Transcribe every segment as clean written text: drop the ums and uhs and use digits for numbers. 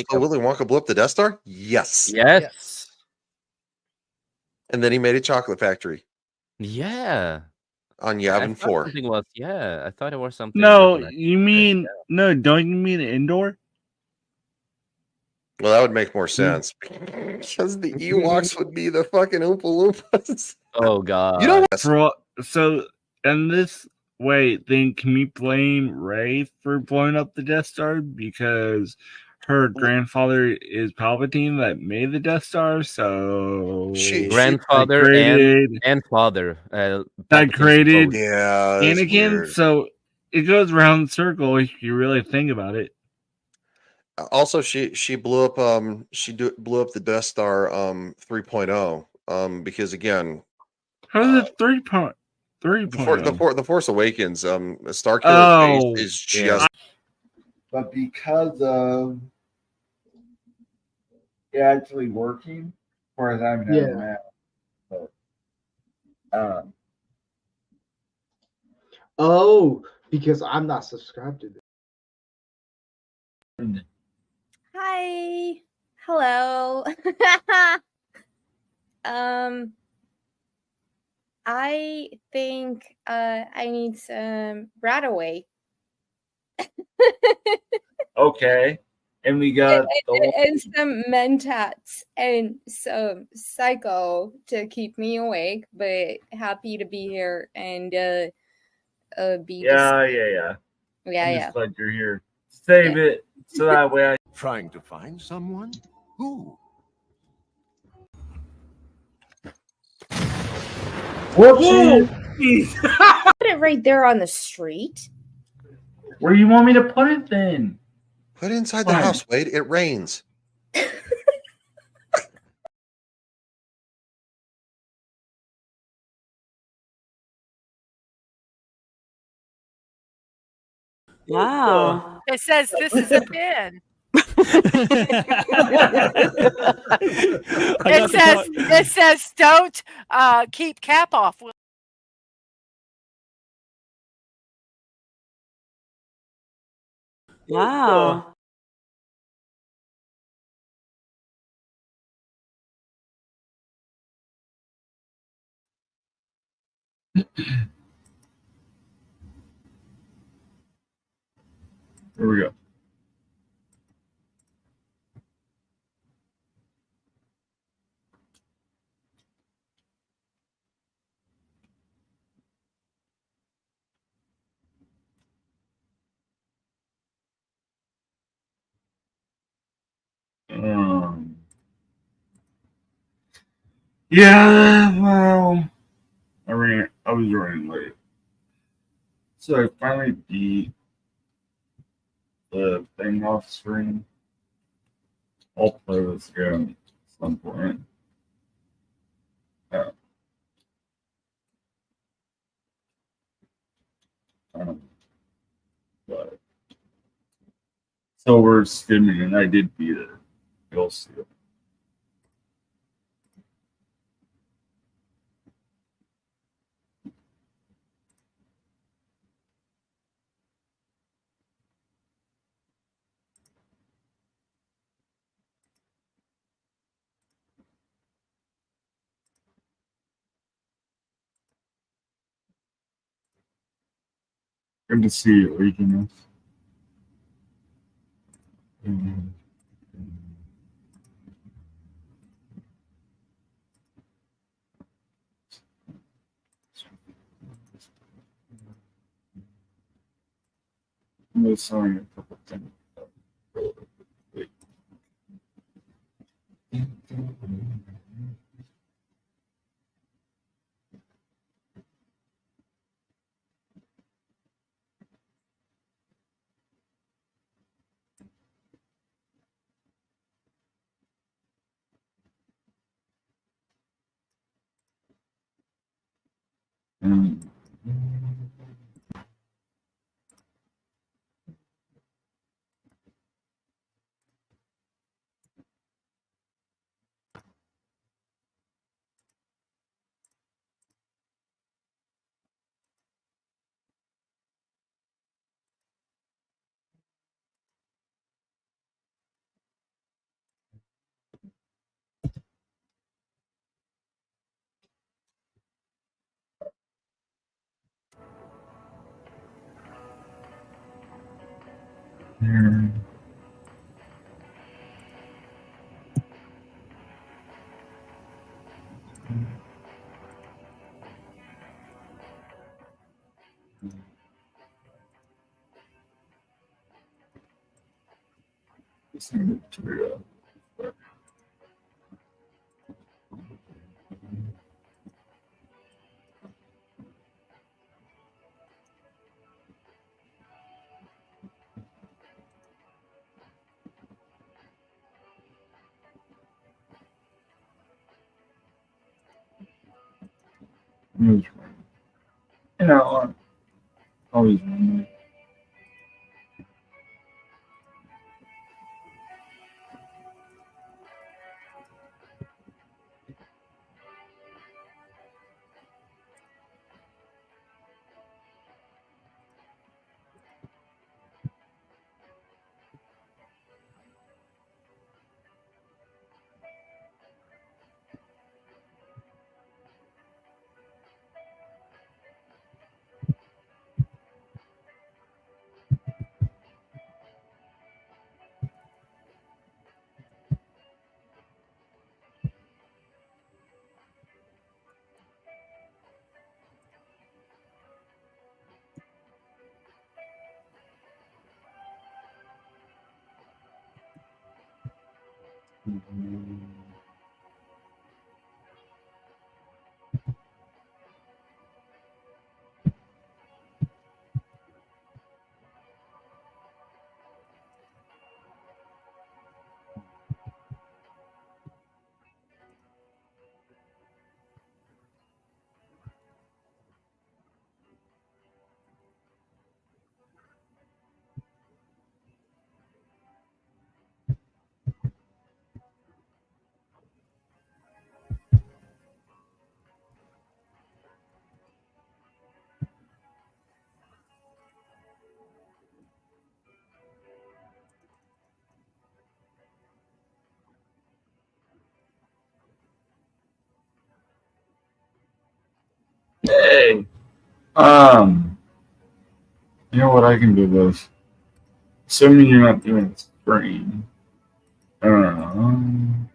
So Willy Wonka blew up the Death Star? Yes. Yes. And then he made a chocolate factory Yeah. on I Yavin thought 4. something was I thought it was something No, different. you mean no? Don't you mean indoor? Well, that would make more sense because the Ewoks would be the fucking Oompa Loompas. Oh god. You know what? So in this way, then can we blame Rey for blowing up the Death Star because her grandfather is Palpatine that made the Death Star? So grandfather and father that Palpatine's created supposed- Yeah, that's Anakin. weird. So it goes around the circle if you really think about it. Also, she blew up blew up the Death Star 3.0 because again, How's it 3.0? the Force Awakens Starkiller is just but because of it actually working, as far as I'm knowing now. But, oh, because I'm not subscribed to this. Hi. Hello. I think I need some Radaway. Okay. And we got and some Mentats and some Psycho to keep me awake, but happy to be here and be Yeah. I'm just glad you're here. Save it so that way I trying to find someone? Who? Whoopsie! Put it right there on the street. Where do you want me to put it then? Put it inside the house, Wade. It rains. Wow. It says this is a pin. It says don't keep cap off. Wow. Here we go. Yeah, well, I was running late. So I finally beat the thing off screen. I'll play this again at some point. But so we're skimming, and I did beat it. You'll see it. Good to see you, Legioness. I'm just showing a couple things. Here. Send it to news. You know, always wondering. Hey, you know what? I can do this. Assuming you're not doing screen. Um,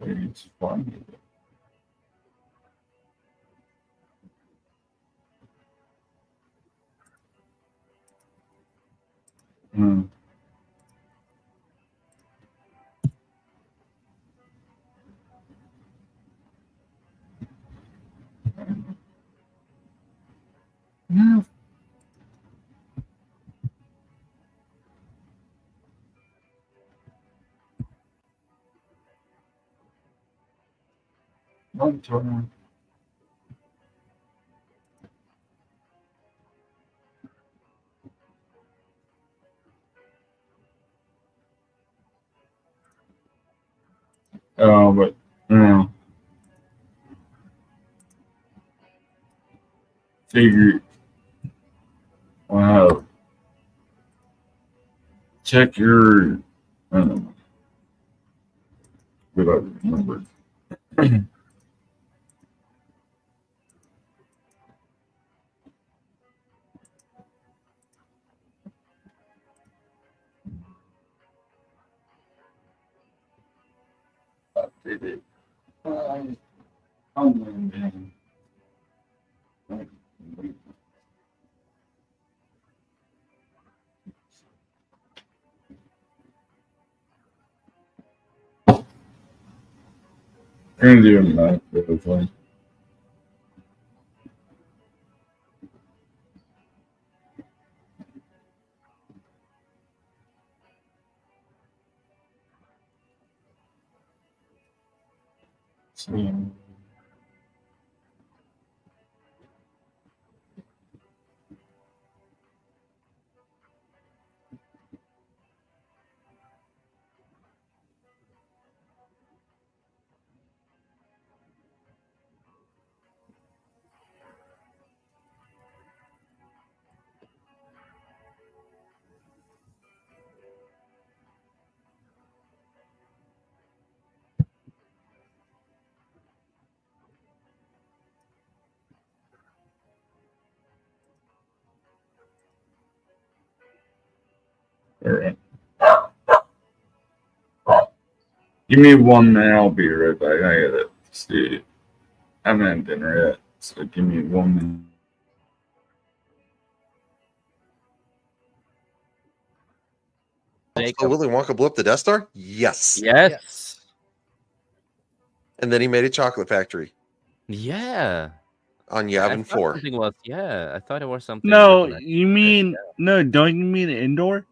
it's funny. Hmm. Yeah. One turn. But you know, figure. Wow. Check your. Good I remember. Update it. I'm going We're gonna do a map really fun. So, All right. Give me 1 minute. I'll be right back. I gotta see. I haven't had dinner yet, so give me 1 minute. So Jacob. Willy Wonka blew up the Death Star? Yes. Yes. And then he made a chocolate factory Yeah. on I Yavin thought 4. something was. Yeah, I thought it was something. No, different. you mean no? Don't you mean indoor?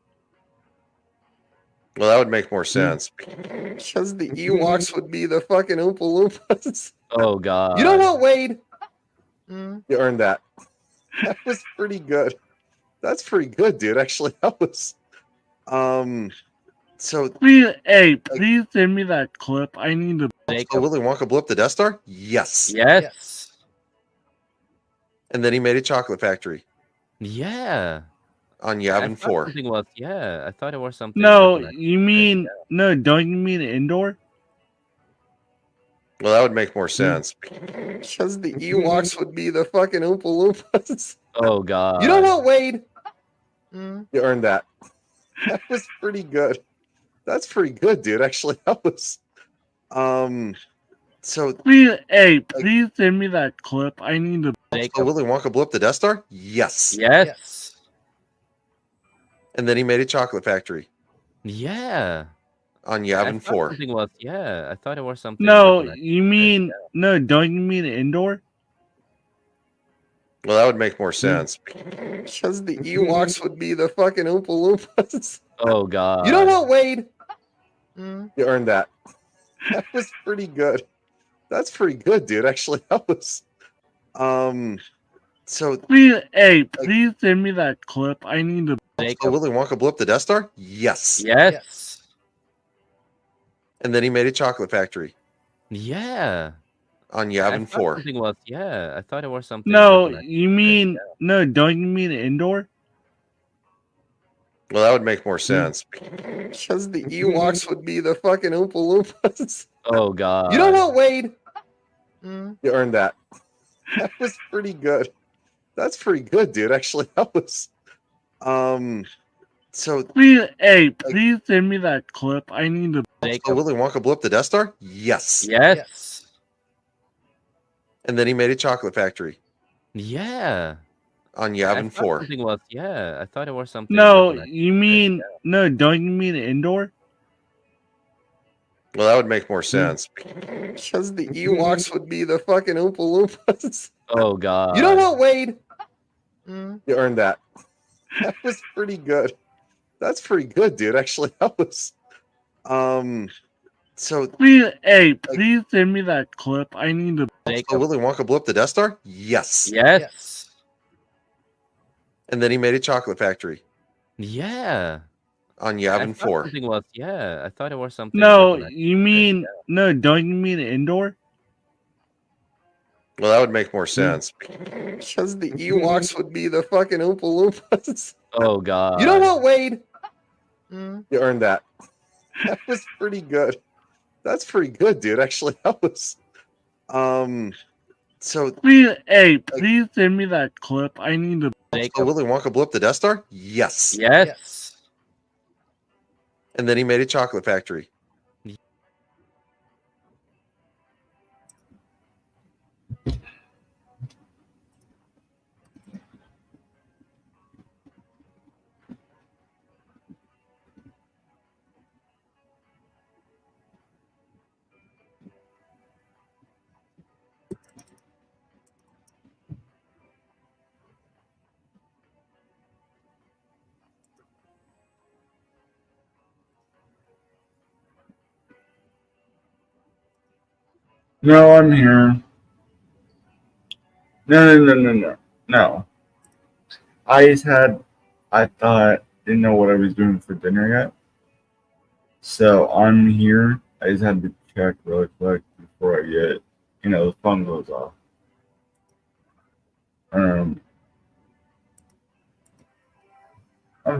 Well, that would make more sense. Because the Ewoks would be the fucking Oompa Loompas. Oh God. You know what, Wade? You earned that. That was pretty good. That's pretty good, dude. Actually, that was. So Please, hey, please send me that clip. I need to. So Willy Wonka blew up the Death Star? Yes. Yes. And then he made a chocolate factory Yeah. on I Yavin thought 4. something was. Yeah, I thought it was something. No, different. you mean no? Don't you mean indoor? Well, that would make more sense. Because the Ewoks would be the fucking Oompa Loompas. Oh God. You know what, Wade? You earned that. That was pretty good. That's pretty good, dude. Actually, that was. So Please, hey, please send me that clip. I need to. So Willy Wonka blew up the Death Star? Yes. Yes. And then he made a chocolate factory Yeah. on I Yavin thought 4. something was. Yeah, I thought it was something. No, different. you mean no? Don't you mean indoor? Well, that would make more sense. Because the Ewoks would be the fucking Oompa Loompas. Oh God. You know what, Wade? You earned that. That was pretty good. That's pretty good, dude. Actually, that was. So Please, hey, please send me that clip. I need to. So Willy Wonka blew up the Death Star? Yes. Yes. And then he made a chocolate factory Yeah. on I Yavin thought 4. something was. Yeah, I thought it was something. No, different. you mean no? Don't you mean indoor? Well, that would make more sense. Because the Ewoks would be the fucking Oompa Loompas. Oh God. You know what, Wade? You earned that. That was pretty good. That's pretty good, dude. Actually, that was. So Please, hey, please send me that clip. I need to. So Willy Wonka blew up the Death Star? Yes. Yes. And then he made a chocolate factory Yeah. on I Yavin thought 4. something was. Yeah, I thought it was something. No, different. you mean no? Don't you mean indoor? Well, that would make more sense. Because the Ewoks would be the fucking Oompa Loompas. Oh God. You know what, Wade? You earned that. That was pretty good. That's pretty good, dude. Actually, that was. So Please, hey, please send me that clip. I need to. So Willy Wonka blew up the Death Star? Yes. Yes. And then he made a chocolate factory Yeah. on I Yavin thought 4. something was. Yeah, I thought it was something. No, different. you mean no? Don't you mean indoor? Well, that would make more sense. Because the Ewoks would be the fucking Oompa Loompas. Oh God. You know what, Wade? You earned that. That was pretty good. That's pretty good, dude. Actually, that was. So Please, hey, please send me that clip. I need to. So Willy Wonka blew up the Death Star? Yes. Yes. And then he made a chocolate factory No, I'm here. No. I didn't know what I was doing for dinner yet. So I'm here. I just had to check really quick before I get, the phone goes off. I'm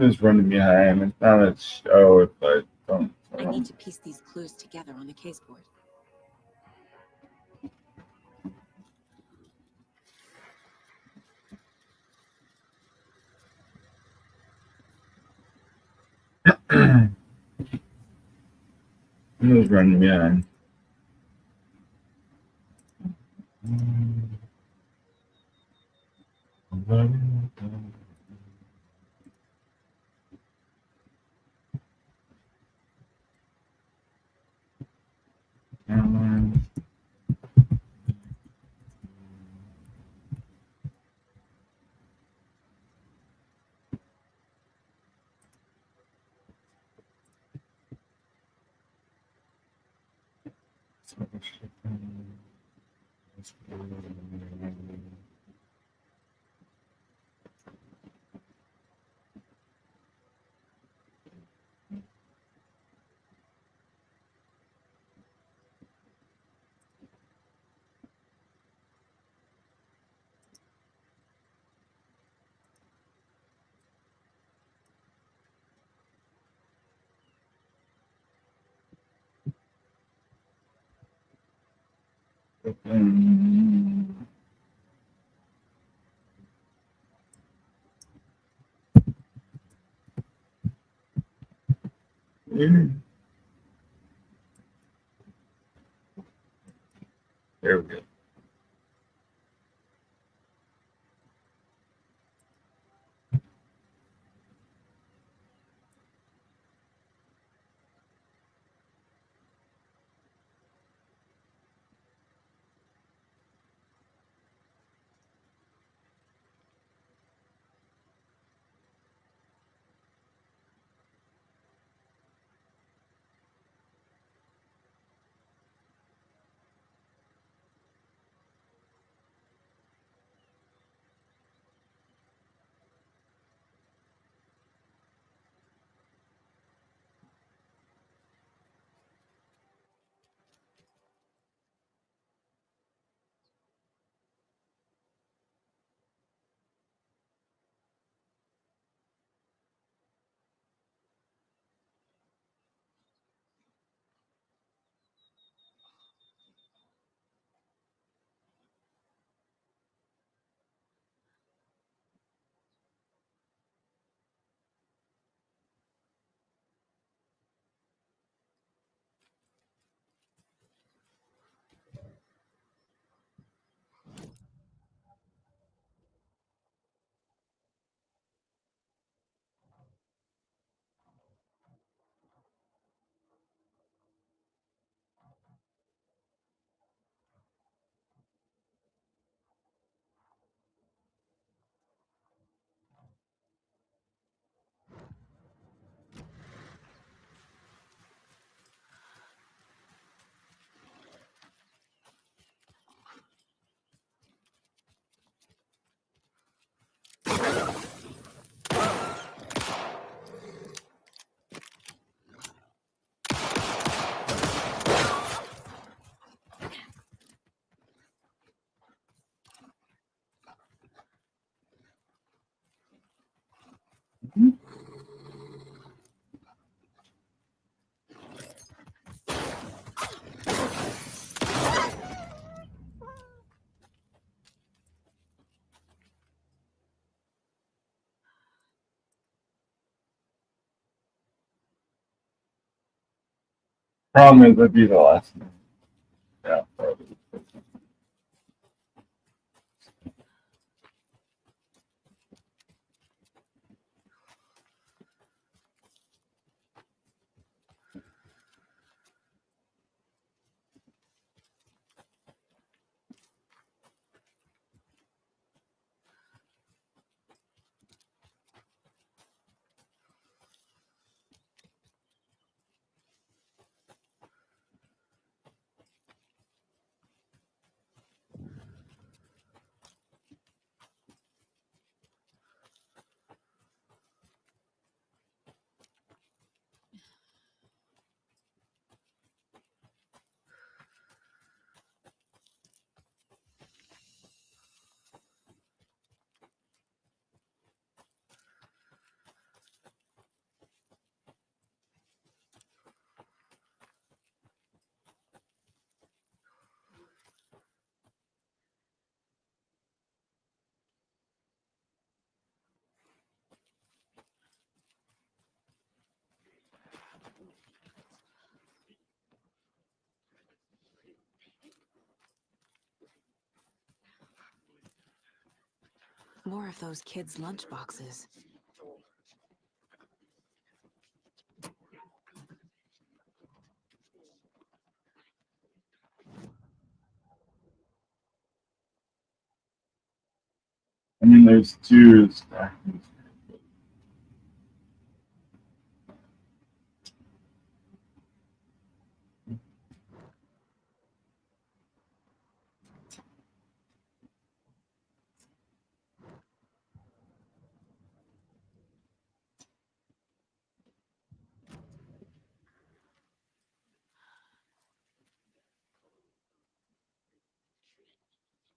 just running behind. It's not a show if I don't. I need to piece these clues together on the case board. Who's running me on? There we go. Problem is, that'd be the last one. Yeah, probably. More of those kids' lunchboxes. I mean, there's two stacks.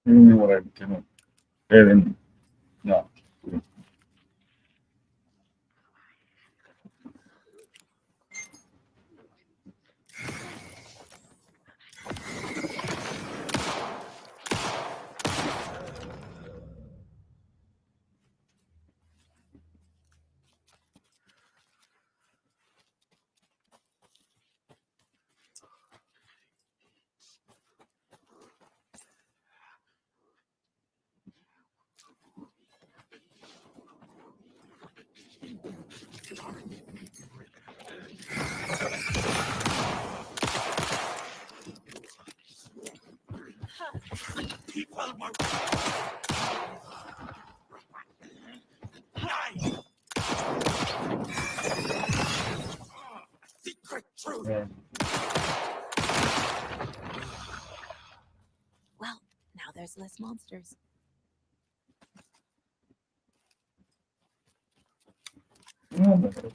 Really what I didn't. And no. Yeah. Well, now there's less monsters. Yeah, but-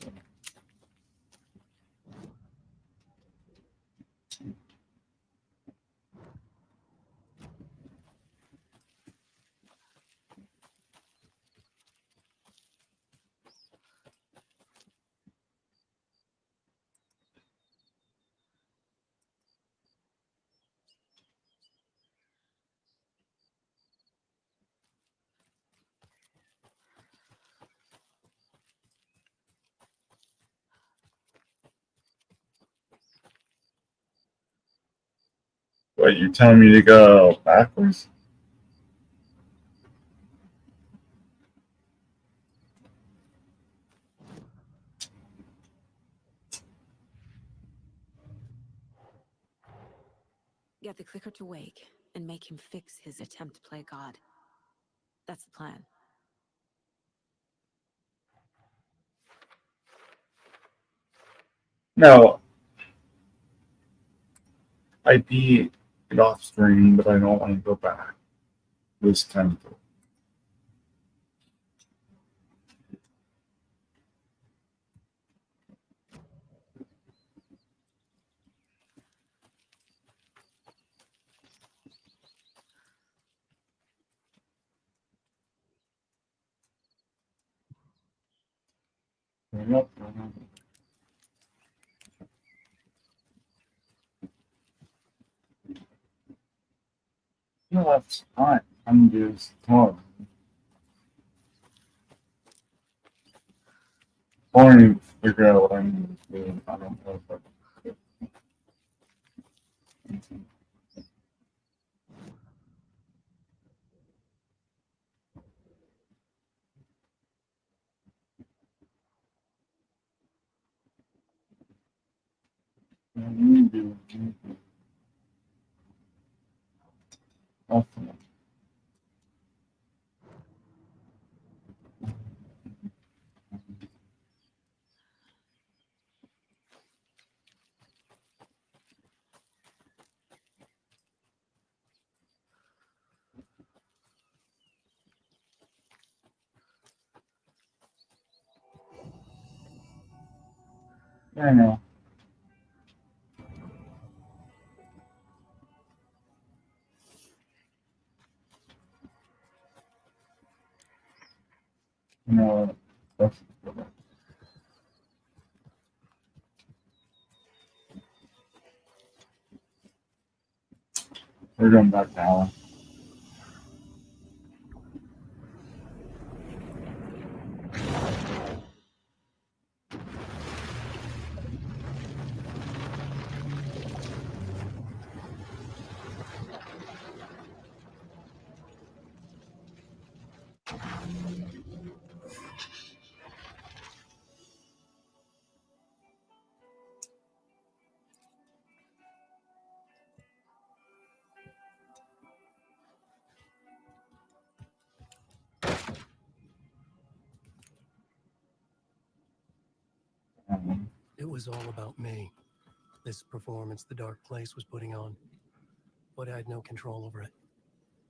What, you telling me to go backwards? Get the clicker to wake and make him fix his attempt to play God. That's the plan. No. I beat it off screen, but I don't want to go back this temple. Yep. No, that's fine. I'm just torn. I want to figure out what I'm doing. I don't know if I can do. Awesome. I know. No, that's we're going back to Alan. was all about me. This performance the Dark Place was putting on. But I had no control over it.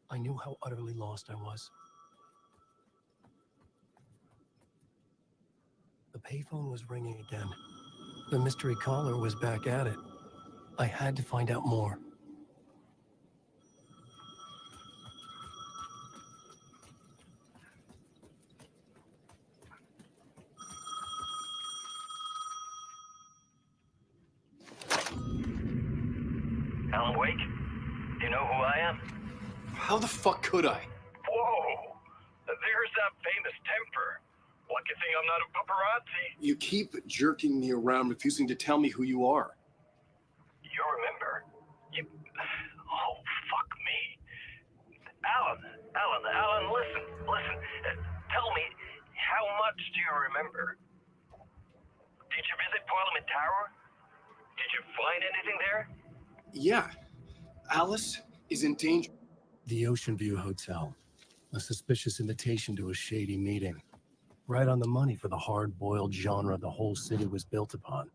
I knew how utterly lost I was. The payphone was ringing again. The mystery caller was back at it. I had to find out more. Alan Wake? Do you know who I am? How the fuck could I? Whoa! There's that famous temper. Lucky thing I'm not a paparazzi. You keep jerking me around, refusing to tell me who you are. You remember? Oh, fuck me. Alan, listen. Tell me, how much do you remember? Did you visit Parliament Tower? Did you find anything there? Yeah. Alice is in danger. The Ocean View Hotel. A suspicious invitation to a shady meeting. Right on the money for the hard-boiled genre the whole city was built upon.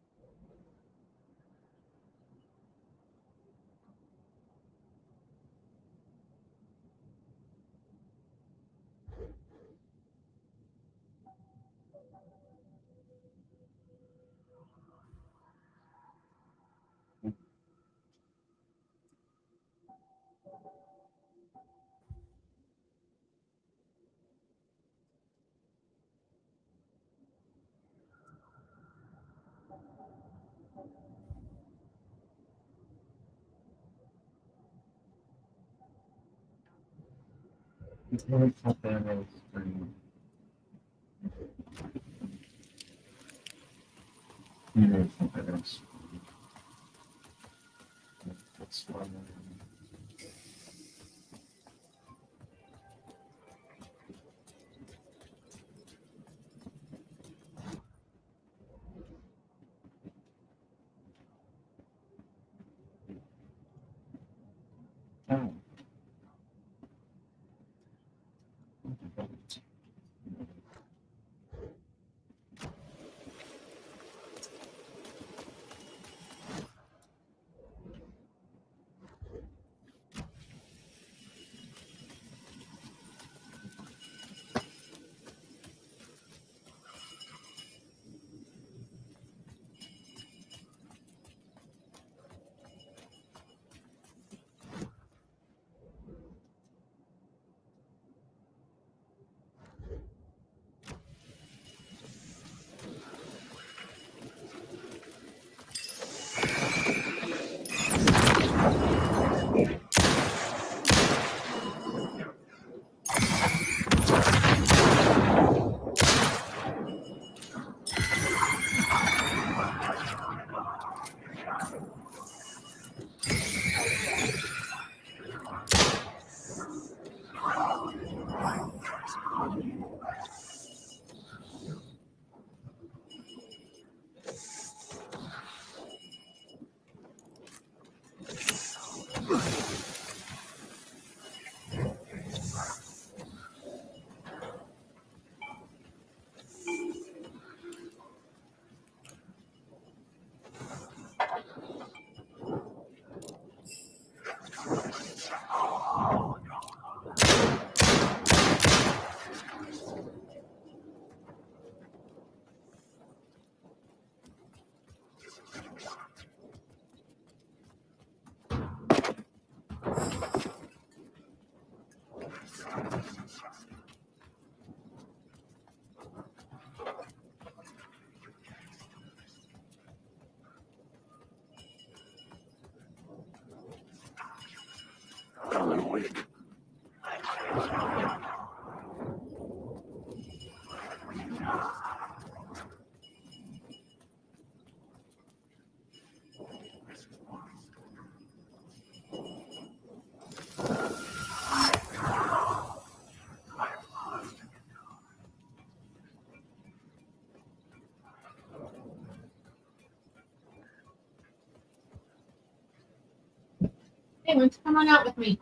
Alan Wake. Hey, why don't you come on out with me?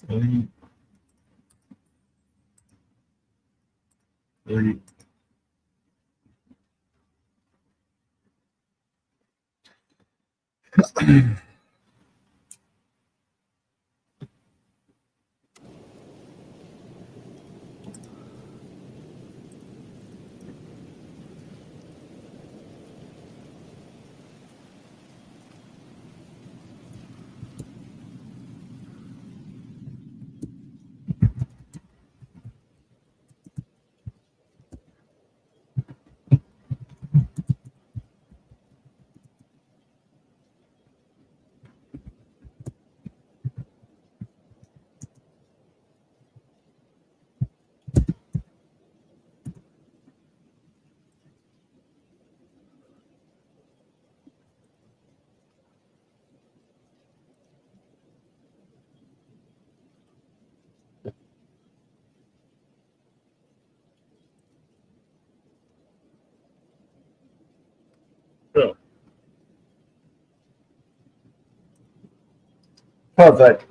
Really? Really? Perfect.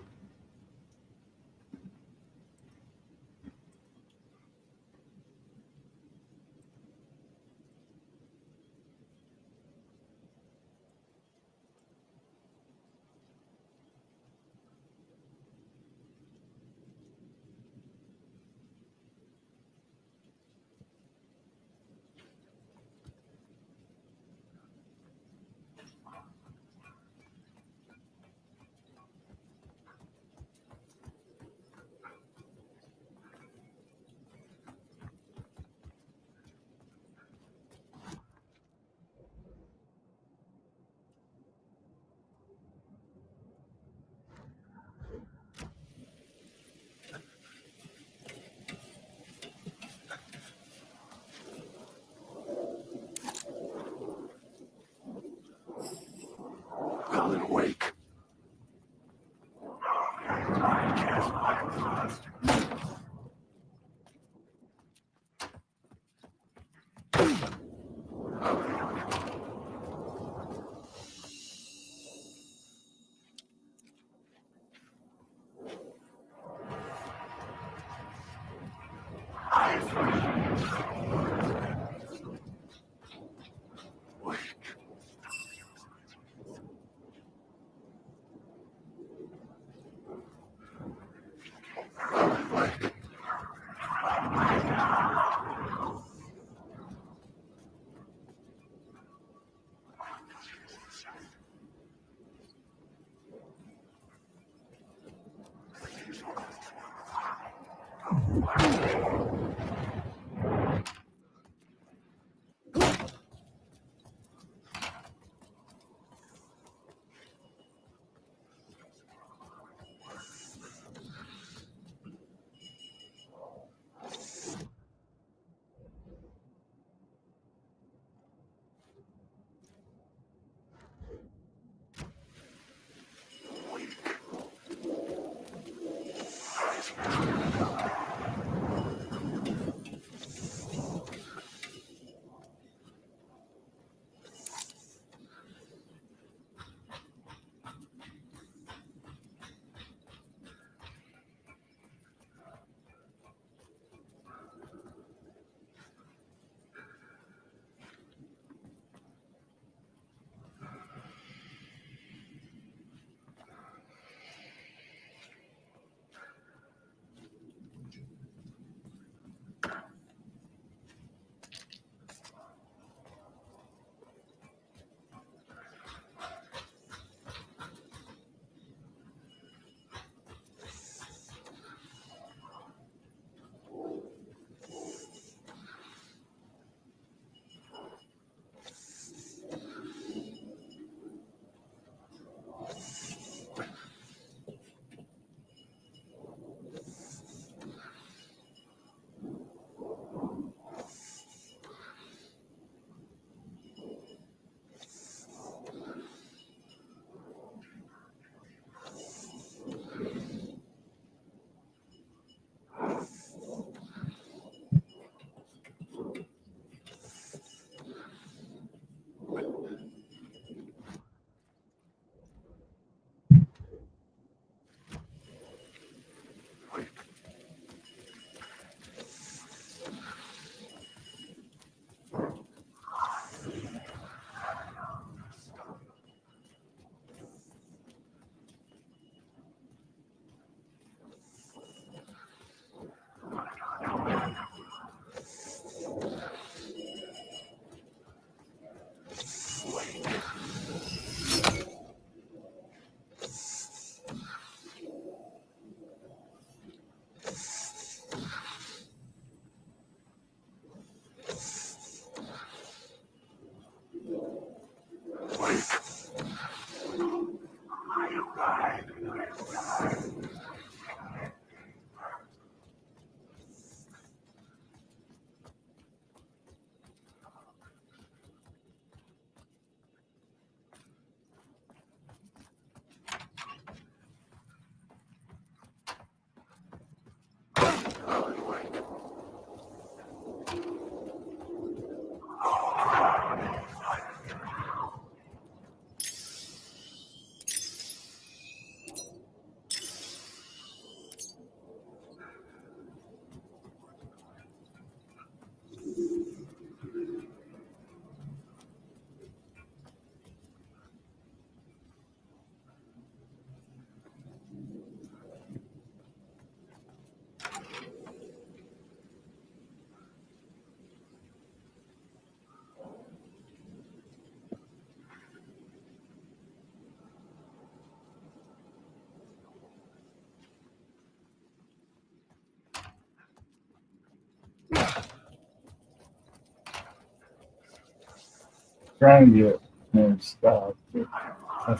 trying to get more stuff. But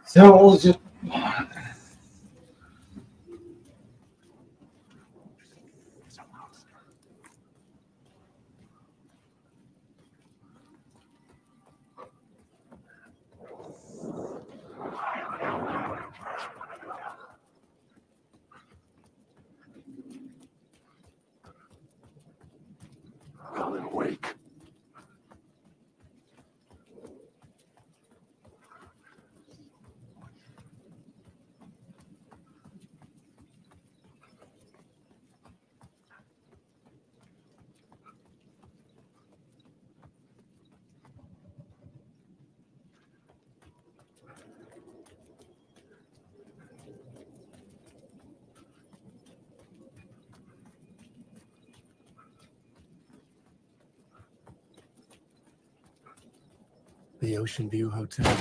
so we'll just. Alan Wake. The Ocean View Hotel,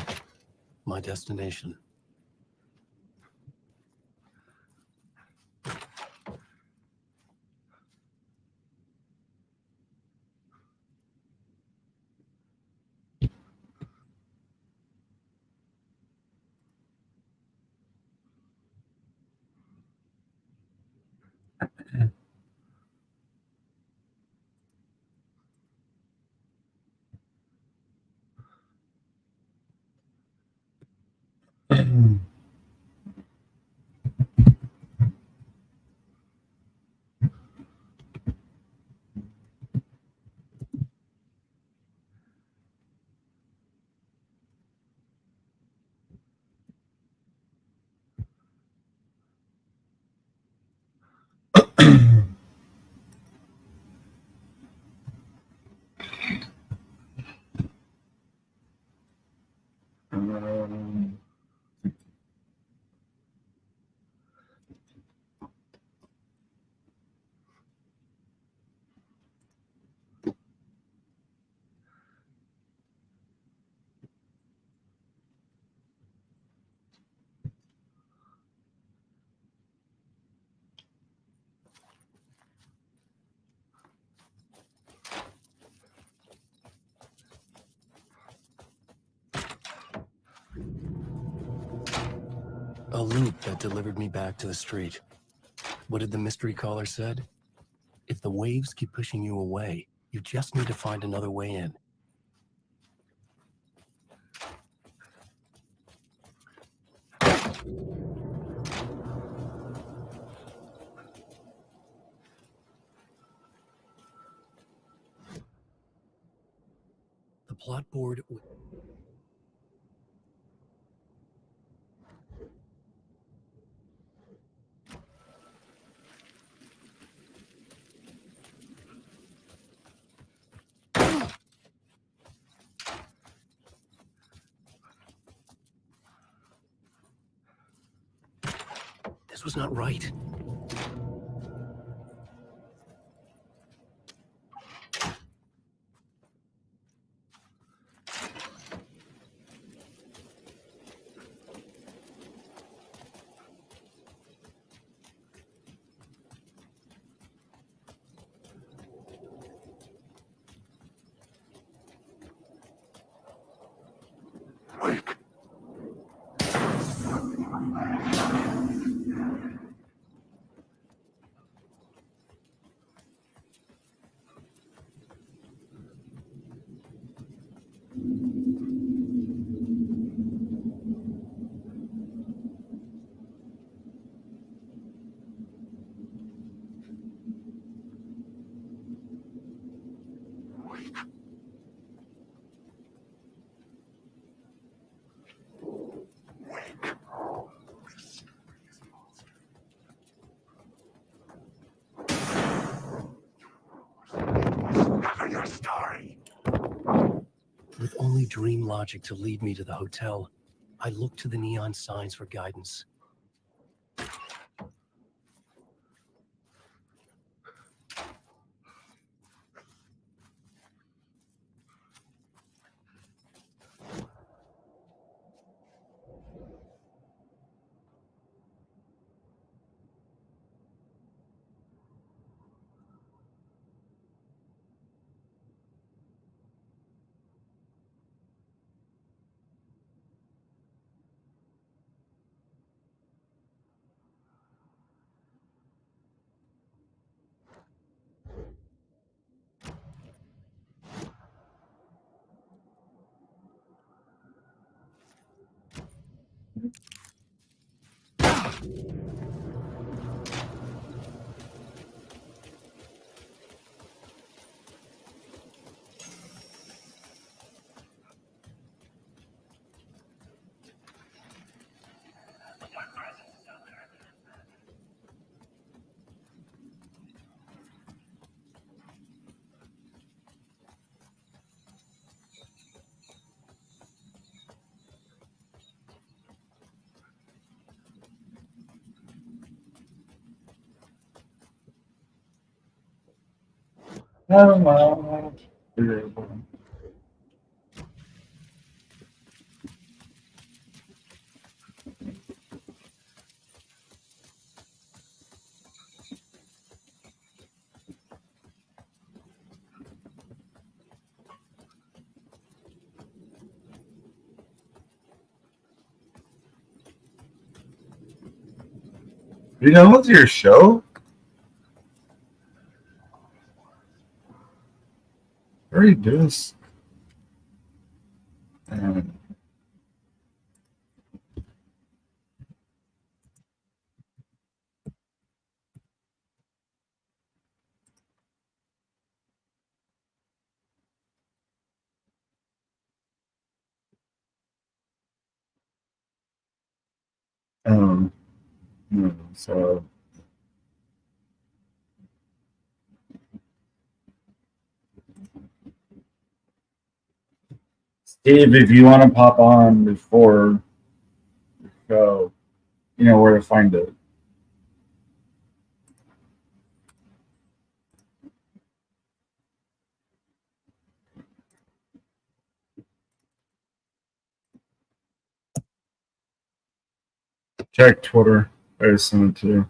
my destination. A loop that delivered me back to the street. What did the mystery caller said? If the waves keep pushing you away, you just need to find another way in. The plot board. This was not right. Wake. Your story. With only dream logic to lead me to the hotel, I looked to the neon signs for guidance. You know what's your show? Already do this. So Steve, if you want to pop on before the show, you know where to find it. Check Twitter. I just sent it to you.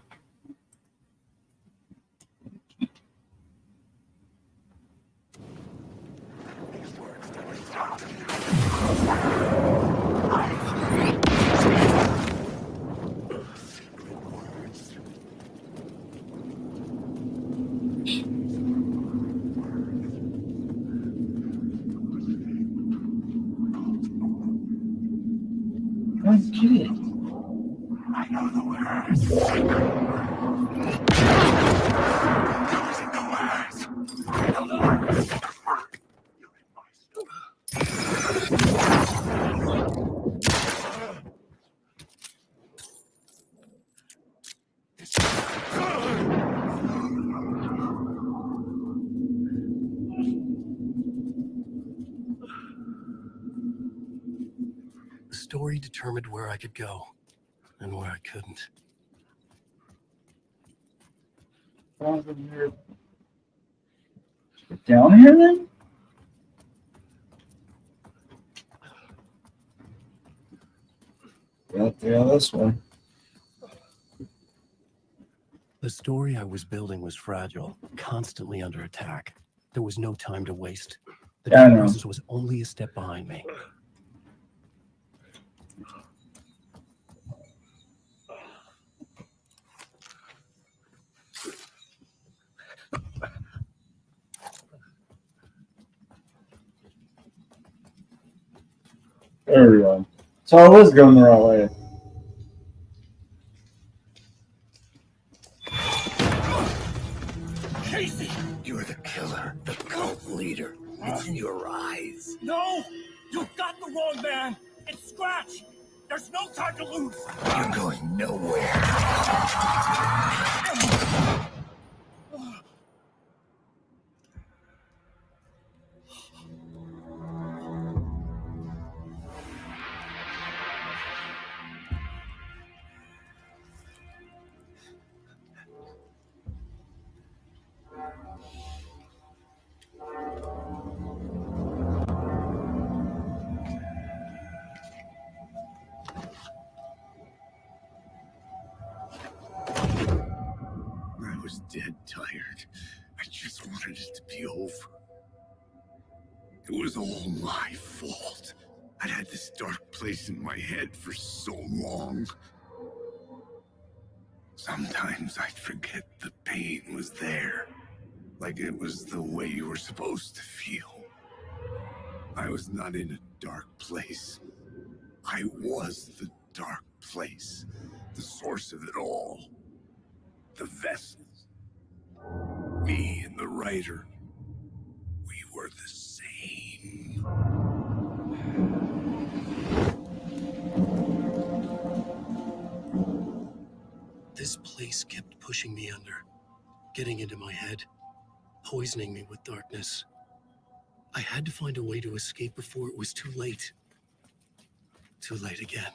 Okay. I know the words. Those are the words. I know the words. You're in my The story determined where I could go and where I couldn't. Down here then? Yeah, this way. The story I was building was fragile, constantly under attack. There was no time to waste. The Yeah, I know. Presence was only a step behind me. There we go. So I was going the right way. Casey, you're the killer, the cult leader. It's in your eyes. No! You've got the wrong man! It's Scratch! There's no time to lose! You're going nowhere. I was dead tired. I just wanted it to be over. It was all my fault. I'd had this dark place in my head for so long. Sometimes I'd forget the pain was there. Like it was the way you were supposed to feel. I was not in a dark place. I was the dark place, the source of it all. The vessels. Me and the writer, we were the same. This place kept pushing me under, getting into my head, poisoning me with darkness. I had to find a way to escape before it was too late. Too late again.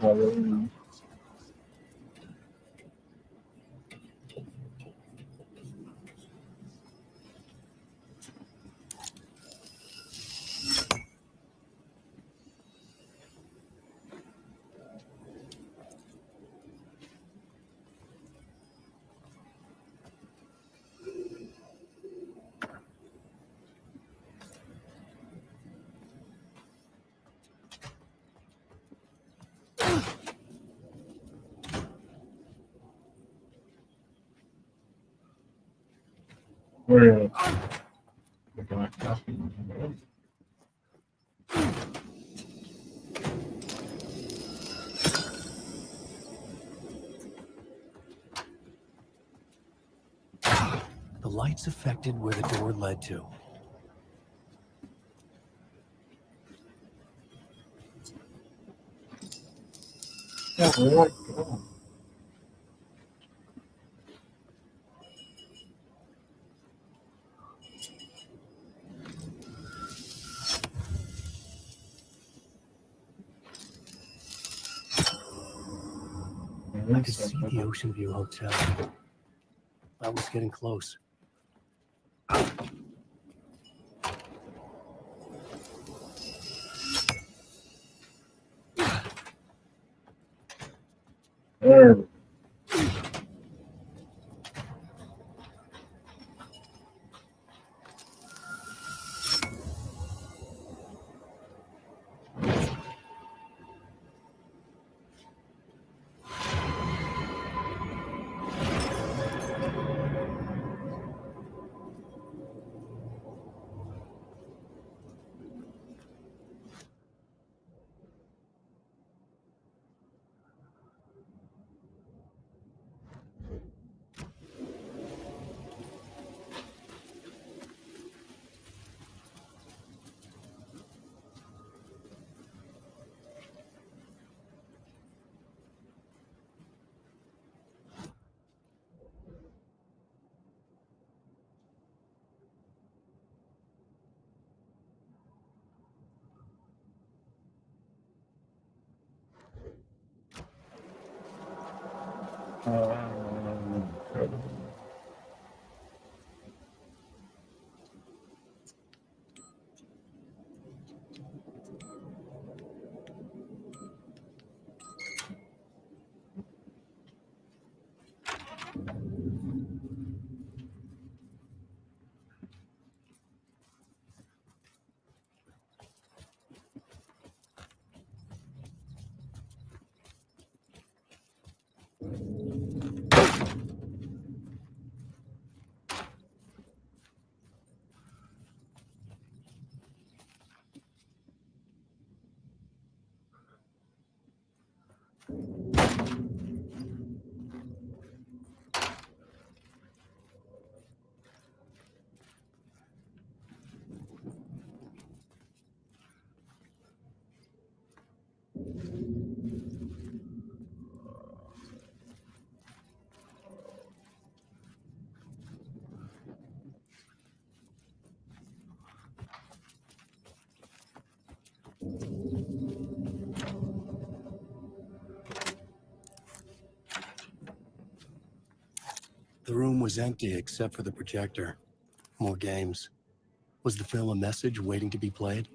Probably. Where the black coffee. lights affected where the door led to. Yeah, where do I go? I could see the Ocean View Hotel. I was getting close. There. The room was empty except for the projector. More games. Was the film a message waiting to be played?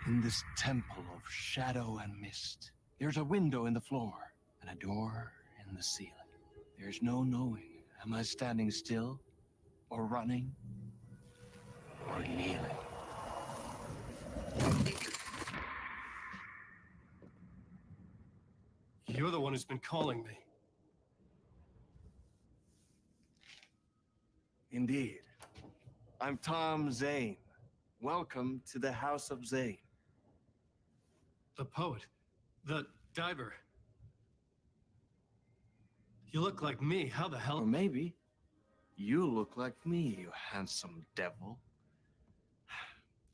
In this temple of shadow and mist, there's a window in the floor and a door in the ceiling. There's no knowing, am I standing still, or running, or kneeling? You're the one who's been calling me. Indeed. I'm Tom Zane. Welcome to the House of Zane. The poet. The diver. You look like me. How the hell? Or maybe you look like me, you handsome devil.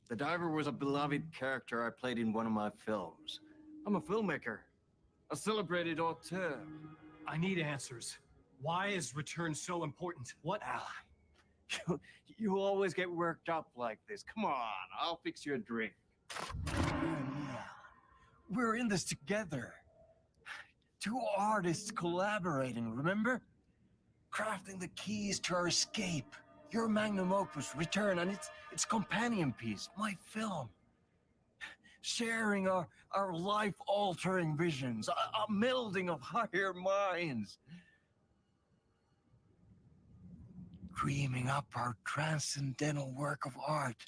The diver was a beloved character I played in one of my films. I'm a filmmaker, a celebrated auteur. I need answers. Why is Return so important? What? You always get worked up like this. Come on, I'll fix you a drink. We're in this together. Two artists collaborating, remember? Crafting the keys to our escape. Your magnum opus, Return, and its companion piece, my film. Sharing our life-altering visions, a melding of higher minds. Dreaming up our transcendental work of art.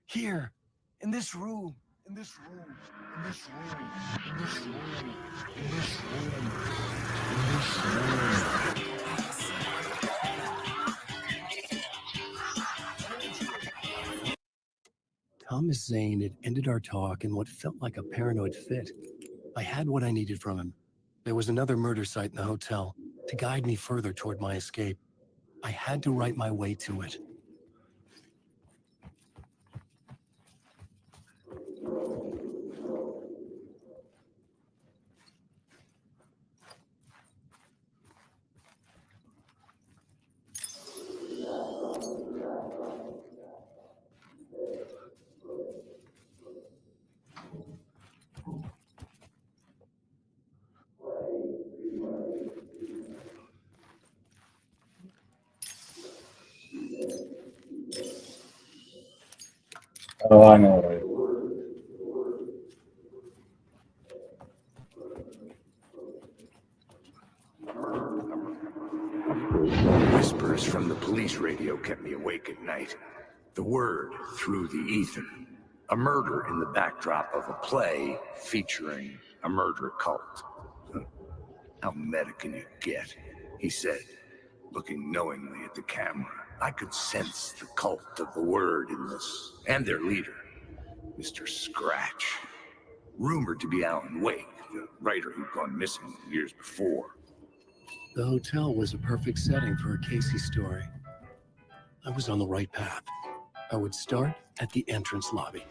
Here, in this room, in this room, in this room, in this room, in this room, in this room. Thomas Zane had ended our talk in what felt like a paranoid fit. I had what I needed from him. There was another murder site in the hotel to guide me further toward my escape. I had to write my way to it. Oh, I know. Right? Whispers from the police radio kept me awake at night. The word through the ether. A murder in the backdrop of a play featuring a murder cult. How meta can you get? He said, looking knowingly at the camera. I could sense the cult of the word in this, and their leader, Mr. Scratch. Rumored to be Alan Wake, the writer who'd gone missing years before. The hotel was a perfect setting for a Casey story. I was on the right path. I would start at the entrance lobby.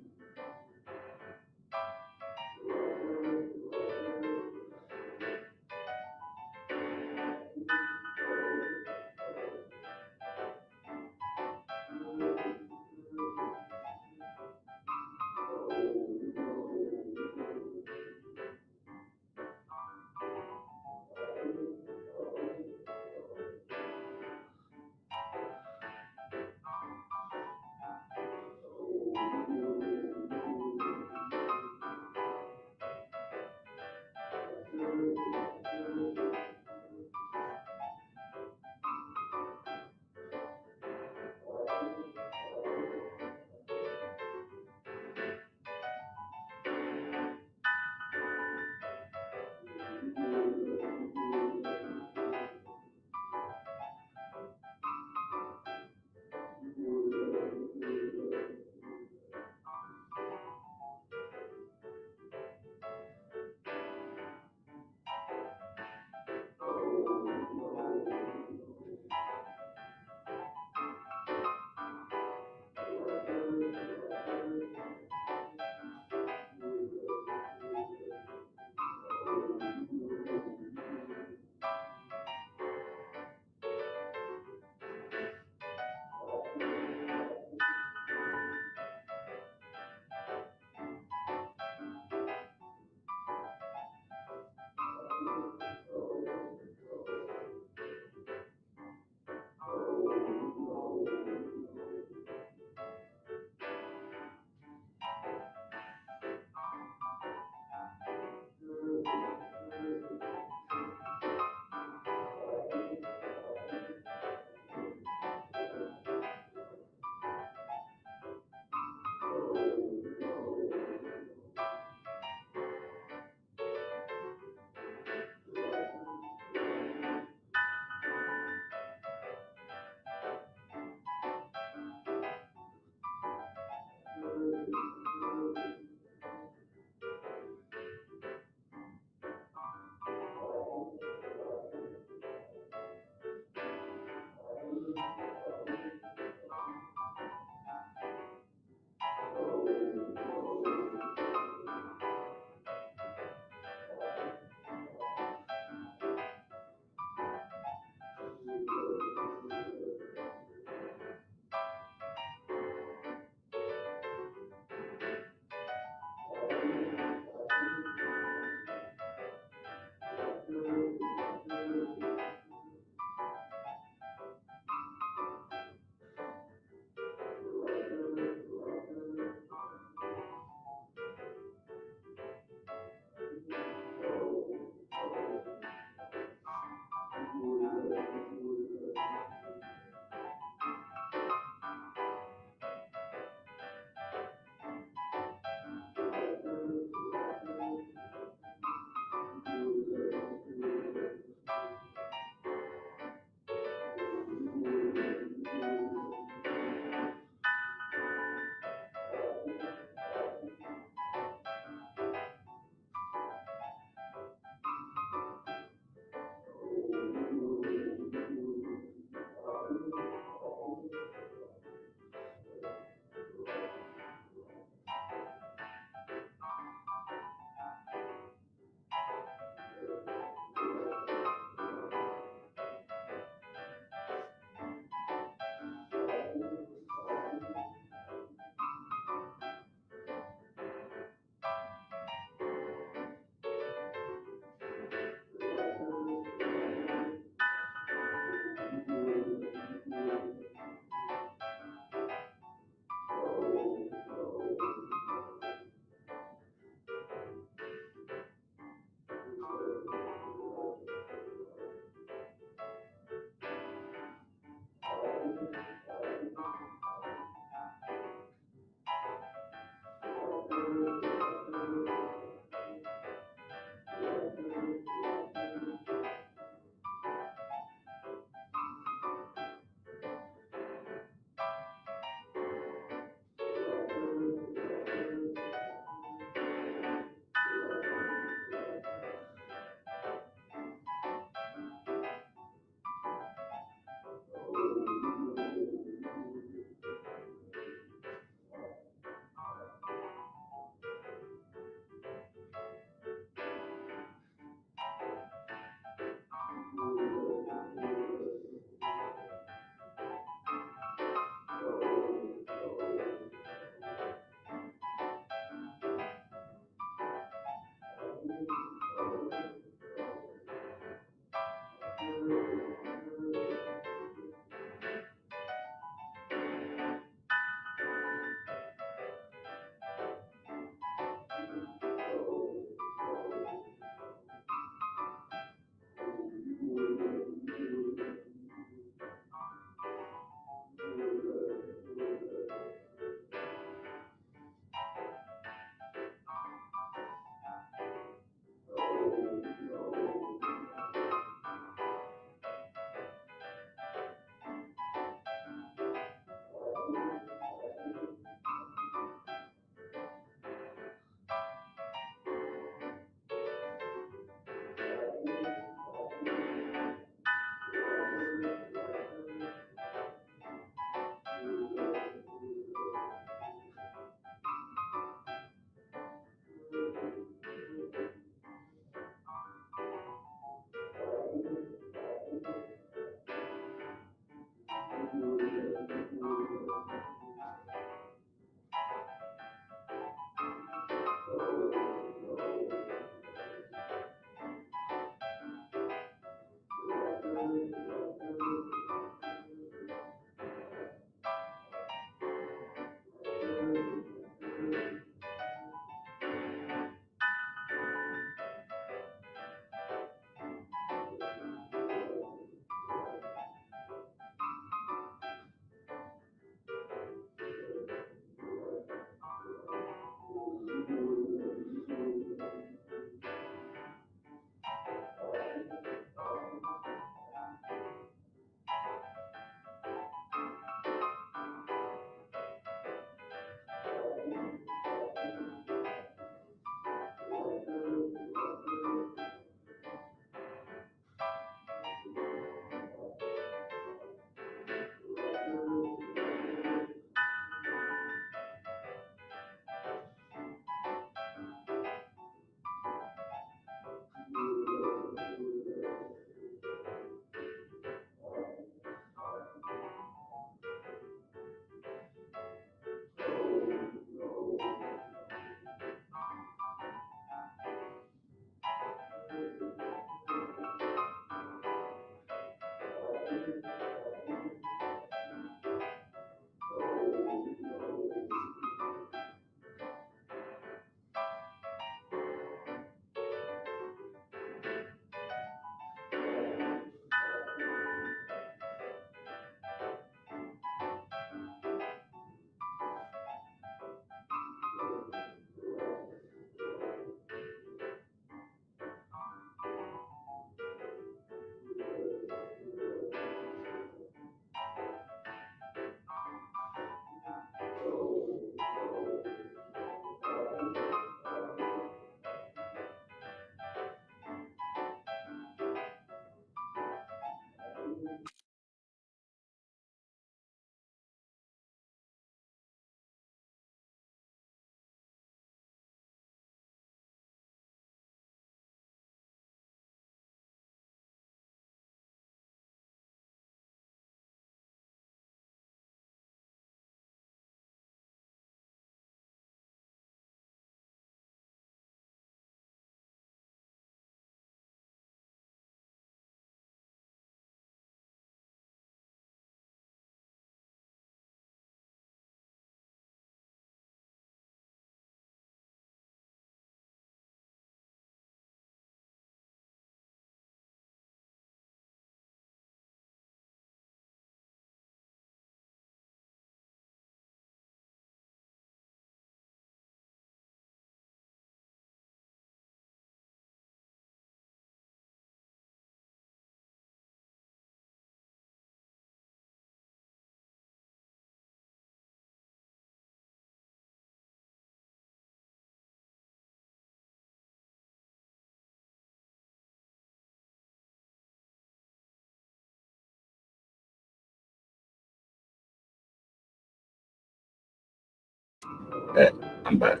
I'm back.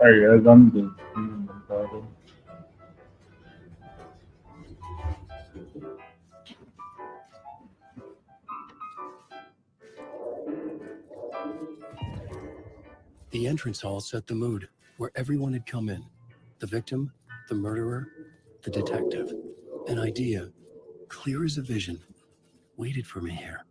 Alright guys, I'm just doing the problem. The entrance hall set the mood, where everyone had come in. The victim, the murderer, the detective. An idea, clear as a vision, waited for me here.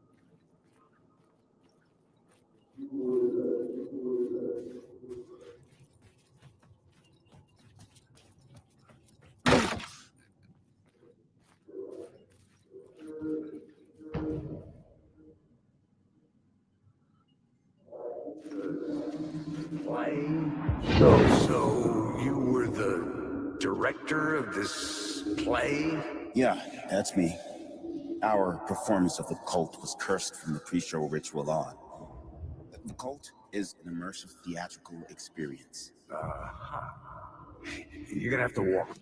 So you were the director of this play? Yeah, that's me. Our performance of The Cult was cursed from the pre-show ritual on. The Cult is an immersive theatrical experience. You're gonna have to walk.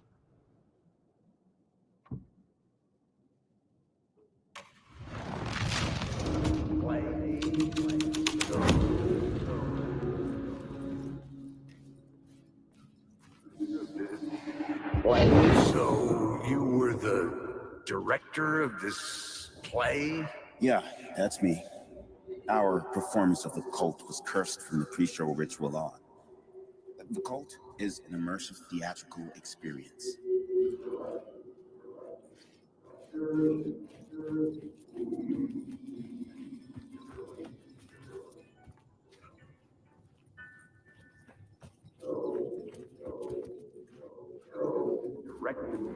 So you were the director of this play? Yeah, that's me. Our performance of The Cult was cursed from the pre-show ritual on. The Cult is an immersive theatrical experience.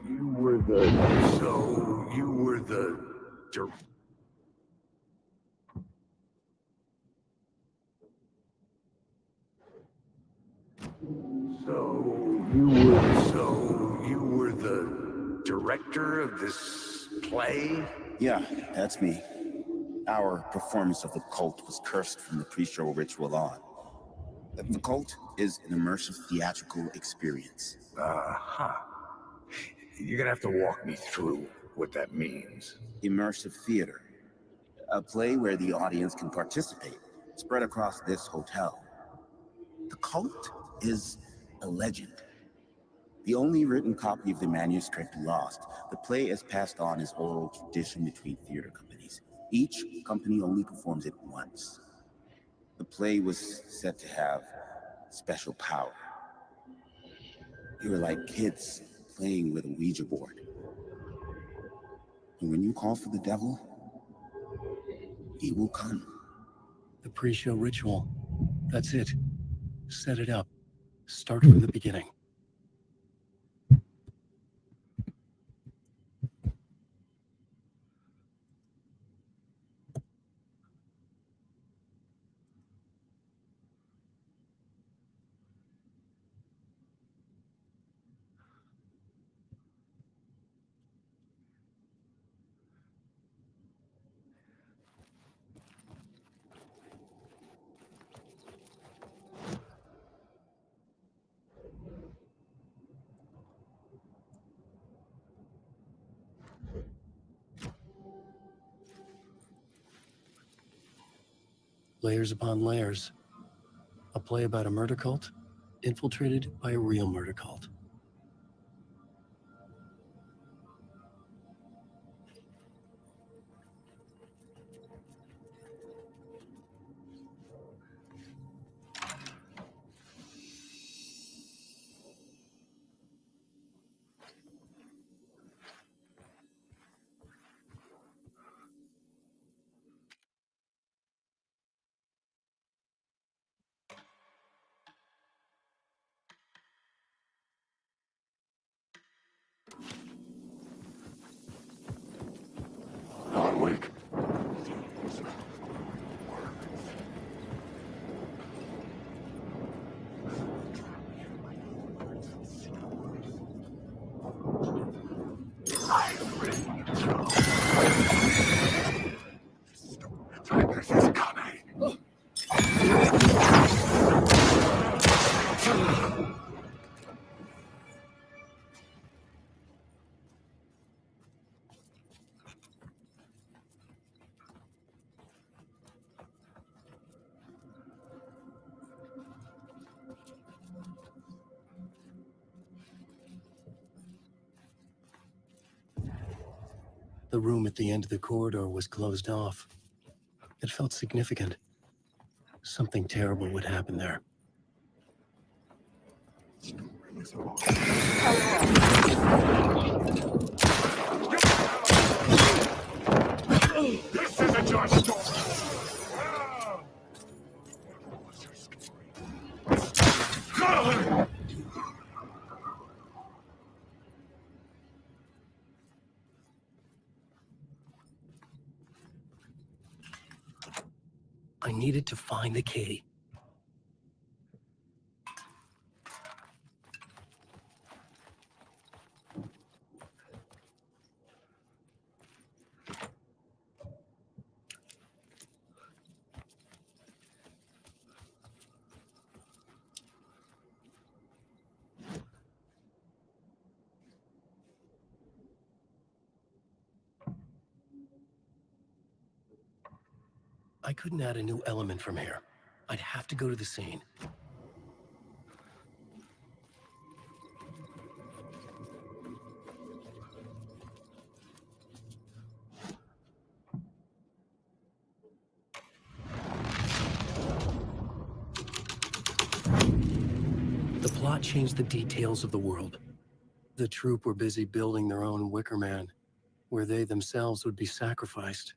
You were the... So you were the... So you were the director of this play? Yeah, that's me. Our performance of The Cult was cursed from the pre-show ritual on. The Cult is an immersive theatrical experience. You're gonna have to walk me through what that means. Immersive theater. A play where the audience can participate, spread across this hotel. The Cult is a legend. The only written copy of the manuscript lost, the play is passed on as oral tradition between theater companies. Each company only performs it once. The play was said to have special power. You were like kids playing with a Ouija board. And when you call for the devil, he will come. The pre-show ritual. That's it. Set it up. Start from the beginning. Layers upon layers. A play about a murder cult infiltrated by a real murder cult. Hardwick. This is coming. The room at the end of the corridor was closed off. It felt significant. Something terrible would happen there. This isn't your story. I needed to find the key. I couldn't add a new element from here. I'd have to go to the scene. The plot changed the details of the world. The troupe were busy building their own Wicker Man, where they themselves would be sacrificed.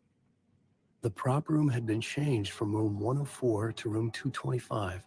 The prop room had been changed from room 104 to room 225.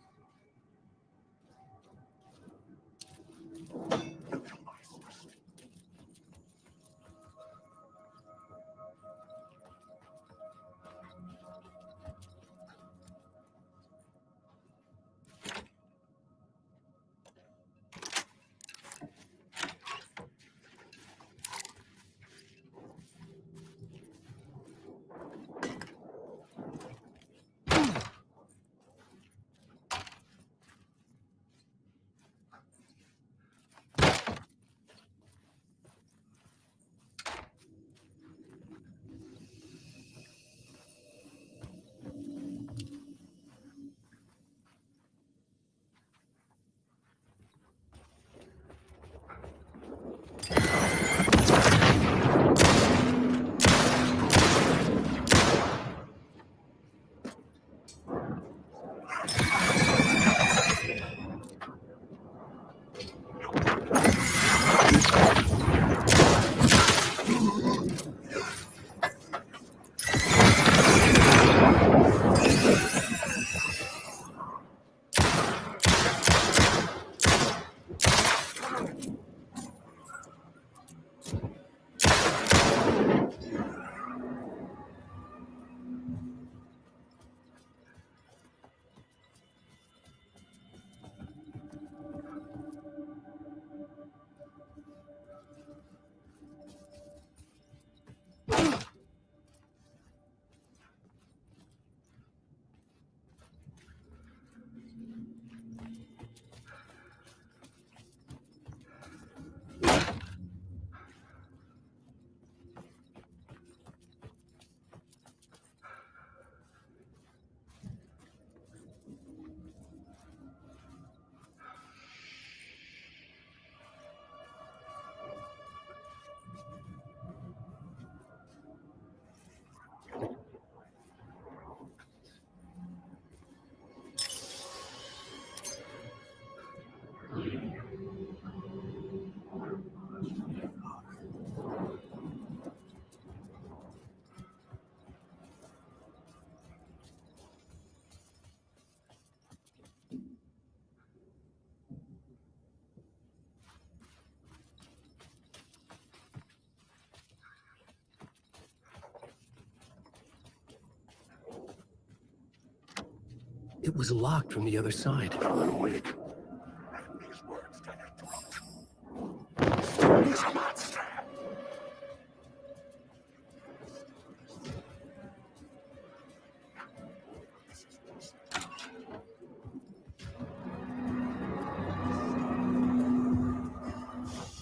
It was locked from the other side. Wait. These words that are true. He's a monster.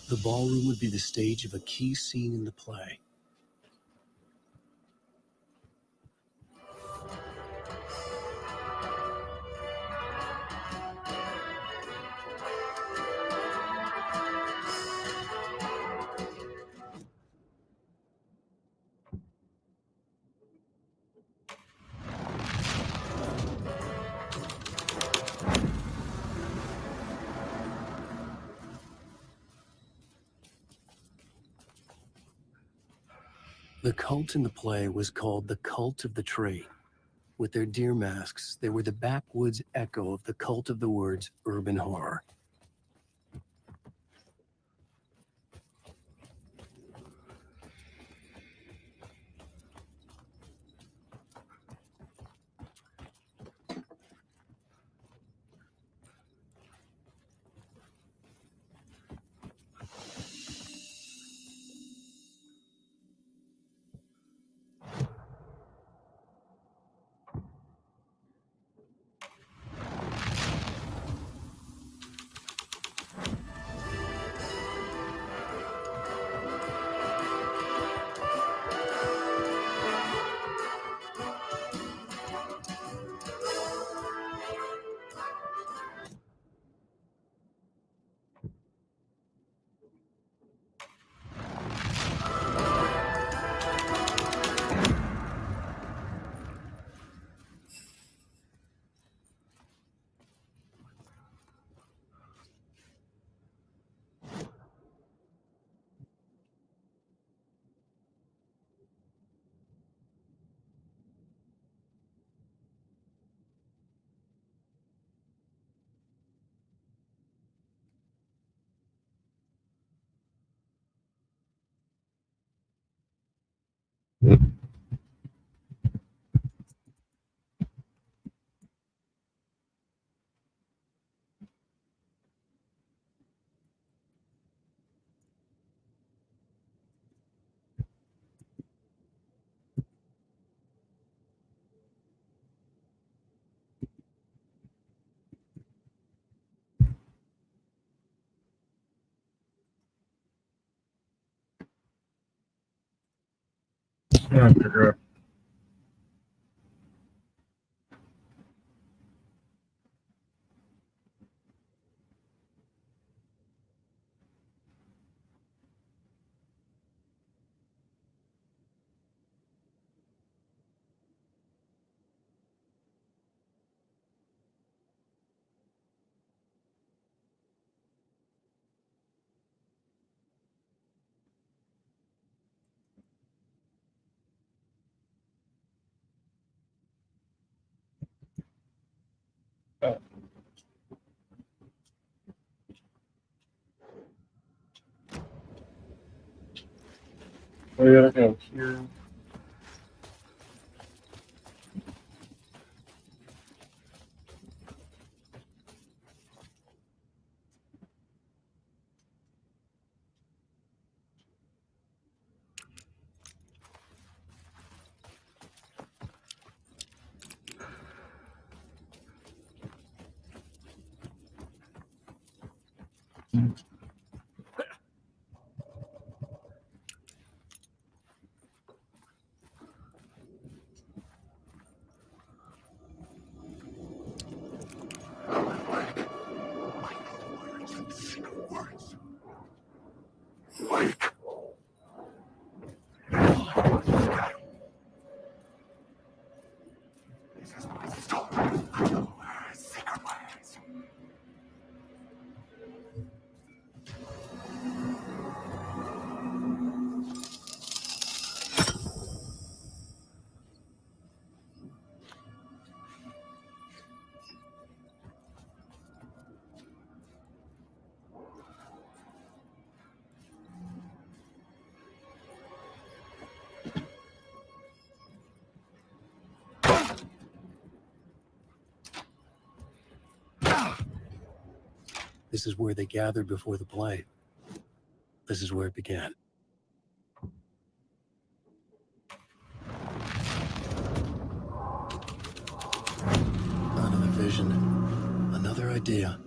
The ballroom would be the stage of a key scene in the play. The cult in the play was called the Cult of the Tree. With their deer masks, they were the backwoods echo of the cult of the words urban horror. Yeah, pick her up. We gotta go here. This is where they gathered before the play. This is where it began. Another vision. Another idea.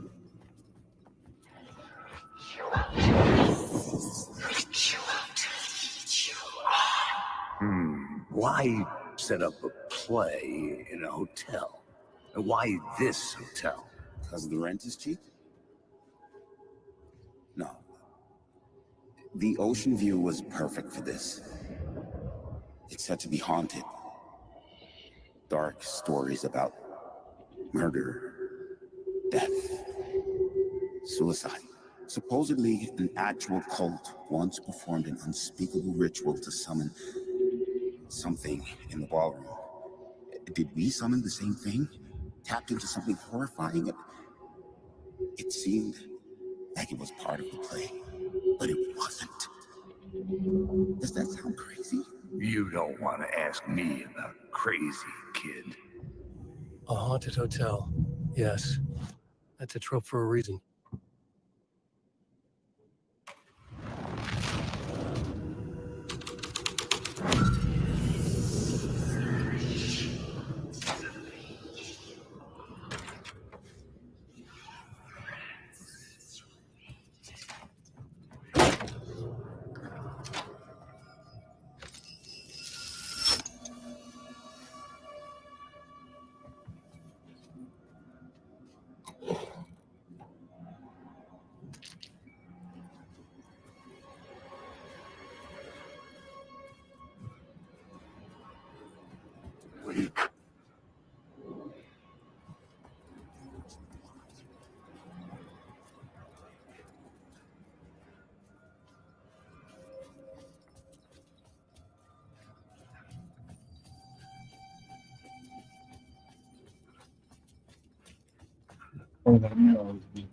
Why set up a play in a hotel? And why this hotel? Because the rent is cheap? No. The ocean view was perfect for this. It's said to be haunted. Dark stories about murder, death, suicide. Supposedly, an actual cult once performed an unspeakable ritual to summon something in the ballroom. Did we summon the same thing? Tapped into something horrifying? It seemed like it was part of the play, but it wasn't. Does that sound crazy? You don't want to ask me about crazy, kid. A haunted hotel. Yes. That's a trope for a reason. Weak. Oh, that meal is beef.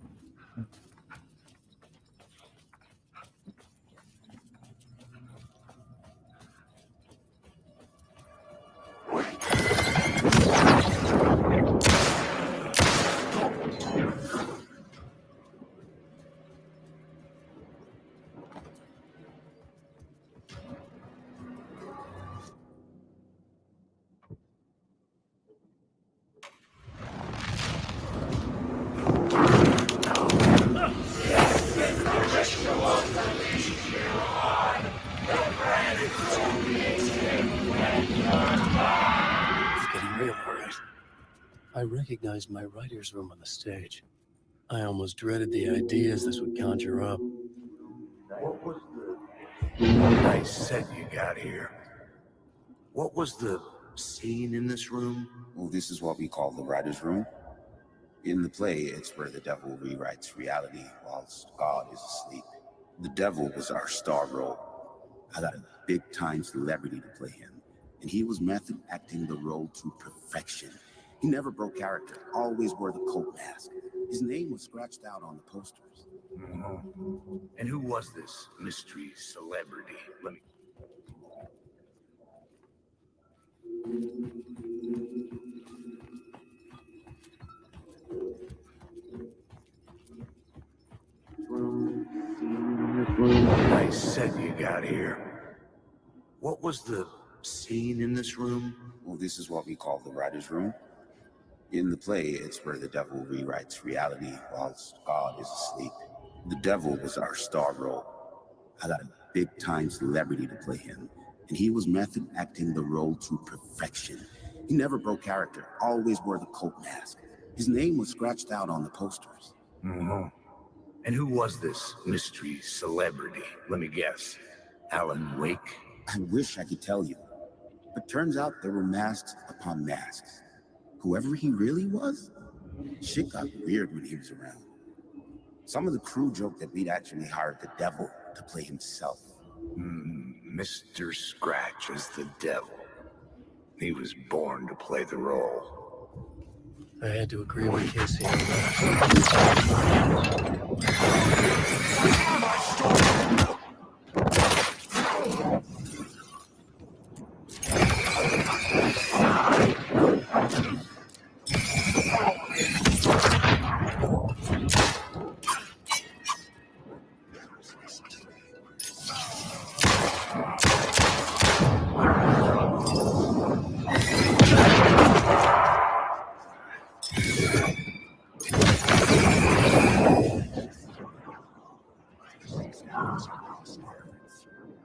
I recognized my writer's room on the stage. I almost dreaded the ideas this would conjure up. What was the nice set you got here? What was the scene in this room? Well, this is what we call the writer's room. In the play, it's where the devil rewrites reality whilst God is asleep. The devil was our star role. I got a big-time celebrity to play him, and he was method acting the role to perfection. He never broke character, always wore the coat mask. His name was scratched out on the posters. And who was this mystery celebrity? Let me... Nice set you got here. What was the scene in this room? Well, this is what we call the writer's room. In the play, it's where the devil rewrites reality whilst God is asleep. The devil was our star role. I got a big-time celebrity to play him, and he was method acting the role to perfection. He never broke character, always wore the coat mask. His name was scratched out on the posters. And who was this mystery celebrity? Let me guess. Alan Wake? I wish I could tell you, but turns out there were masks upon masks. Whoever he really was, shit got weird when he was around. Some of the crew joked that we'd actually hired the devil to play himself. Mr. Scratch is the devil. He was born to play the role. I had to agree with Casey on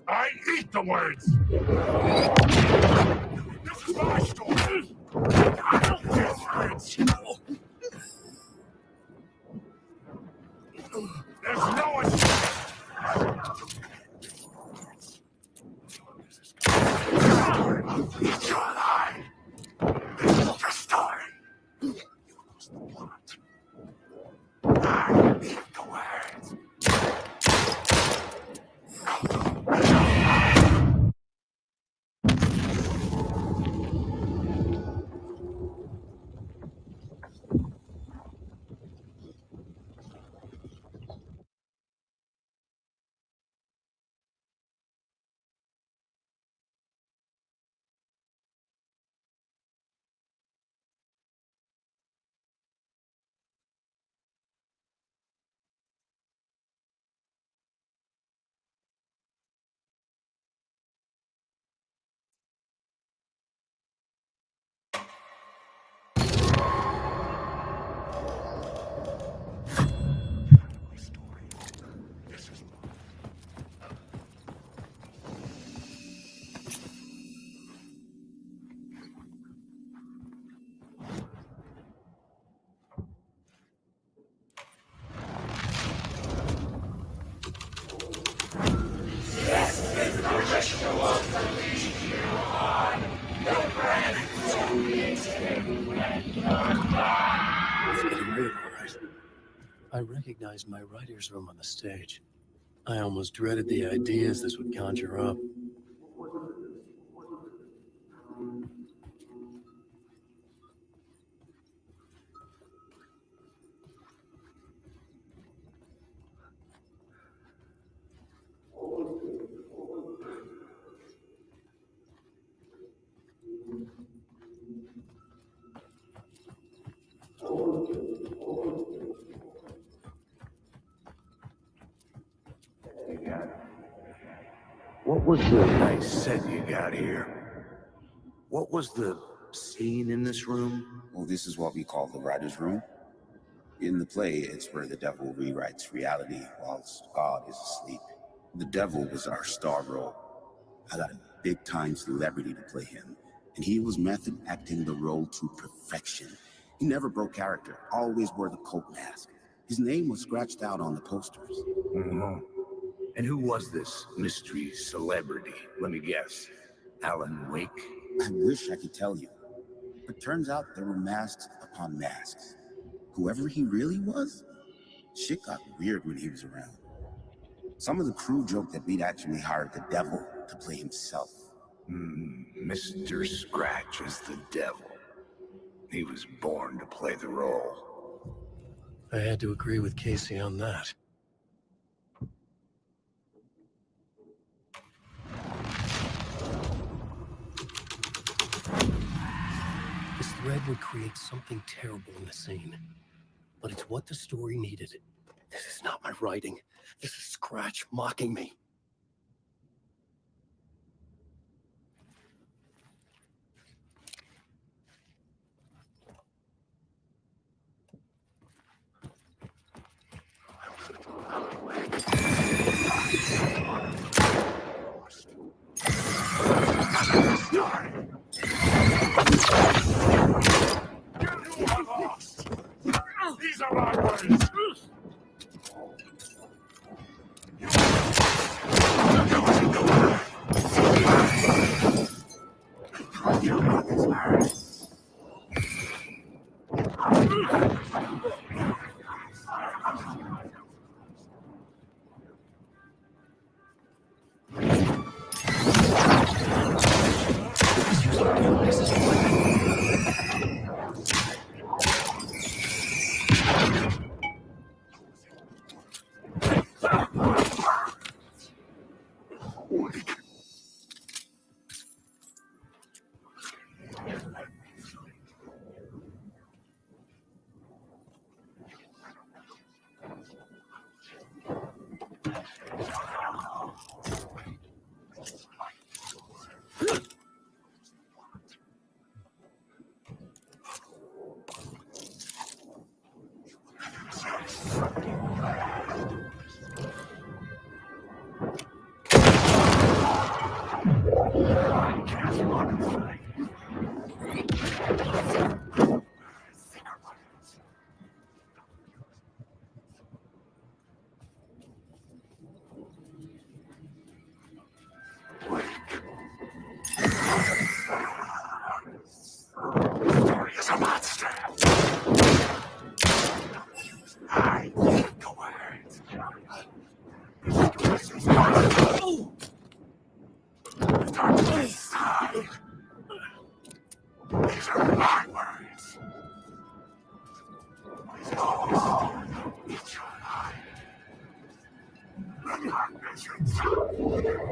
I eat the words! This is my story! There's no escape! It's your lie! This is your story! You lost the plot. I eat the words! I recognized my writer's room on the stage. I almost dreaded the ideas this would conjure up. What was the nice set you got here? What was the scene in this room? Well, this is what we call the writer's room. In the play, it's where the devil rewrites reality whilst God is asleep. The devil was our star role. I got a big-time celebrity to play him, and he was method acting the role to perfection. He He never broke character, always wore the cult mask. His name was scratched out on the posters. And who was this mystery celebrity? Let me guess. Alan Wake? I wish I could tell you, but turns out there were masks upon masks. Whoever he really was, shit got weird when he was around. Some of the crew joked that we'd actually hired the devil to play himself. Mr. Scratch is the devil. He was born to play the role. I had to agree with Casey on that. This thread would create something terrible in the scene, but it's what the story needed. This is not my writing. This is Scratch mocking me. These are my words. Is a monster. I need the words. The darkness side. These are my words. Each eye. The darkness inside.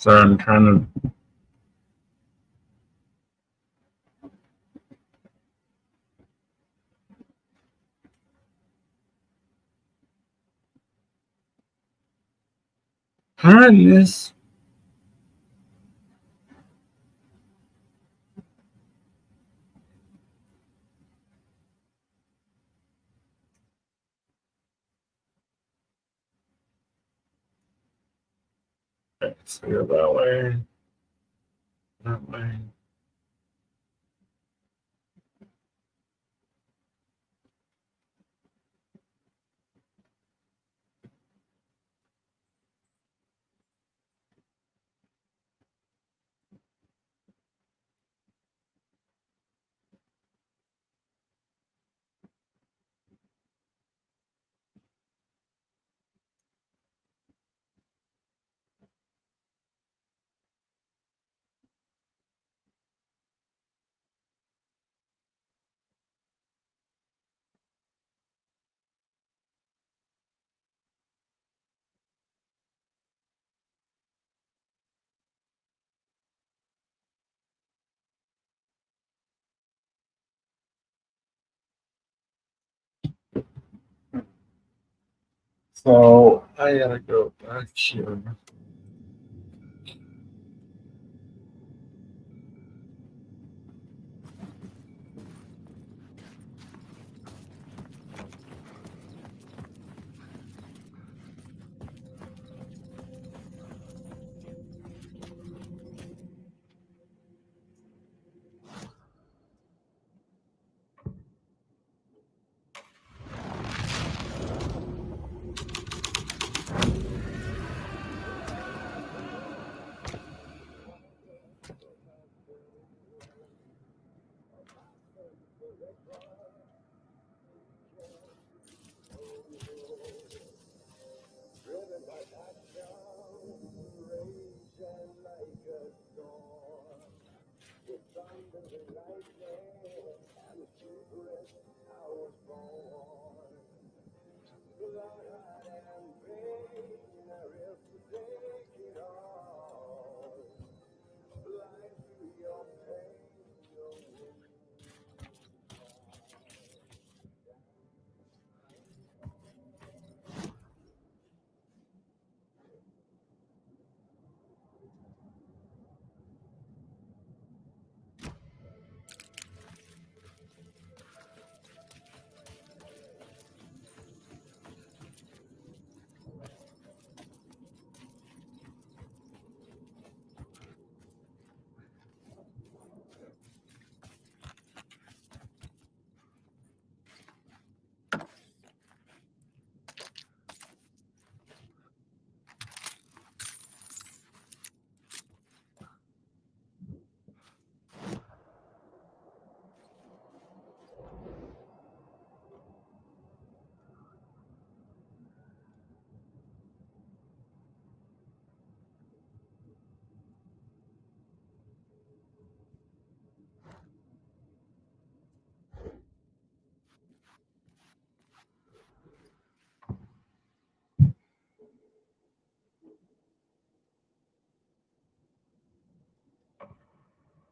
So I'm trying to. Harness. Let's go that way. That way. So I gotta go back here.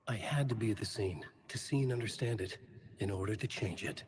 I had to be at the scene, to see and understand it, in order to change it.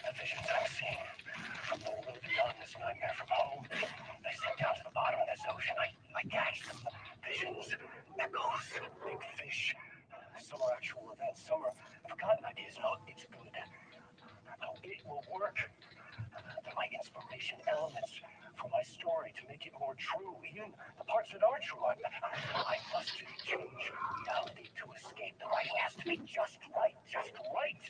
The visions I'm seeing from the world beyond this nightmare from home. I sink down to the bottom of this ocean. I catch them. Visions, echoes, big fish. Some are actual events, some are forgotten ideas. No, it's good. No, it will work. They're my inspiration, elements for my story to make it more true. Even the parts that are true. I must change reality to escape. The writing has to be just right, just right.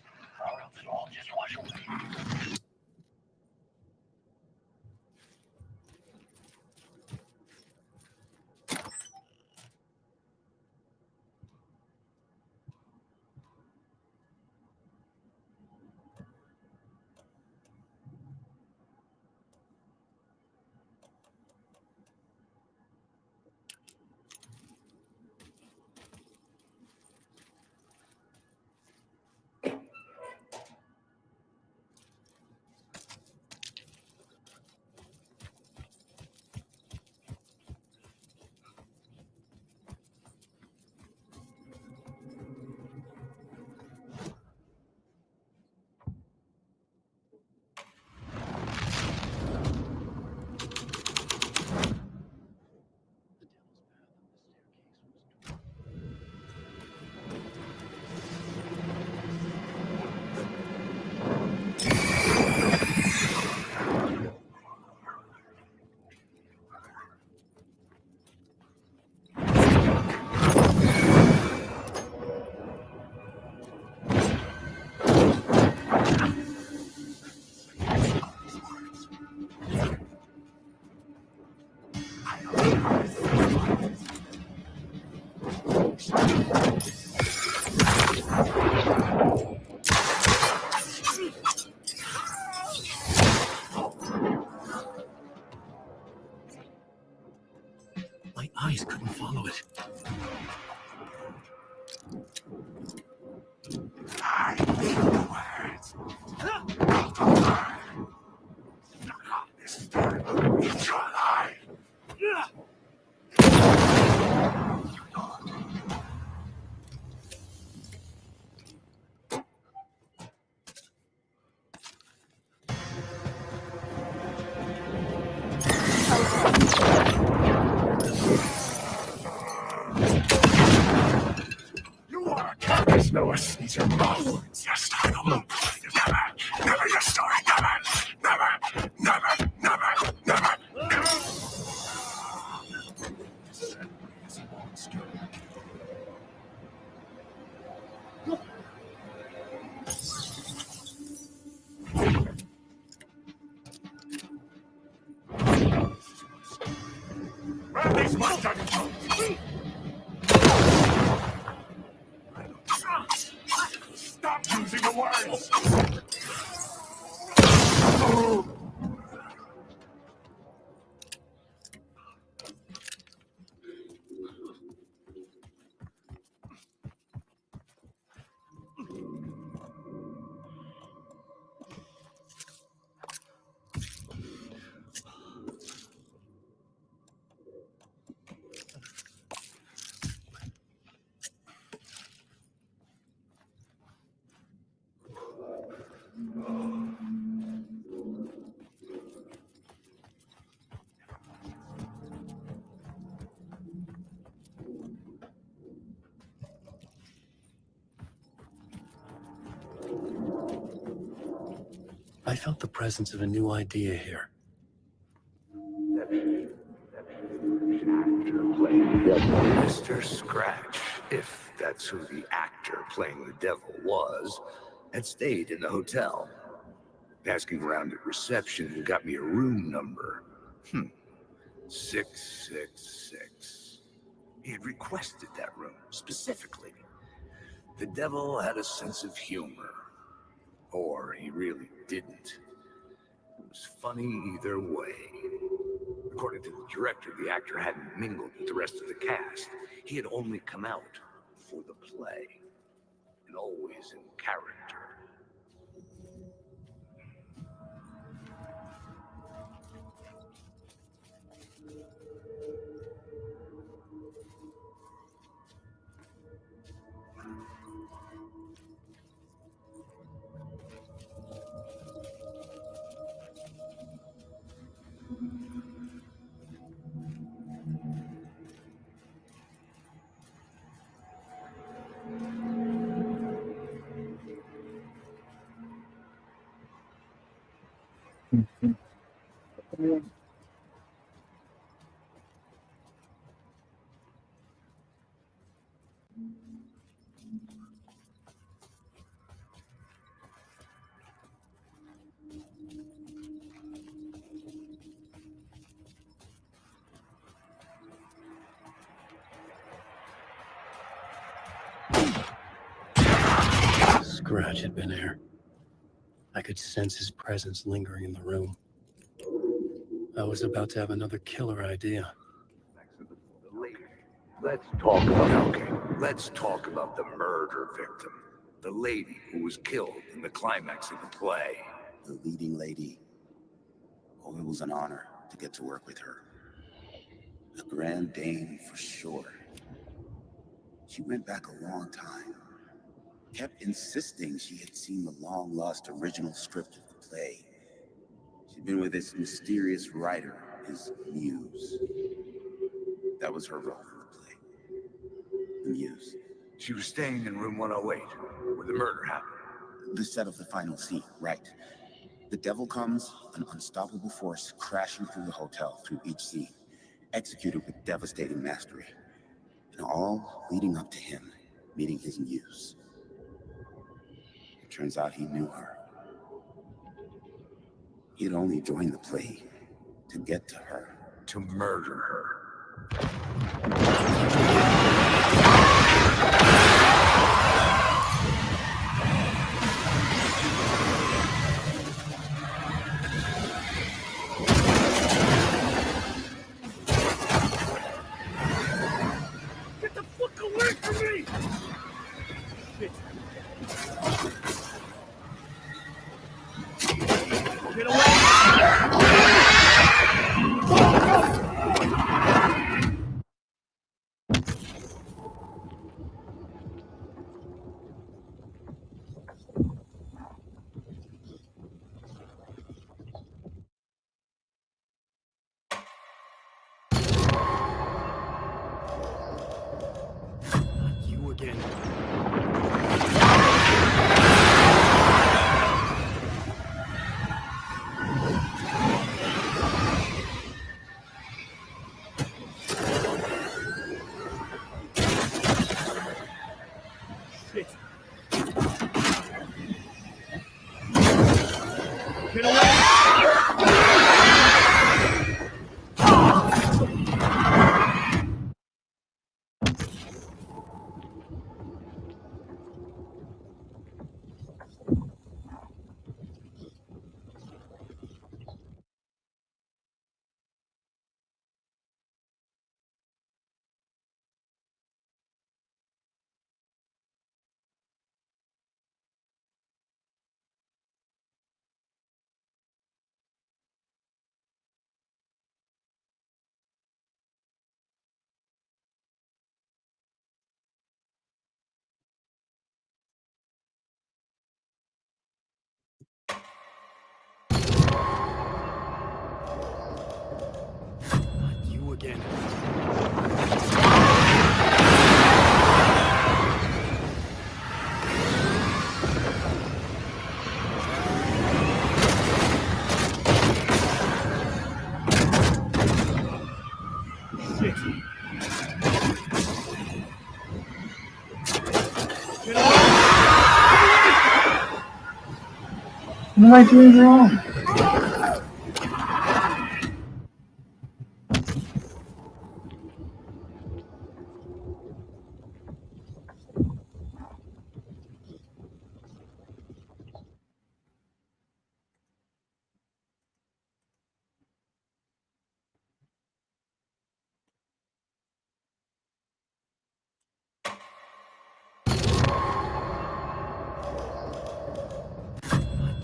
eyes couldn't follow it. I need the words. Not the word. Not this time. It's your life. You are a cactus, Noah sees your mouth. Yes, I don't know. Never your story. Never. Randy's monster. Stop using the words. I felt the presence of a new idea here. Mr. Scratch, if that's who the actor playing the devil was, had stayed in the hotel. Asking around at reception got me a room number. 666. He had requested that room specifically. The devil had a sense of humor. Or he really didn't. It was funny either way. According to the director, the actor hadn't mingled with the rest of the cast. He had only come out for the play, and always in character. Scratch had been here. I could sense his presence lingering in the room. I was about to have another killer idea. Let's talk about the murder victim. The lady who was killed in the climax of the play. The leading lady. Oh, it was an honor to get to work with her. The Grand Dame for sure. She went back a long time. Kept insisting she had seen the long-lost original script of the play. She'd been with this mysterious writer, his muse. That was her role in the play. The muse. She was staying in room 108, where the murder happened. The set of the final scene, right. The devil comes, an unstoppable force crashing through the hotel through each scene, executed with devastating mastery. And all leading up to him meeting his muse. It turns out he knew her. He had only joined the play to get to her. To murder her. again. What am I doing wrong?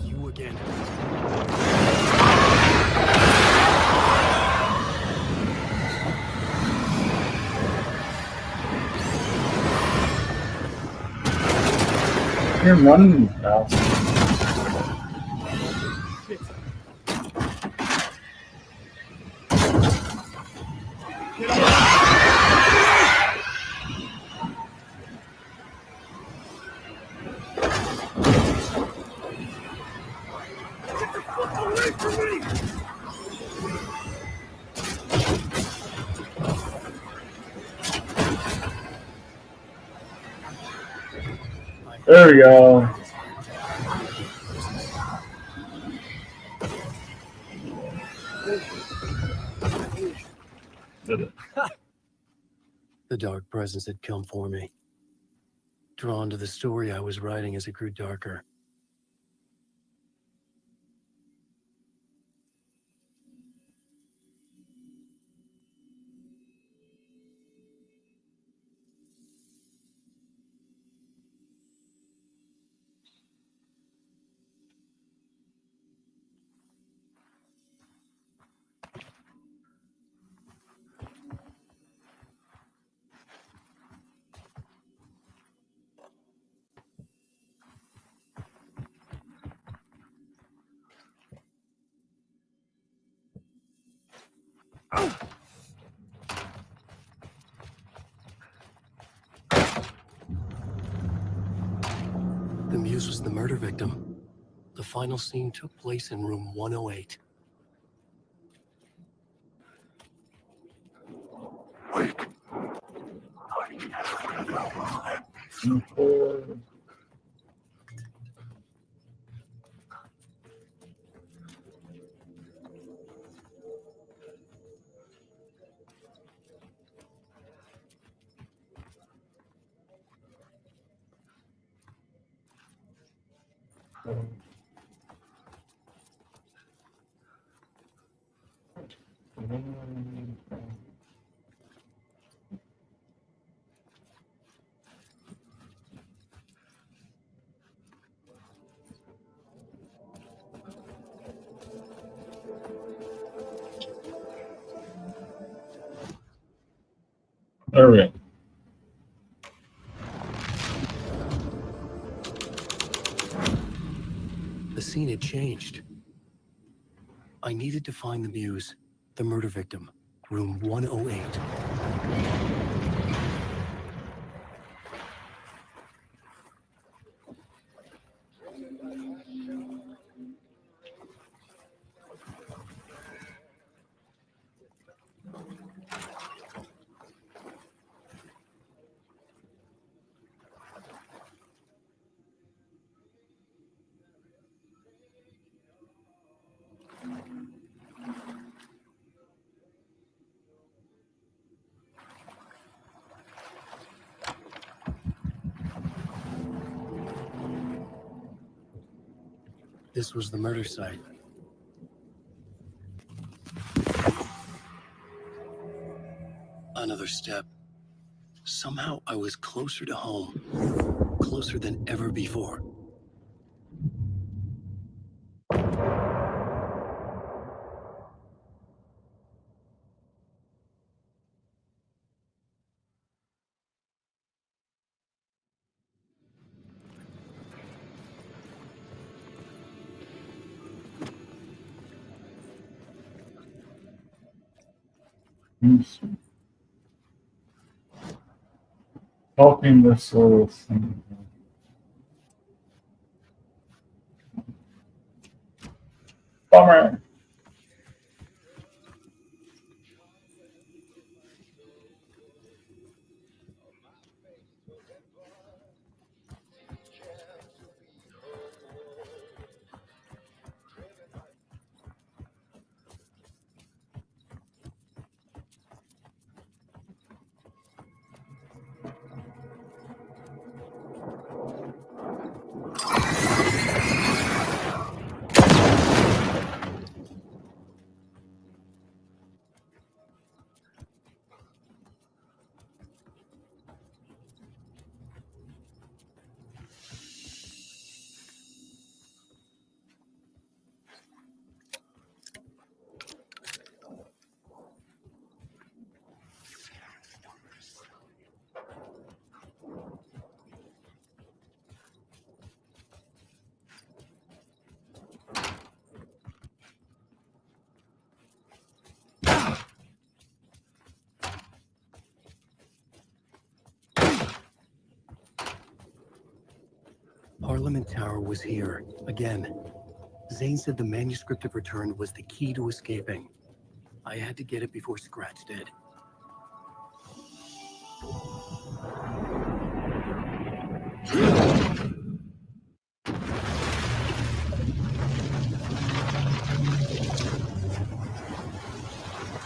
You again. You're running fast. Away from me! There we go. The dark presence had come for me. Drawn to the story I was writing as it grew darker. The muse was the murder victim. The final scene took place in room 108. There we go. The scene had changed. I needed to find the muse, the murder victim, room 108. This was the murder site. Another step. Somehow I was closer to home. Closer than ever before. Helping this little thing. Bummer. Parliament Tower was here, again. Zane said the manuscript of Return was the key to escaping. I had to get it before Scratch did.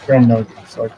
Don't know. It's like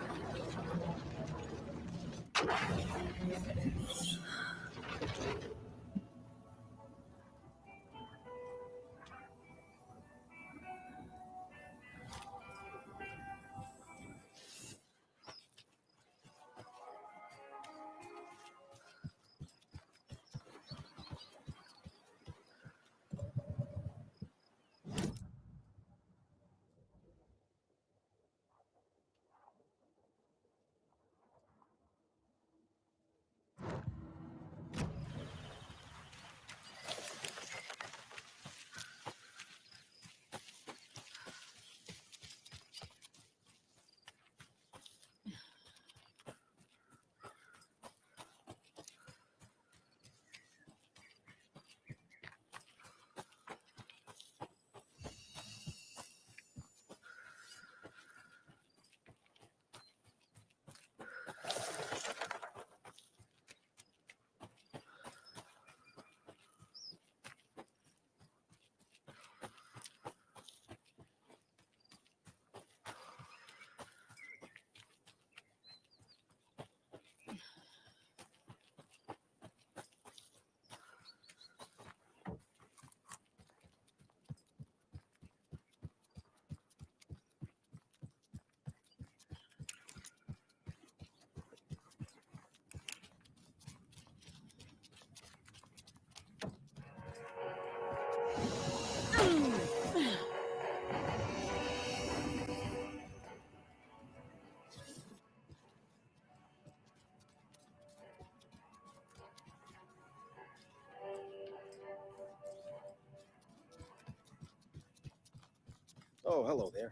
Oh, hello there.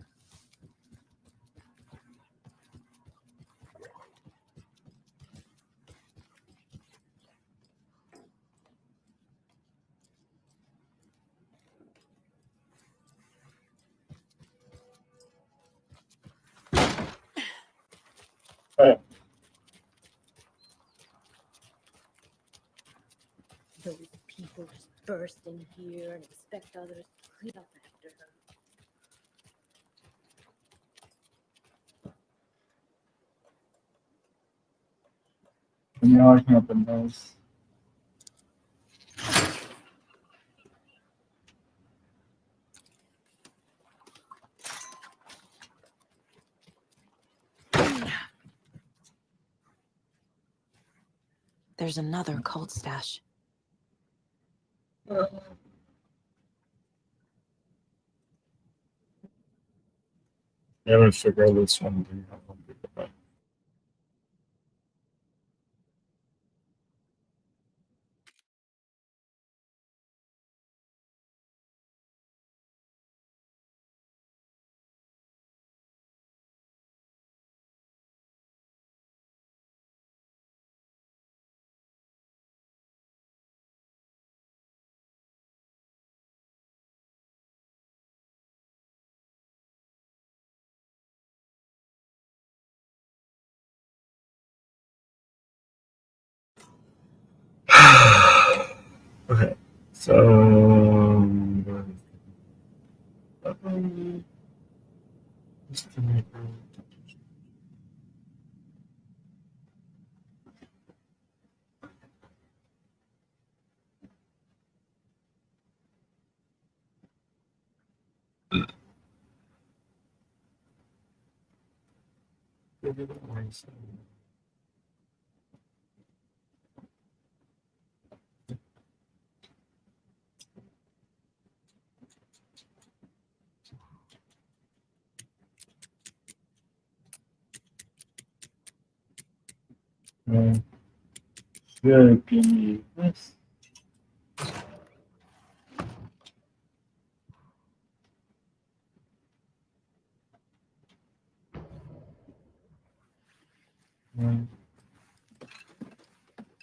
Those people just burst in here and expect others to clean up after her. and now I can open those. There's another cult stash. I haven't figured out this one. Okay, so should be this.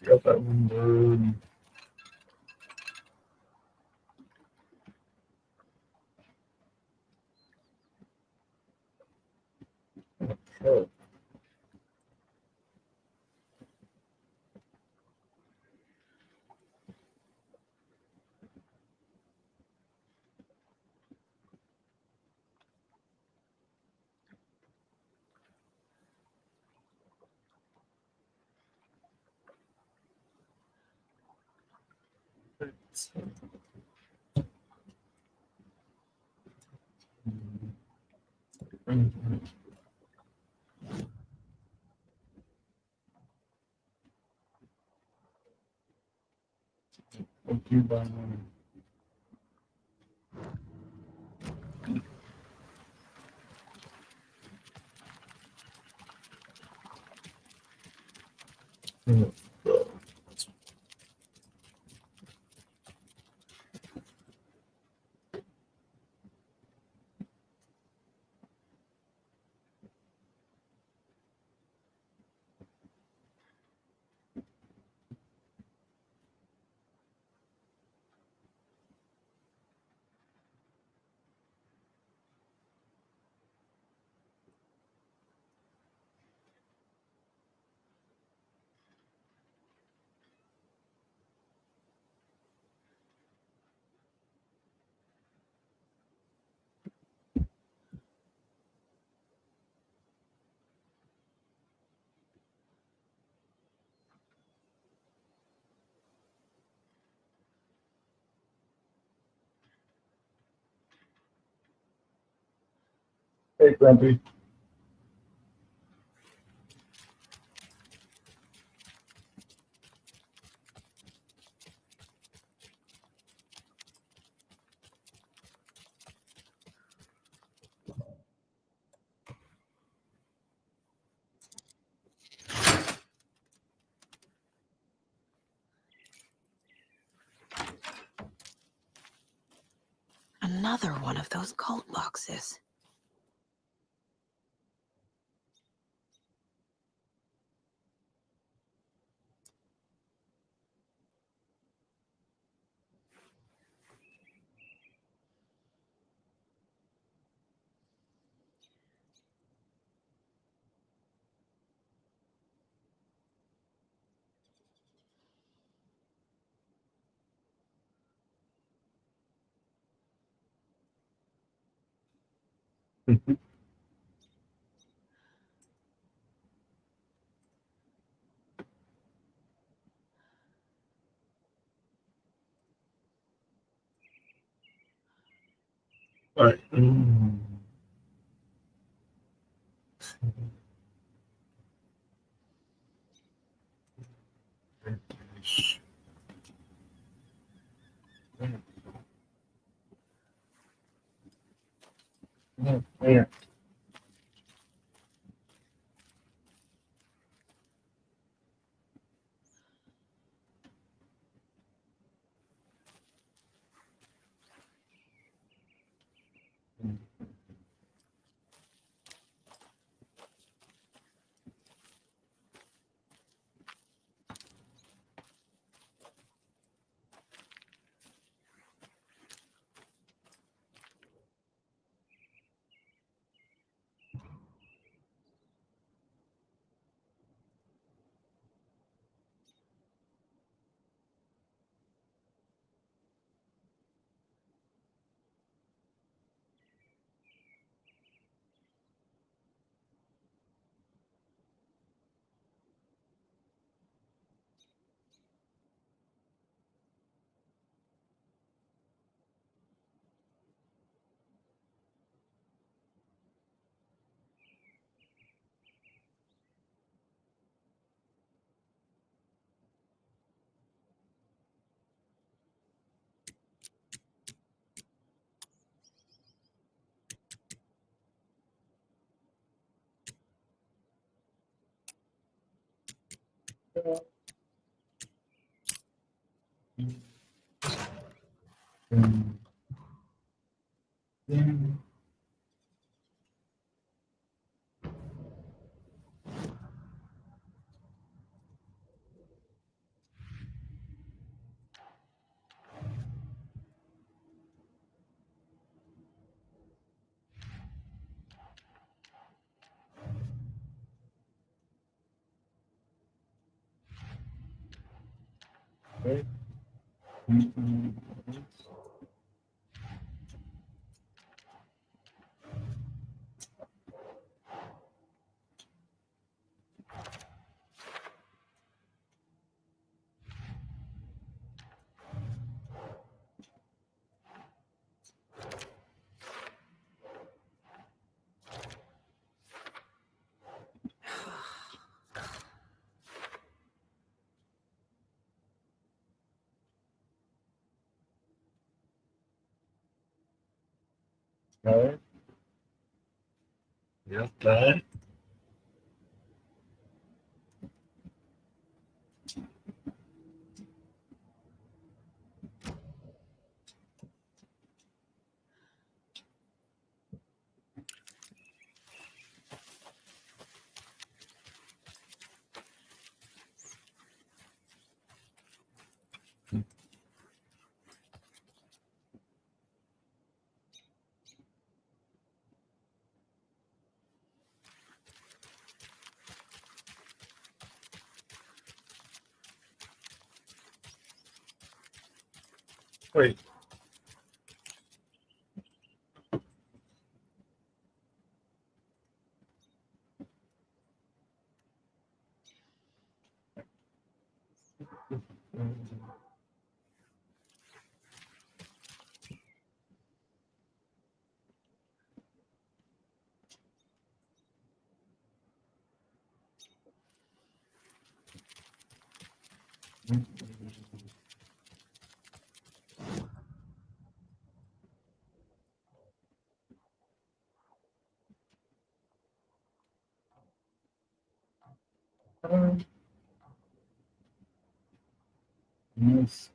Got that one done. Okay. Thank you, bye. Hey, Grumpy. Another one of those cult boxes. All right. Yeah. Okay. Yep, that. Wait. Yes.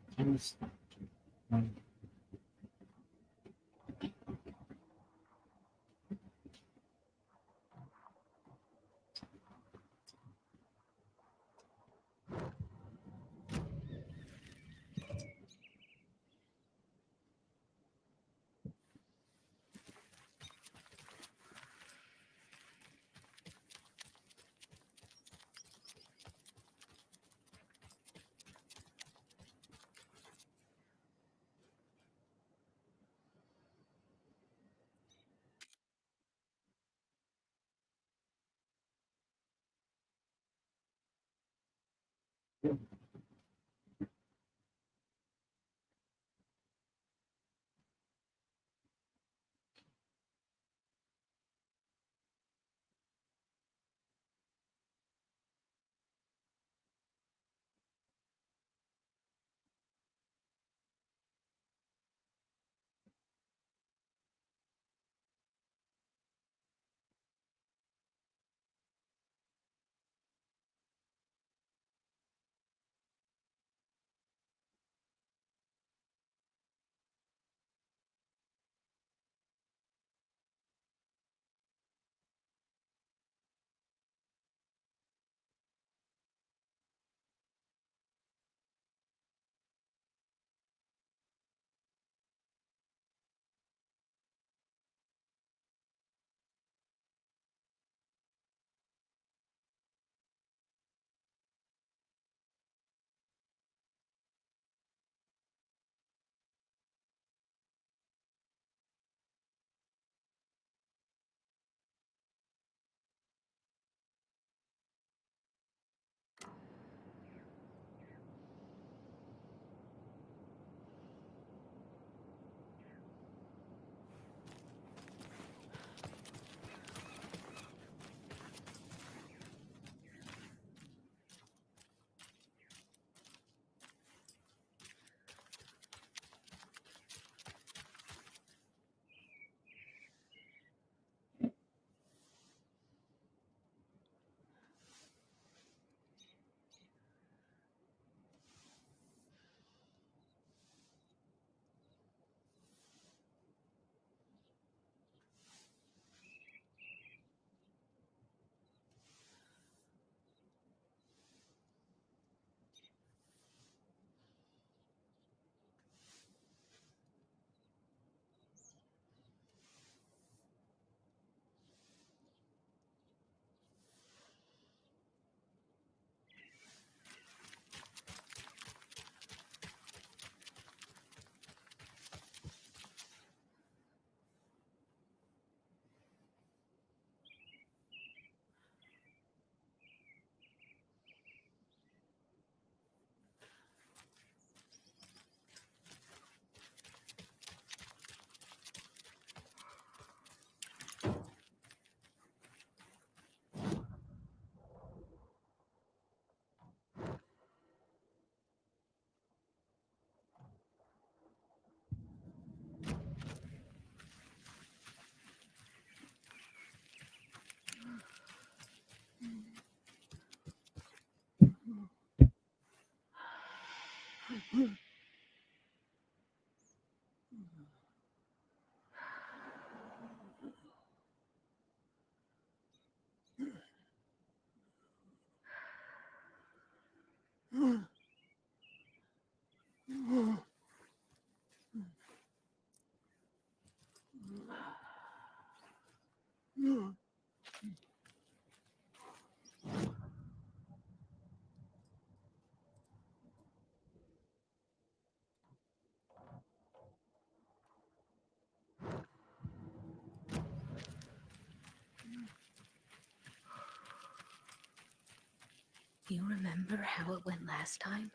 You remember how it went last time?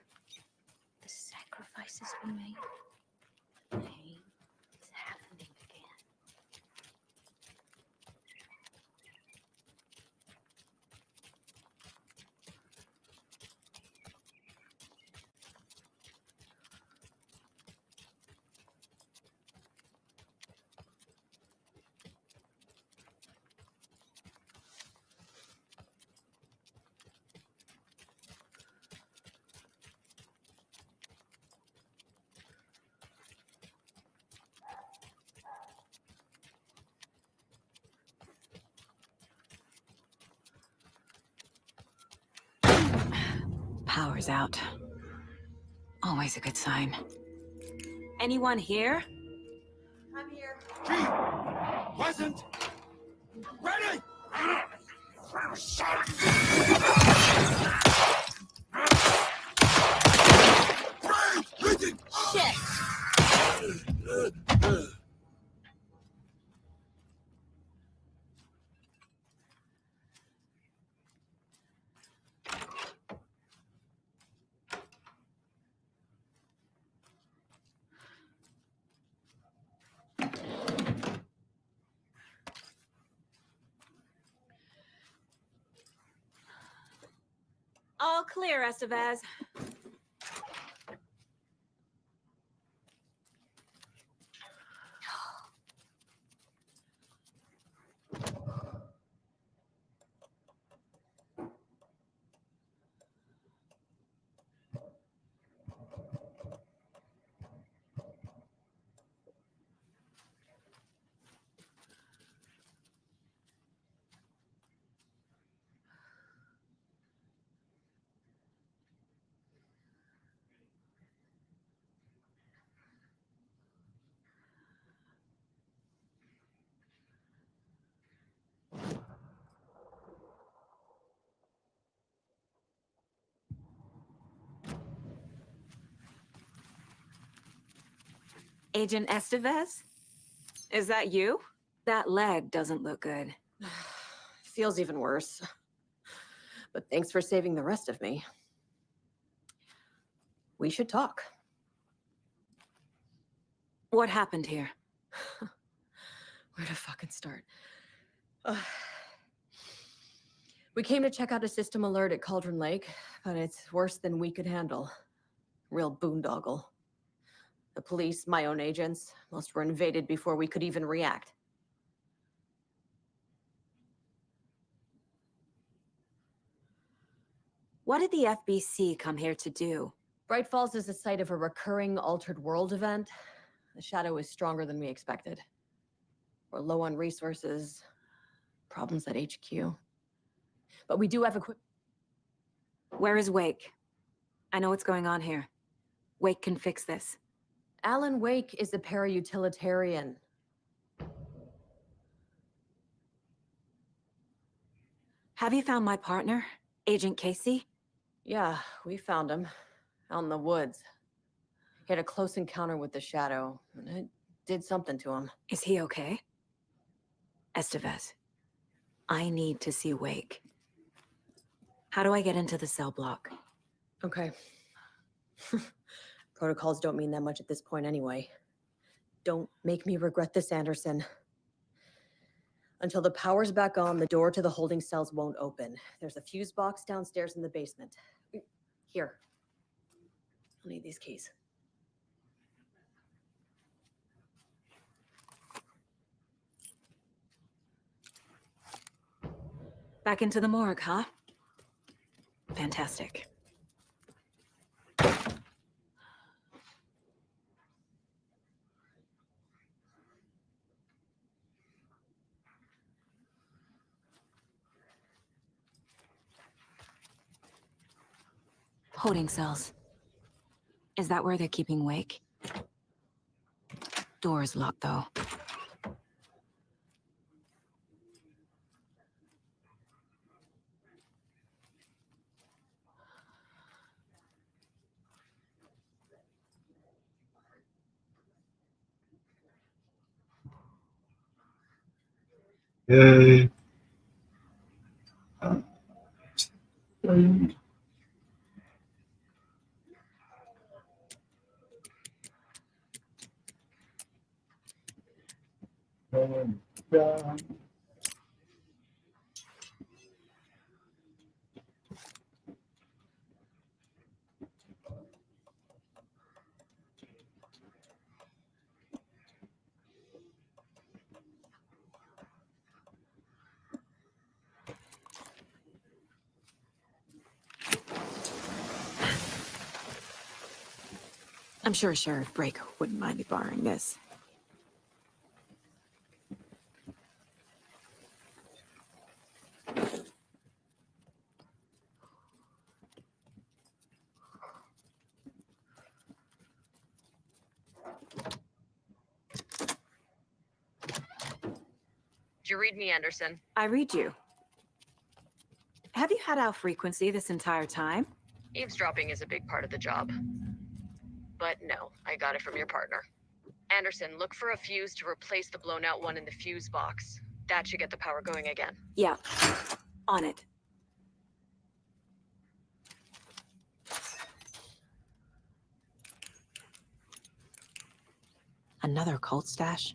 The sacrifices we made? The pain is happening again. Power's out. Always a good sign. Anyone here? I'm here. Wasn't ready! Shit! All clear, Estevez. Agent Estevez? Is that you? That leg doesn't look good. Feels even worse. But thanks for saving the rest of me. We should talk. What happened here? Where to fucking start? We came to check out a system alert at Cauldron Lake, but it's worse than we could handle. Real boondoggle. The police, my own agents, most were invaded before we could even react. What did the FBC come here to do? Bright Falls is the site of a recurring Altered World event. The shadow is stronger than we expected. We're low on resources, problems at HQ. But we do have equipment. Where is Wake? I know what's going on here. Wake can fix this. Alan Wake is a para-utilitarian. Have you found my partner, Agent Casey? Yeah, we found him. Out in the woods. He had a close encounter with the shadow, and it did something to him. Is he okay? Estevez, I need to see Wake. How do I get into the cell block? Okay. Protocols don't mean that much at this point anyway. Don't make me regret this, Anderson. Until the power's back on, the door to the holding cells won't open. There's a fuse box downstairs in the basement. Here. I'll need these keys. Back into the morgue, huh? Fantastic. Holding cells. Is that where they're keeping Wake? Door is locked, though. Yay. coming back. I'm sure Sheriff Brake wouldn't mind me borrowing this. Did you read me, Anderson? I read you. Have you had our frequency this entire time? Eavesdropping is a big part of the job. But no, I got it from your partner. Anderson, look for a fuse to replace the blown out one in the fuse box. That should get the power going again. Yeah, on it. Another cult stash?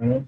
Mhm.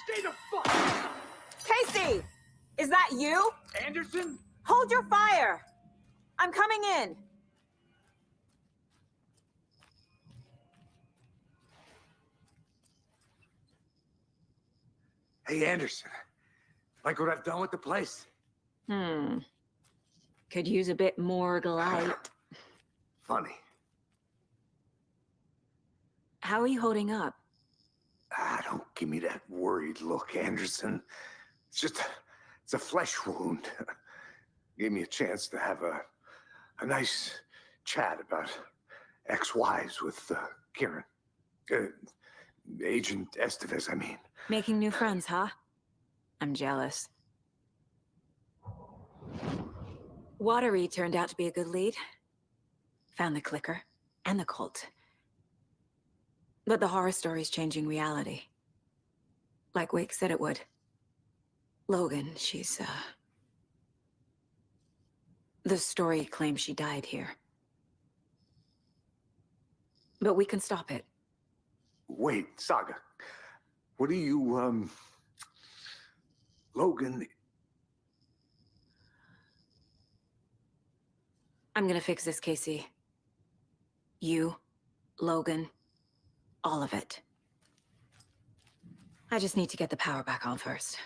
Stay the fuck! Casey! Is that you? Anderson? Hold your fire! I'm coming in. Hey, Anderson. Like what I've done with the place? Could use a bit more light. Funny. How are you holding up? Don't give me that worried look, Anderson. It's a flesh wound. Gave me a chance to have a nice chat about ex-wives with Kieran. Agent Estevez, I mean. Making new friends, huh? I'm jealous. Watery turned out to be a good lead. Found the clicker and the cult. But the horror story's changing reality. Like Wake said it would. Logan, she's, the story claims she died here. But we can stop it. Wait, Saga. What do you, Logan... I'm gonna fix this, Casey. You, Logan, all of it. I just need to get the power back on first.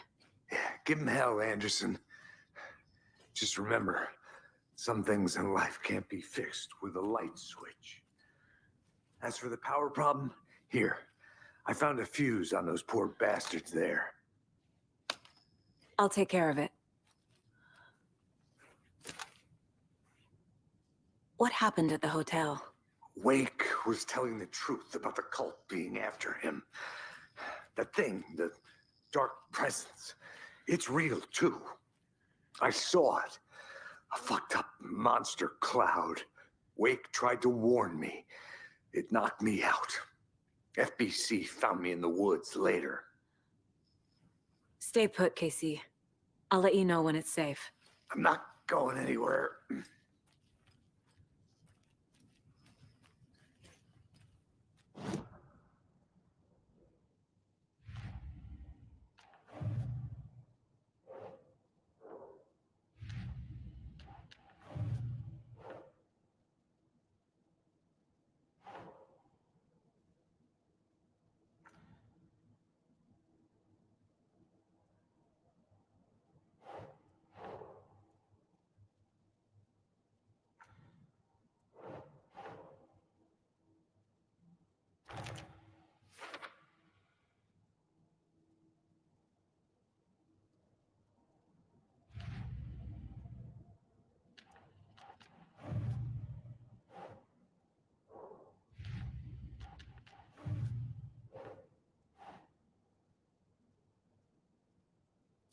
Give him hell, Anderson. Just remember, some things in life can't be fixed with a light switch. As for the power problem, here, I found a fuse on those poor bastards there. I'll take care of it. What happened at the hotel? Wake was telling the truth about the cult being after him. That thing, the dark presence, it's real too. I saw it. A fucked up monster cloud. Wake tried to warn me. It knocked me out. FBC found me in the woods later. Stay put, Casey. I'll let you know when it's safe. I'm not going anywhere.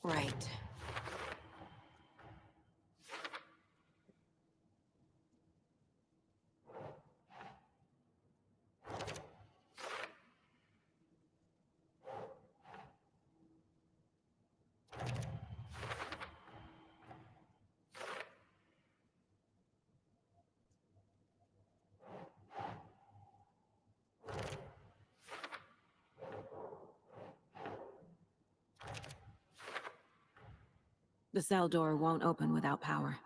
Right. The cell door won't open without power.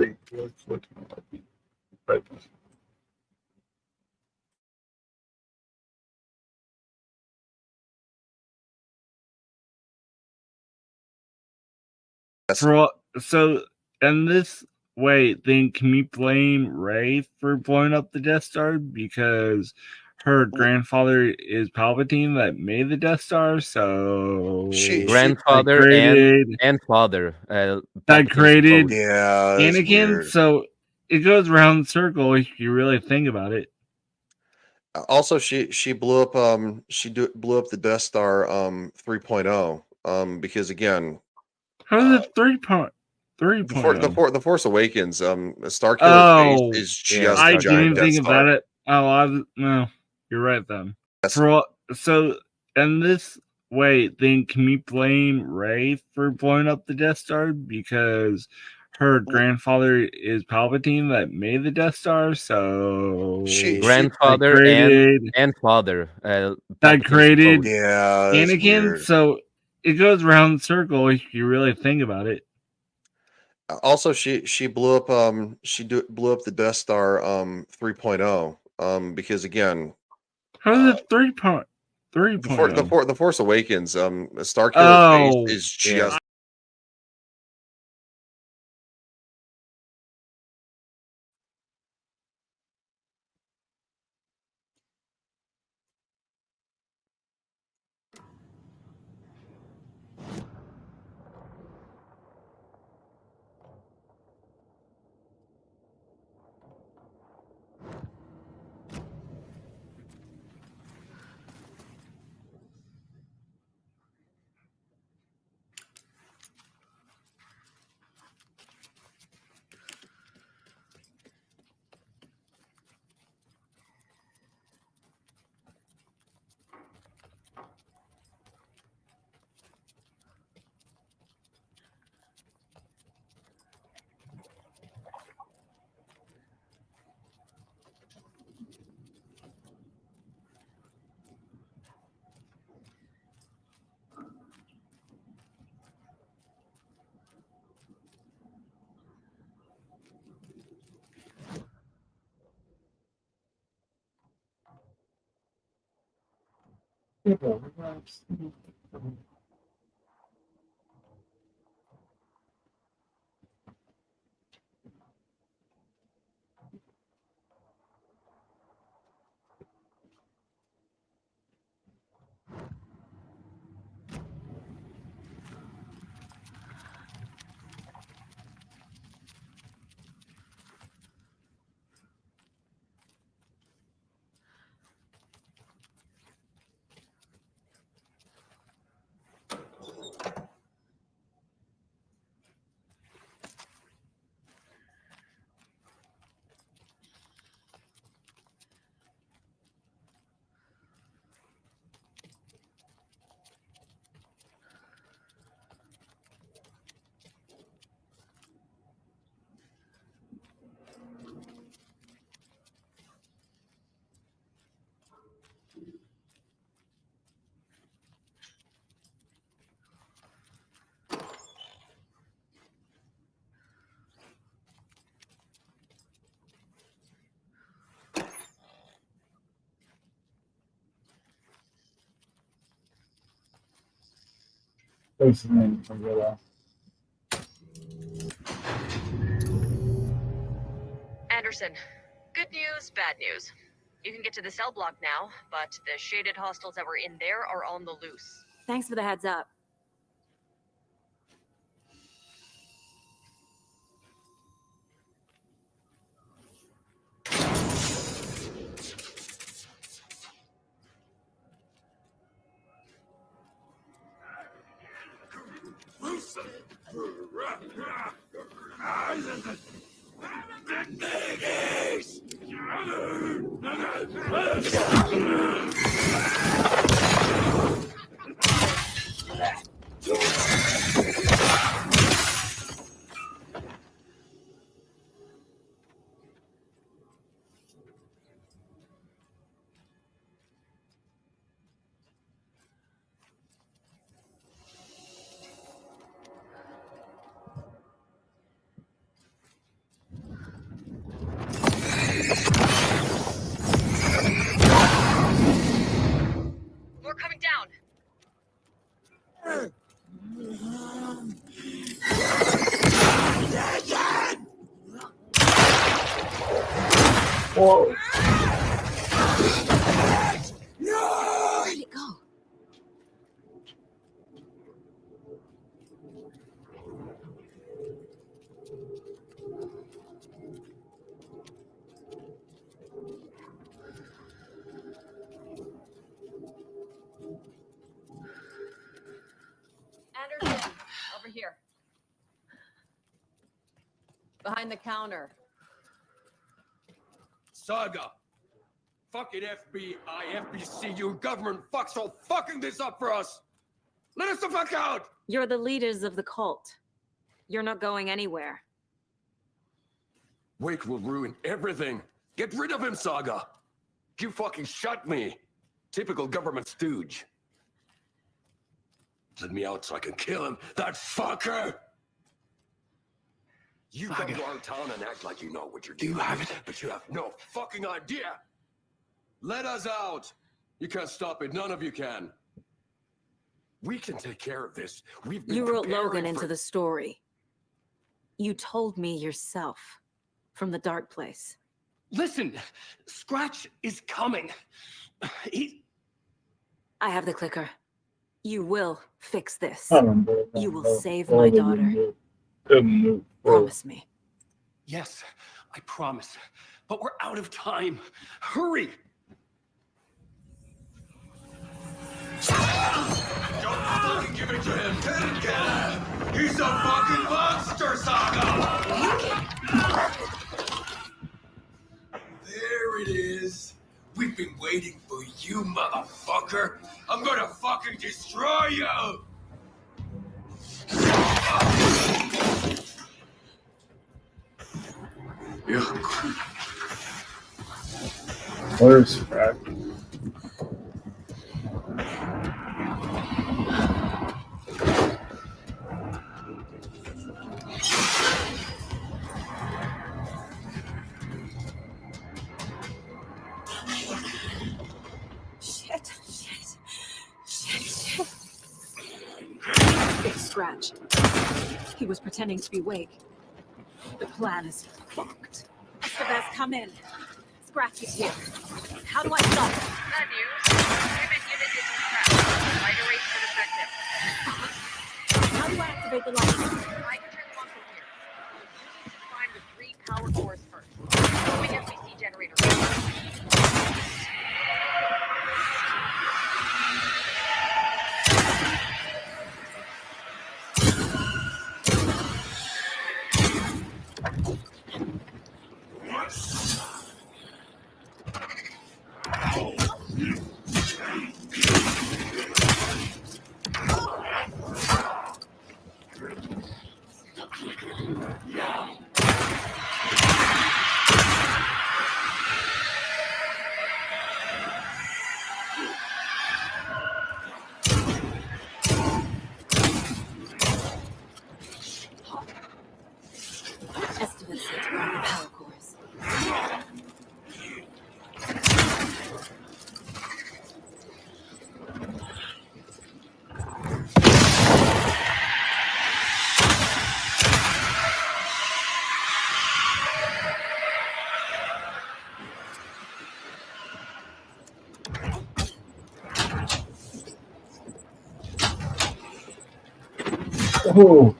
link really quick. Right. So, and this way, then can we blame Rey for blowing up the Death Star because her grandfather is Palpatine that made the Death Star? So Grandfather and father. that Palpatine's created both. Yeah, that's Anakin. weird. So it goes round in circle if you really think about it. Also, she blew up blew up the Death Star 3.0 because again, How's it 3.3? the Force Awakens Starkiller Oh, Base is just I a giant didn't Death think Star. about it. Oh, no, you're right then. So, and this way, then can we blame Rey for blowing up the Death Star because her grandfather is Palpatine that made the Death Star? So Grandfather and father. that Palpatine's created both. Yeah, that's Anakin. weird. So it goes round in circle if you really think about it. Also, she blew up blew up the Death Star 3.0 because again, How's it 3.3? the Force Awakens Starkiller Oh, Base is just What's the name from your last? Anderson, good news, bad news. You can get to the cell block now, but the shaded hostiles that were in there are on the loose. Thanks for the heads up. Whoa. Where'd it go? Anderson, over here. Behind the counter. Saga. Fucking FBI, FBC, you government fucks all fucking this up for us. Let us the fuck out. You're the leaders of the cult. You're not going anywhere. Wake will ruin everything. Get rid of him, Saga. You fucking shot me. Typical government stooge. Let me out so I can kill him, that fucker! You come to our town and act like you know what you're doing. Do you have it? But you have no fucking idea! Let us out! You can't stop it, none of you can. We can take care of this. We've been You wrote preparing Logan into for- the story. You told me yourself from the dark place. Listen, Scratch is coming. I have the clicker. You will fix this. You You will save my daughter. Promise me. Yes, I promise. But we're out of time. Hurry! Don't fucking give it to him! Get him! He's a fucking monster, Saga! There it is. We've been waiting for you, motherfucker. I'm gonna fucking destroy you! Where's Scratch? Shit. It's Scratch. He was pretending to be Wake. The plan is fucked. Sebas, come in. Scratch is here. How do I stop him? Bad news. Pivot unit is trapped. Light erase defective. How do I activate the light? I can turn them on from here. You need to find the 3 power cores first. Moving FBC generator. Estimates set to run the power cores. Oh.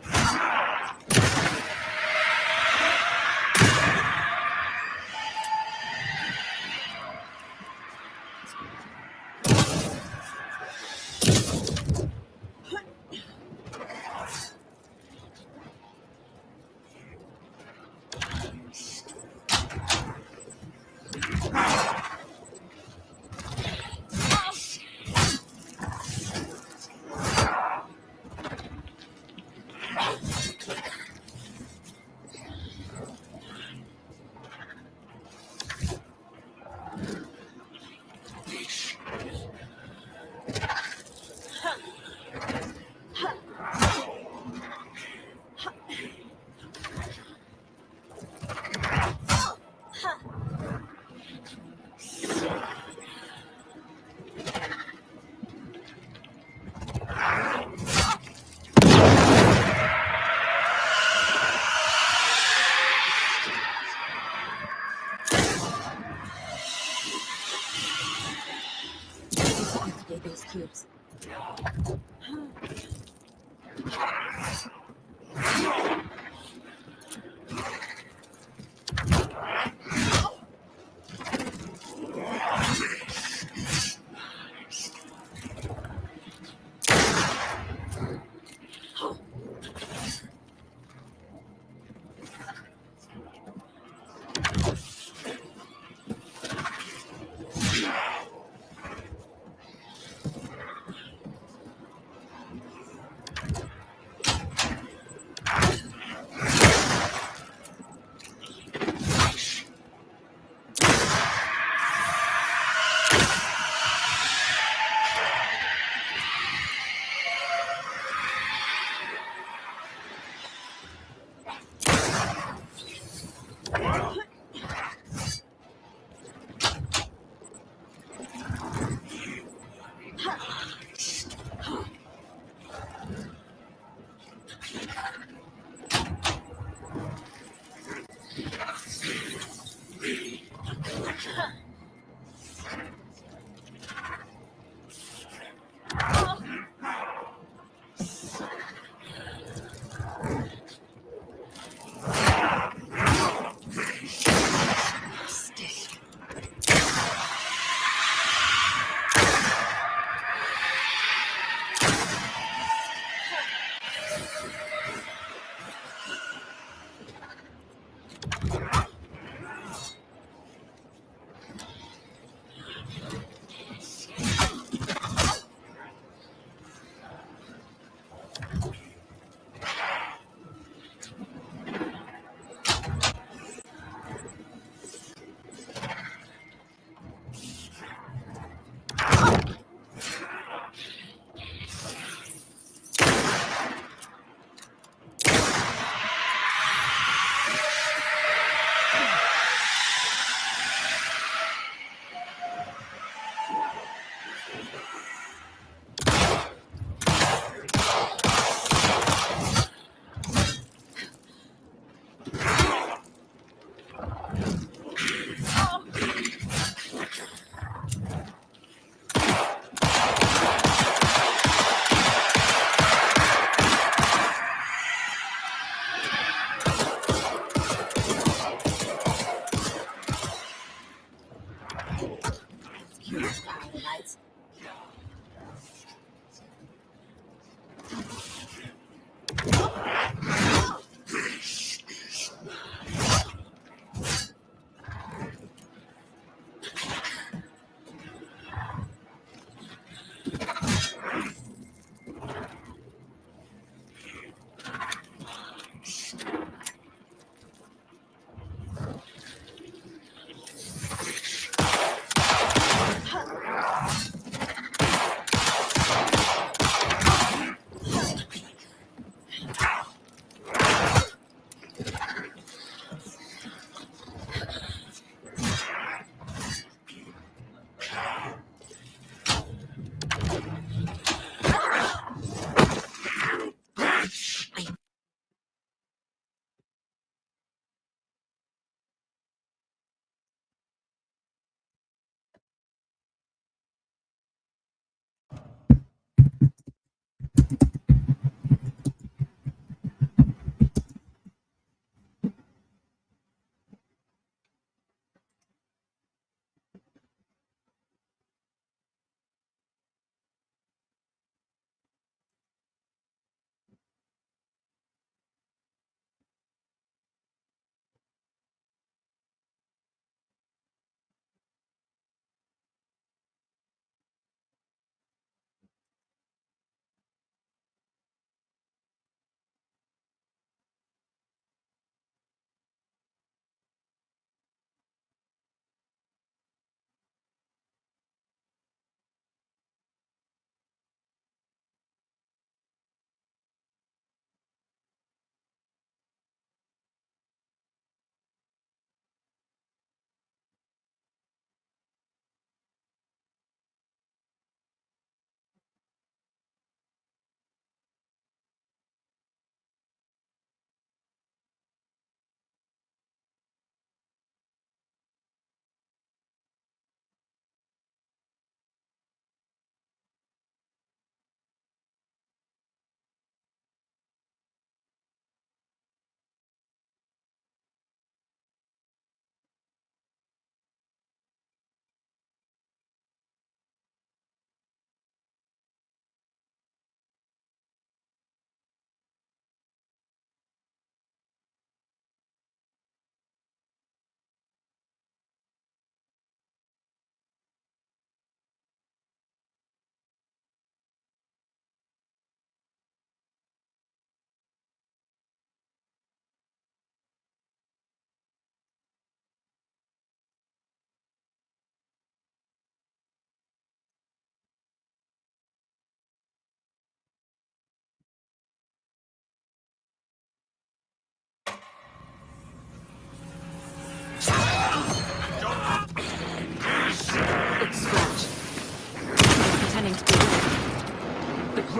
Activate those cubes.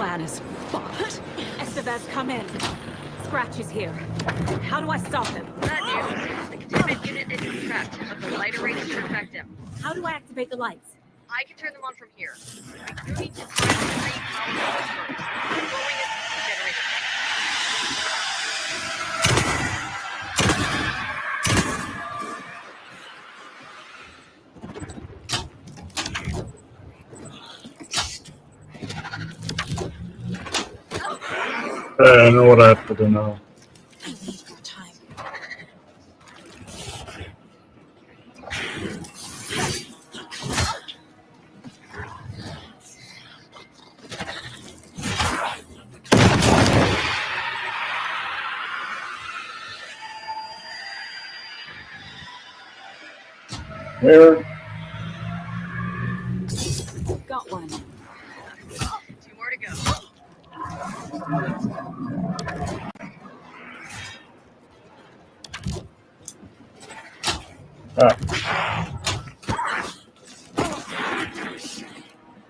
plan is fucked. Estevez, come in. Scratch is here. How do I stop him? Bad news. The containment unit is trapped, but the light array should affect him. How do I activate the lights? I can turn them on from here. You need to find the 3 power sources first. Blowing is the generator. I know what I have to do now. I need more time. Where? Got one. 2 more to go.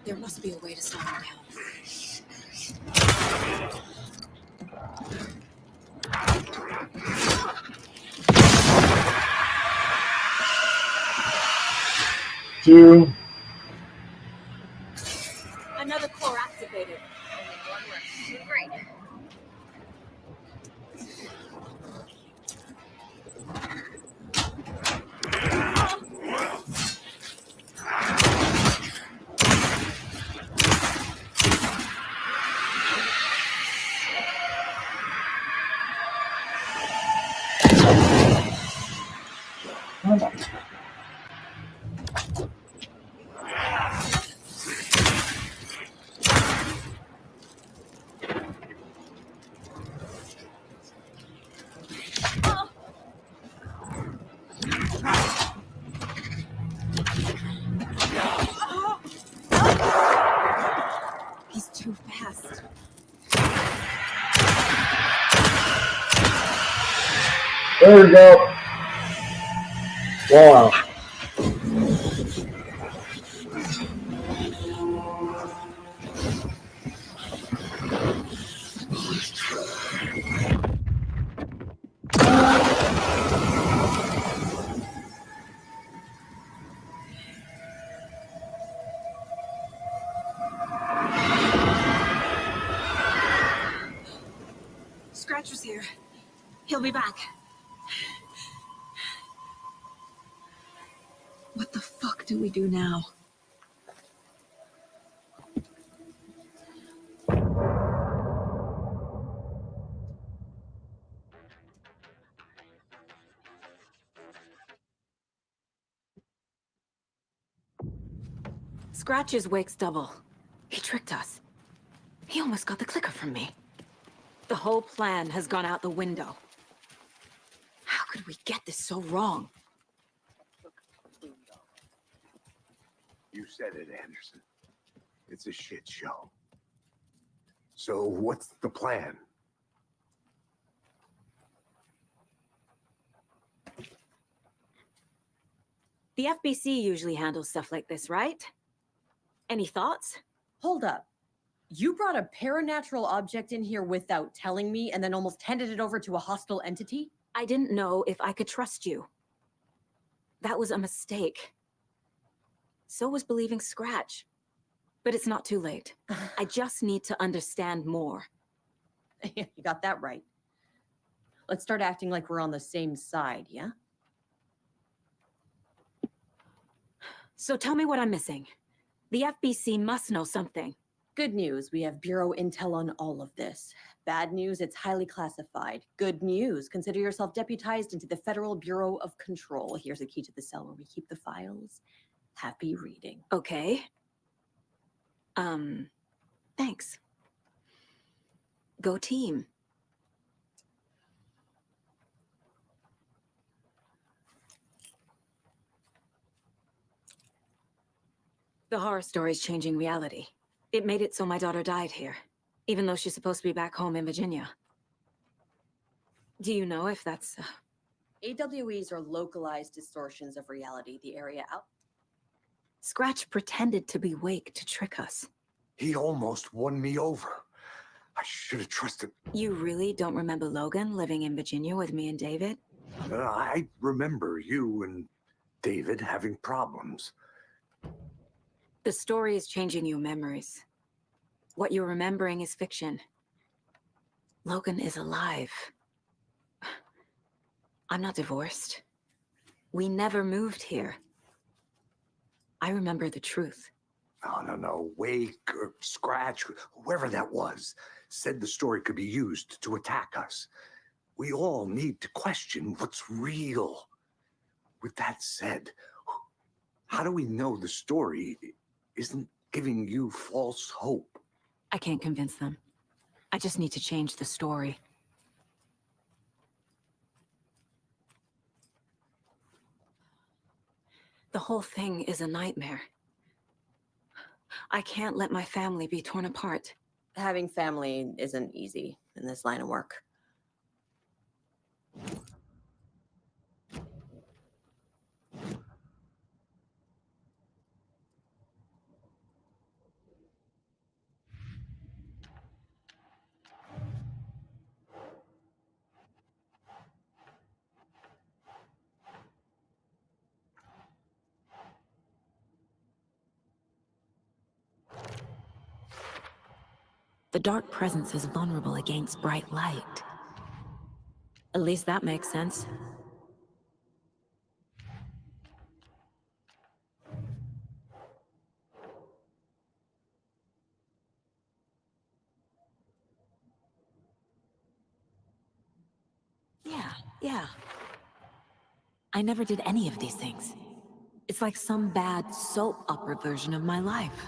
There must be a way to slow him down. Two. Another core activated. Only 1 left. Doing great. He's too fast. There we go. Wow. Scratcher's here. He'll be back. What the fuck do we do now? Scratch's wake's double. He tricked us. He almost got the clicker from me. The whole plan has gone out the window. How could we get this so wrong? You said it, Anderson. It's a shit show. So what's the plan? The FBC usually handles stuff like this, right? Any thoughts? Hold up. You brought a paranatural object in here without telling me and then almost handed it over to a hostile entity? I didn't know if I could trust you. That was a mistake. So was believing Scratch. But it's not too late. I just need to understand more. You got that right. Let's start acting like we're on the same side, yeah? So tell me what I'm missing. The FBC must know something. Good news, we have Bureau intel on all of this. Bad news, it's highly classified. Good news, consider yourself deputized into the Federal Bureau of Control. Here's a key to the cell where we keep the files. Happy reading. Okay. Thanks. Go team. The horror story's changing reality. It made it so my daughter died here, even though she's supposed to be back home in Virginia. Do you know if that's... AWEs are localized distortions of reality. The area out. Scratch pretended to be Wake to trick us. He almost won me over. I should have trusted. You really don't remember Logan living in Virginia with me and David? I remember you and David having problems. The story is changing your memories. What you're remembering is fiction. Logan is alive. I'm not divorced. We never moved here. I remember the truth. No. Wake or Scratch, whoever that was, said the story could be used to attack us. We all need to question what's real. With that said, how do we know the story isn't giving you false hope? I can't convince them. I just need to change the story. The whole thing is a nightmare. I can't let my family be torn apart. Having family isn't easy in this line of work. The dark presence is vulnerable against bright light. At least that makes sense. Yeah. I never did any of these things. It's like some bad soap opera version of my life.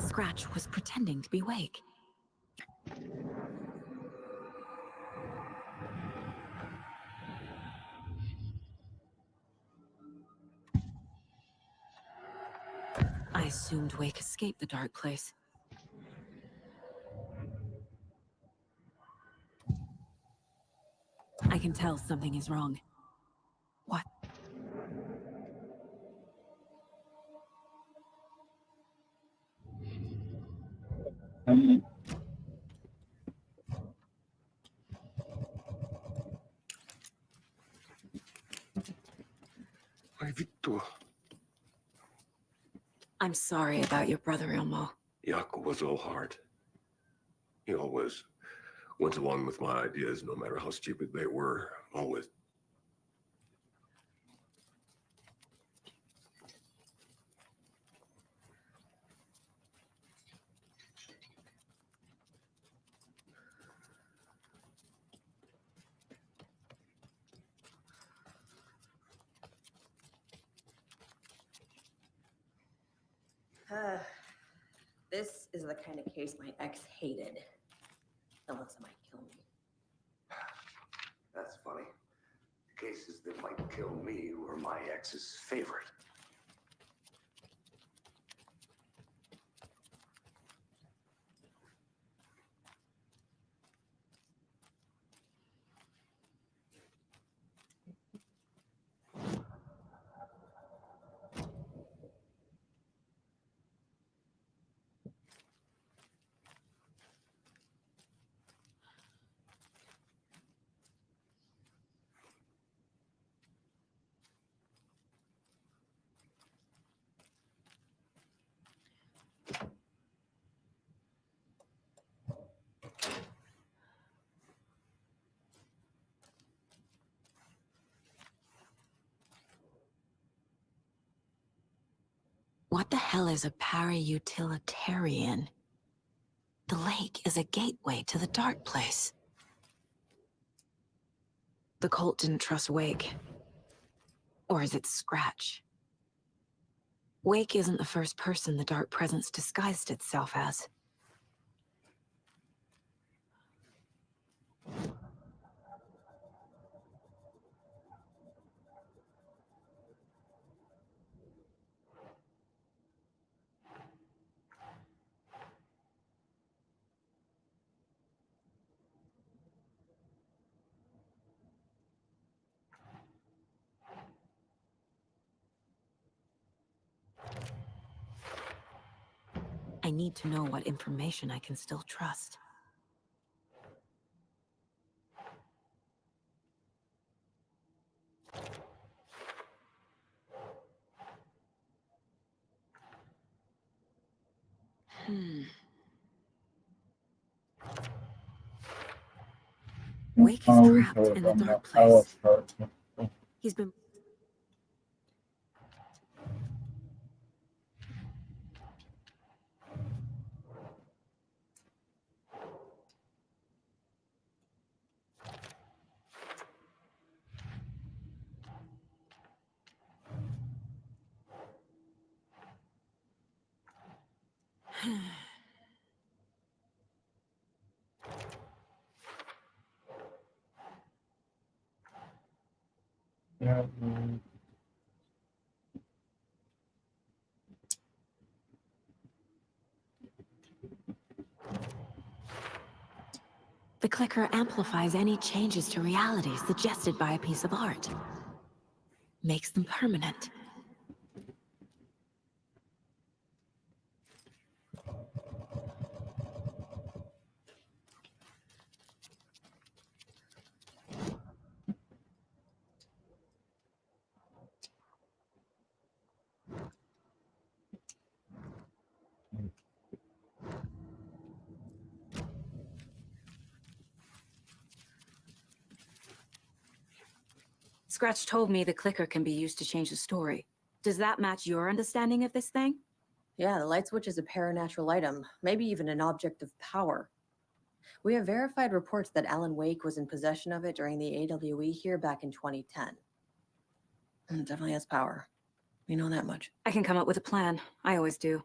Scratch was pretending to be Wake. I assumed Wake escaped the dark place. I can tell something is wrong. What? Ay, Victor. I'm sorry about your brother, Ilmo. Jakob was all heart. He always went along with my ideas, no matter how stupid they were. Always. This is the kind of case my ex hated. Unless it might kill me. That's funny. The cases that might kill me were my ex's favorite. What the hell is a para-utilitarian? The lake is a gateway to the dark place. The cult didn't trust Wake. Or is it Scratch? Wake isn't the first person the dark presence disguised itself as. I need to know what information I can still trust. Wake is trapped in the dark place. He's been... Yeah. The clicker amplifies any changes to reality suggested by a piece of art. Makes them permanent. Scratch told me the clicker can be used to change the story. Does that match your understanding of this thing? Yeah, the light switch is a paranatural item, maybe even an object of power. We have verified reports that Alan Wake was in possession of it during the AWE here back in 2010. It definitely has power. We know that much. I can come up with a plan. I always do.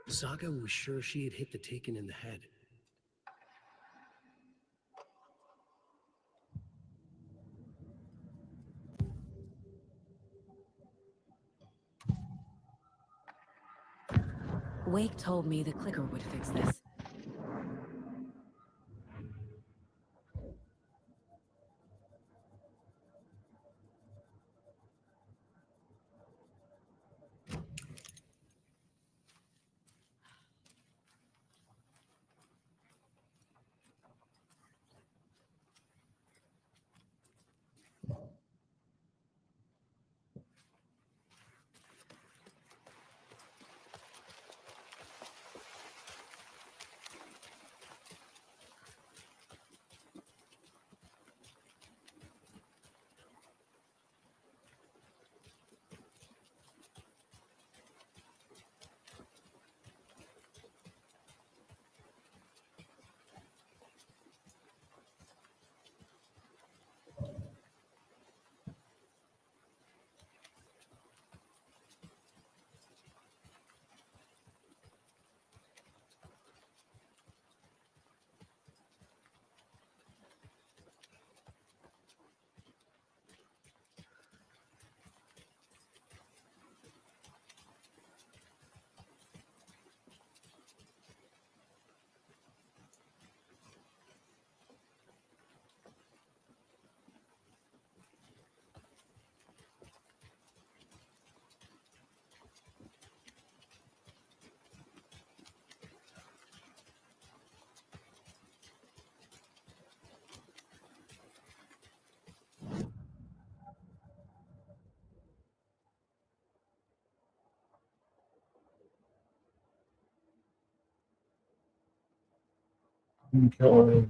Saga was sure she had hit the Taken in the head. Wake told me the clicker would fix this. Killer.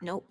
Nope.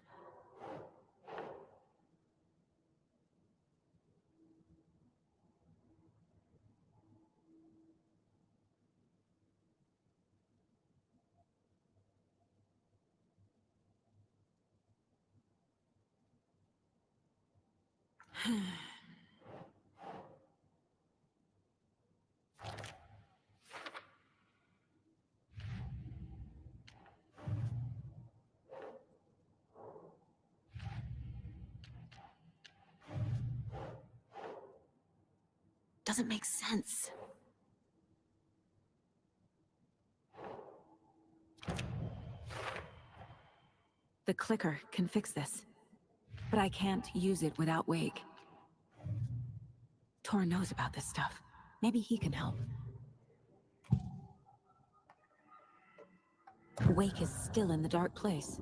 Doesn't make sense. The clicker can fix this, but I can't use it without Wake. Tor knows about this stuff. Maybe he can help. Wake is still in the dark place.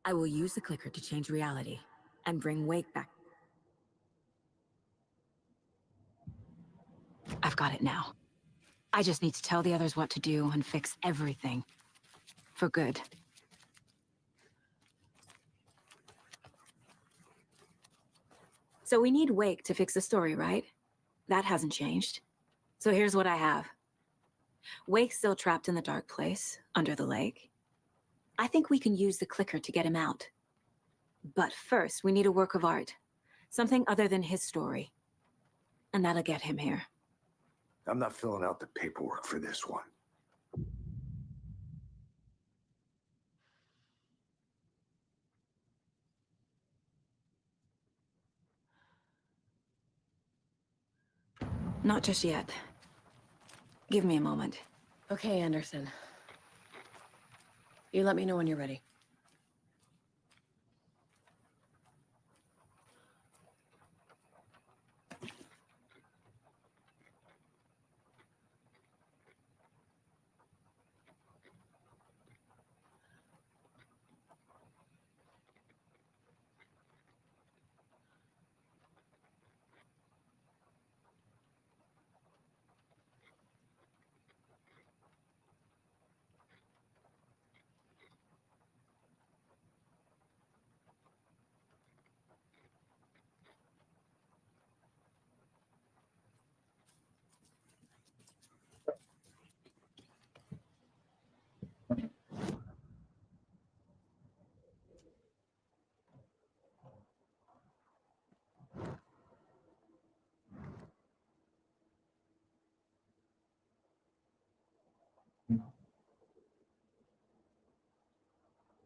I will use the clicker to change reality and bring Wake back. I've got it now. I just need to tell the others what to do and fix everything. For good. So we need Wake to fix the story, right? That hasn't changed. So here's what I have. Wake's still trapped in the dark place, under the lake. I think we can use the clicker to get him out. But first, we need a work of art. Something other than his story. And that'll get him here. I'm not filling out the paperwork for this one. Not just yet. Give me a moment. Okay, Anderson. You let me know when you're ready.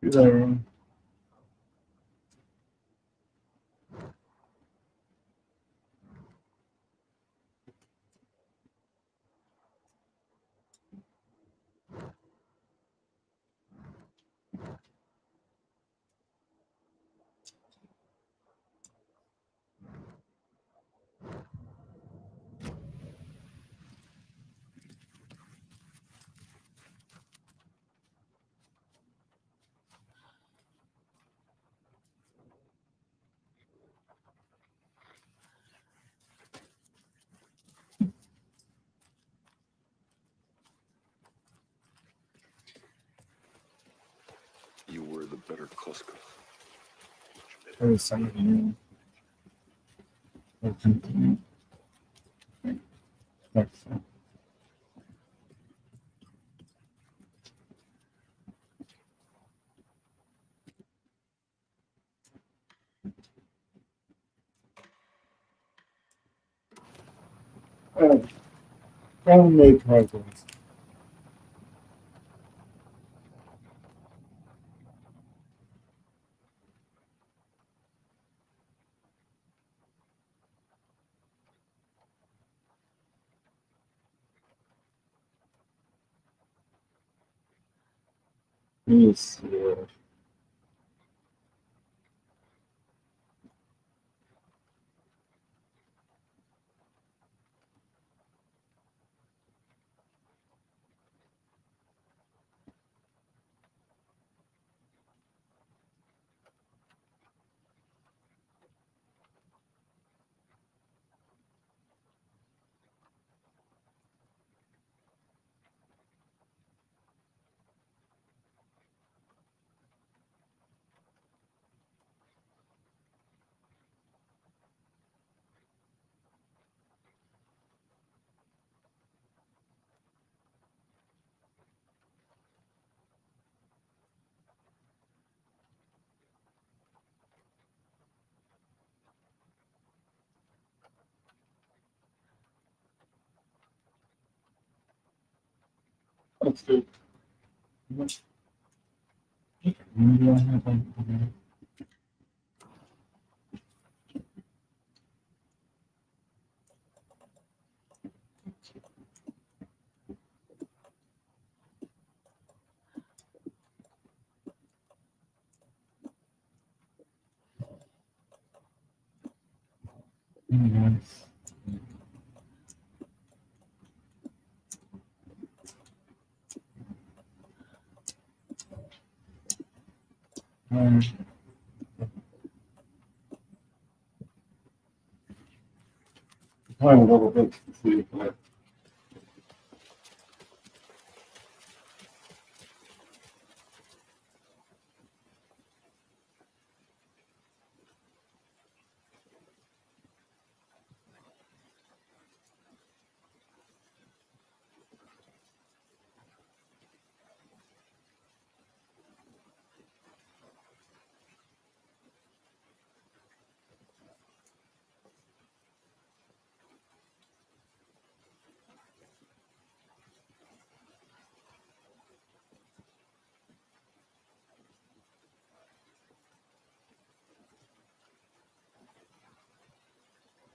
Hello. You were the better Koska. Oh, some of you. Welcome to me. Thanks. Oh, don't make progress. Yes, yeah. Playing a little bit to see if I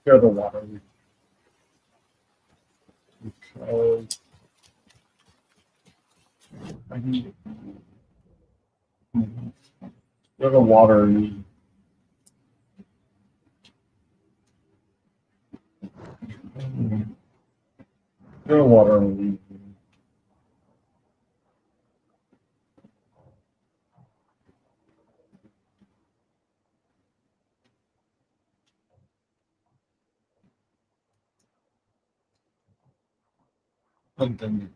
go the water. Because I can go the water and go the water and leave. And then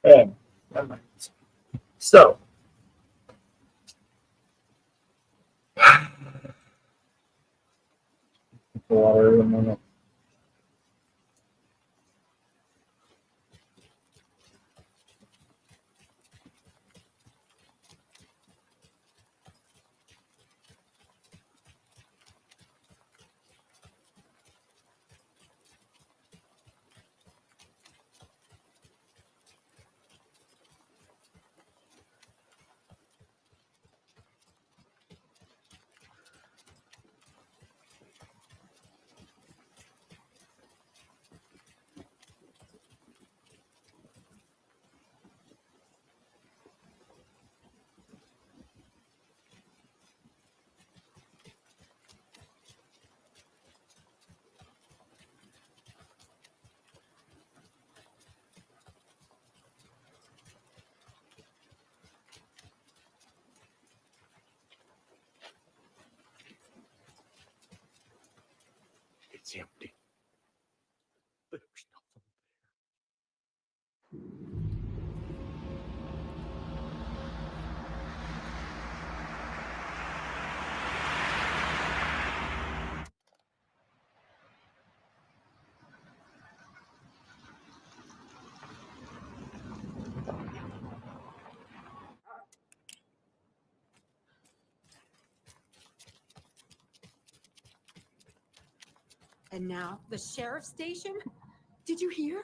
and so the water and then It's empty. There's nothing. And now the sheriff's station? Did you hear?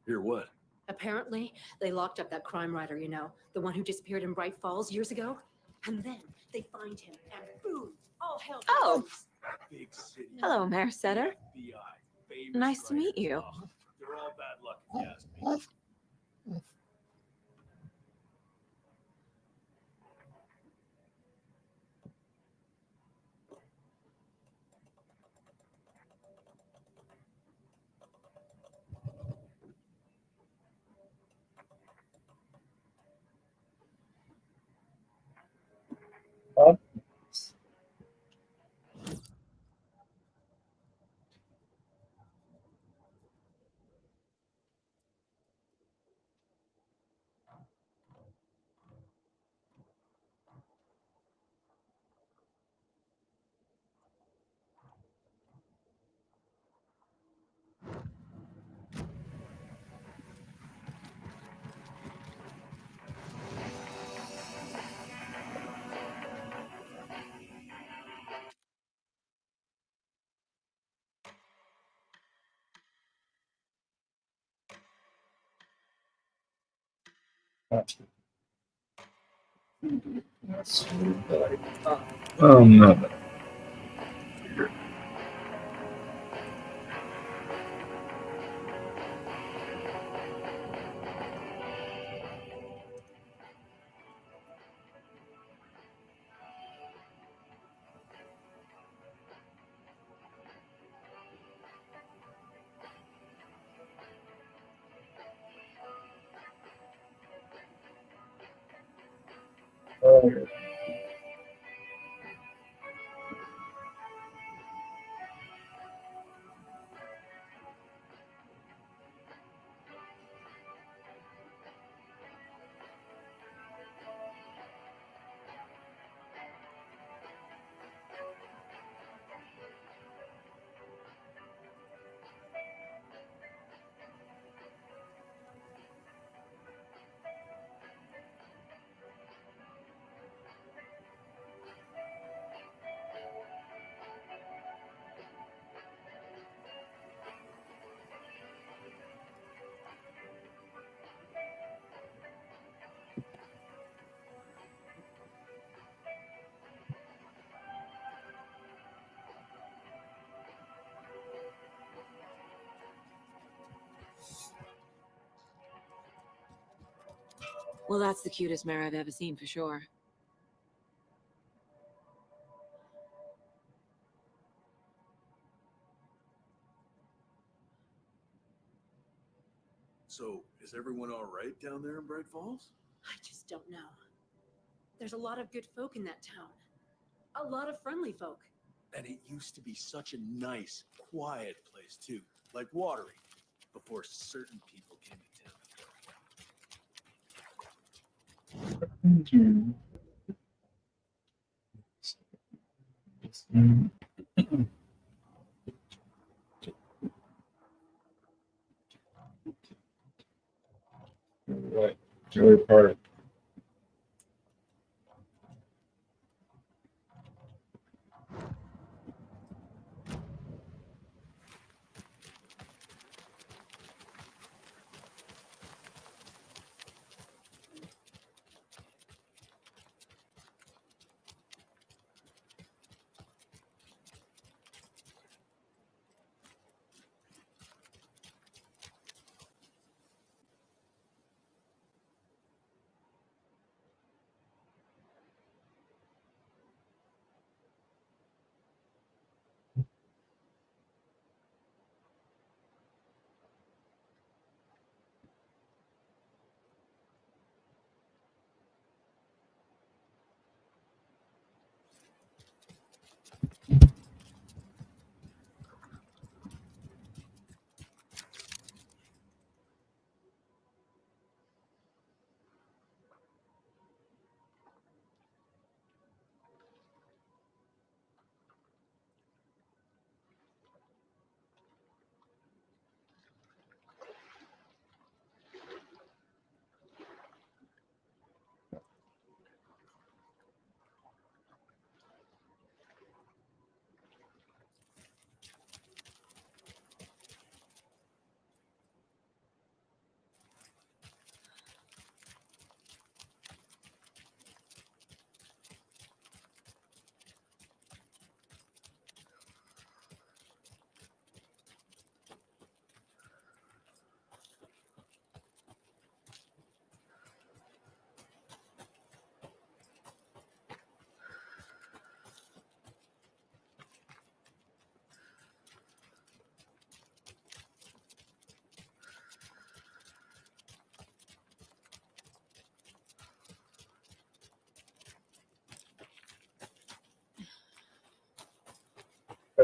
Hear what? Apparently, they locked up that crime writer, you know, the one who disappeared in Bright Falls years ago. And then they find him, and boom, all hell breaks Oh. loose. Big city. Hello, Mayor Setter. FBI. Famous Nice to meet writers. you. Oh, they're all bad luck, if you ask me. Oh no. Oh. Well, that's the cutest mare I've ever seen for sure. So, is everyone all right down there in Bright Falls? I just don't know. There's a lot of good folk in that town. A lot of friendly folk. And it used to be such a nice, quiet place too, like Watery, before certain people came to town. Right. Joey Park.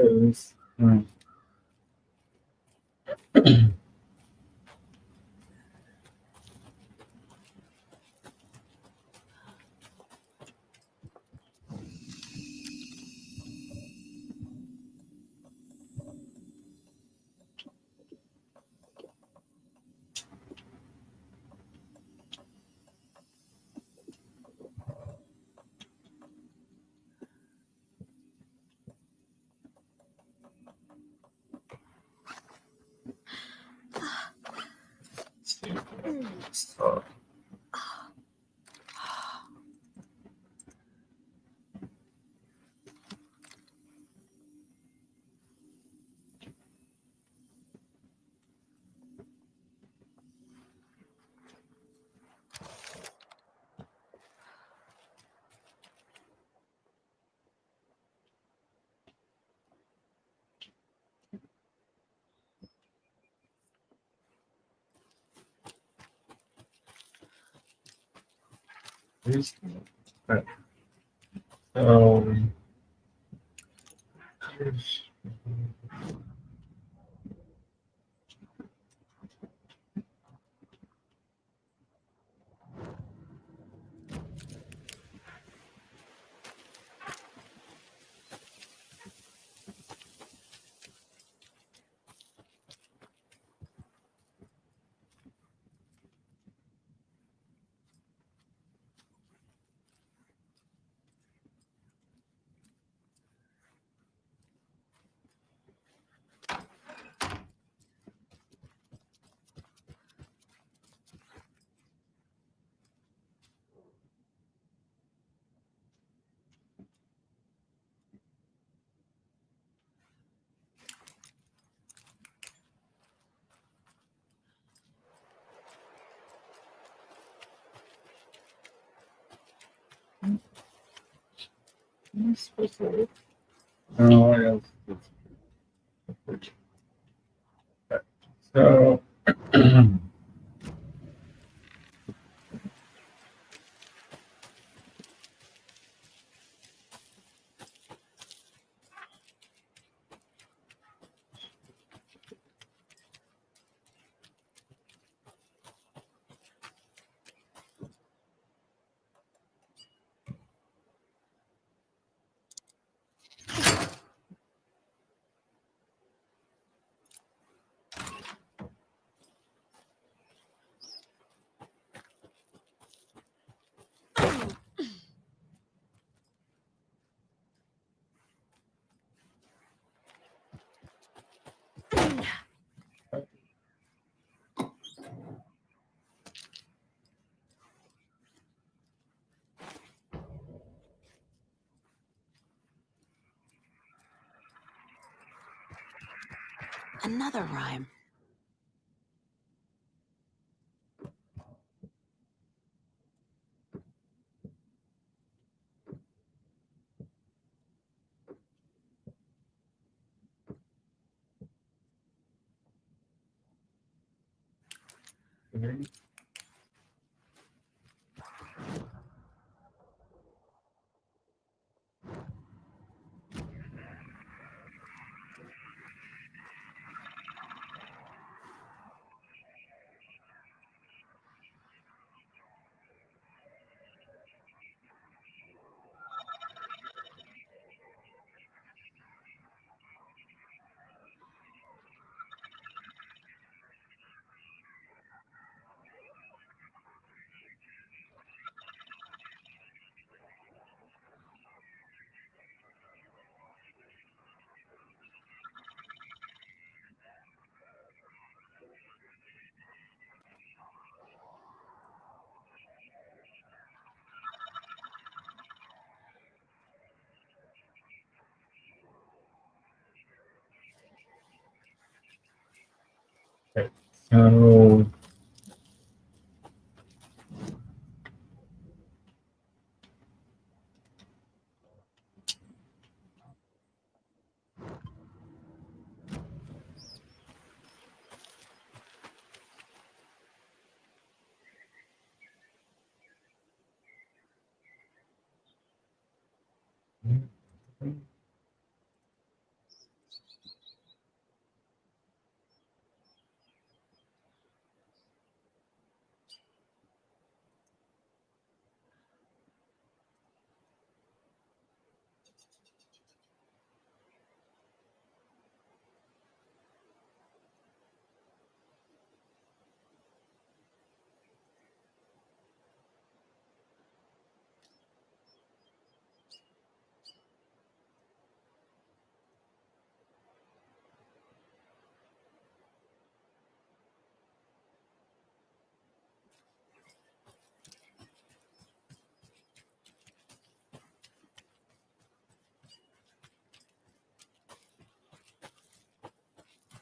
Because, so, right. So, oh, yes. So, Another rhyme. okay. So,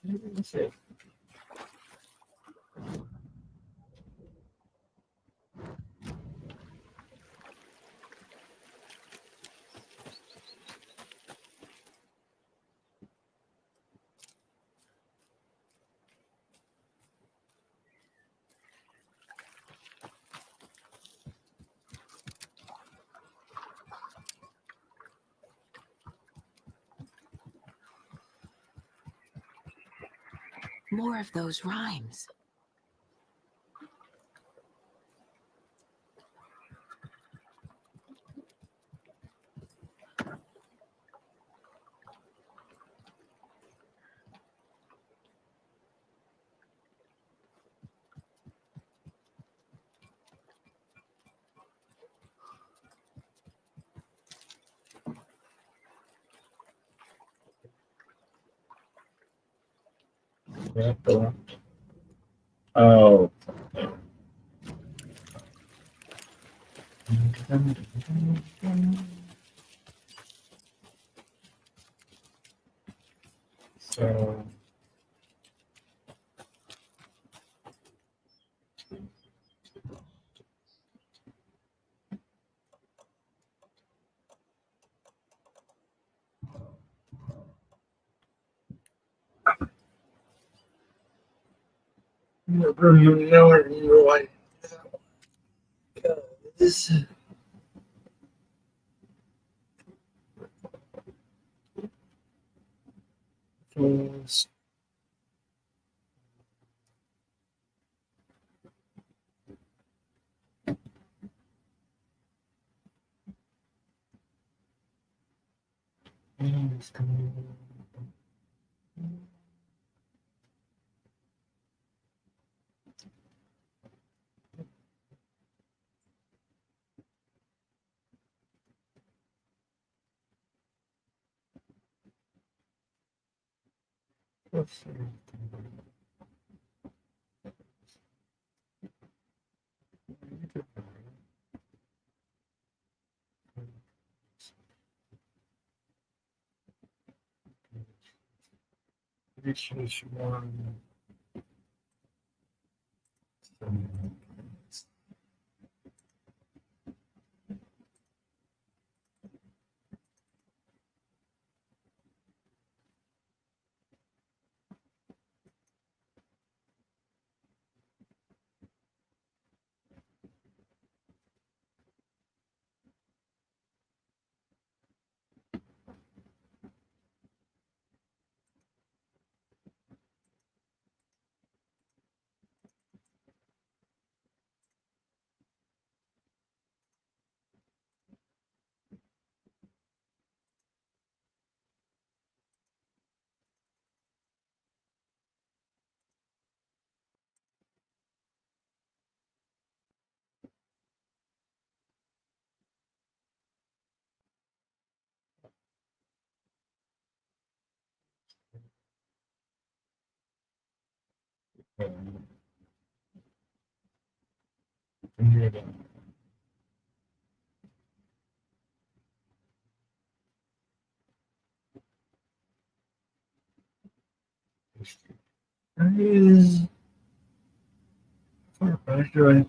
Let's see. More of those rhymes. Oh. So. Never know it right. This. Is right.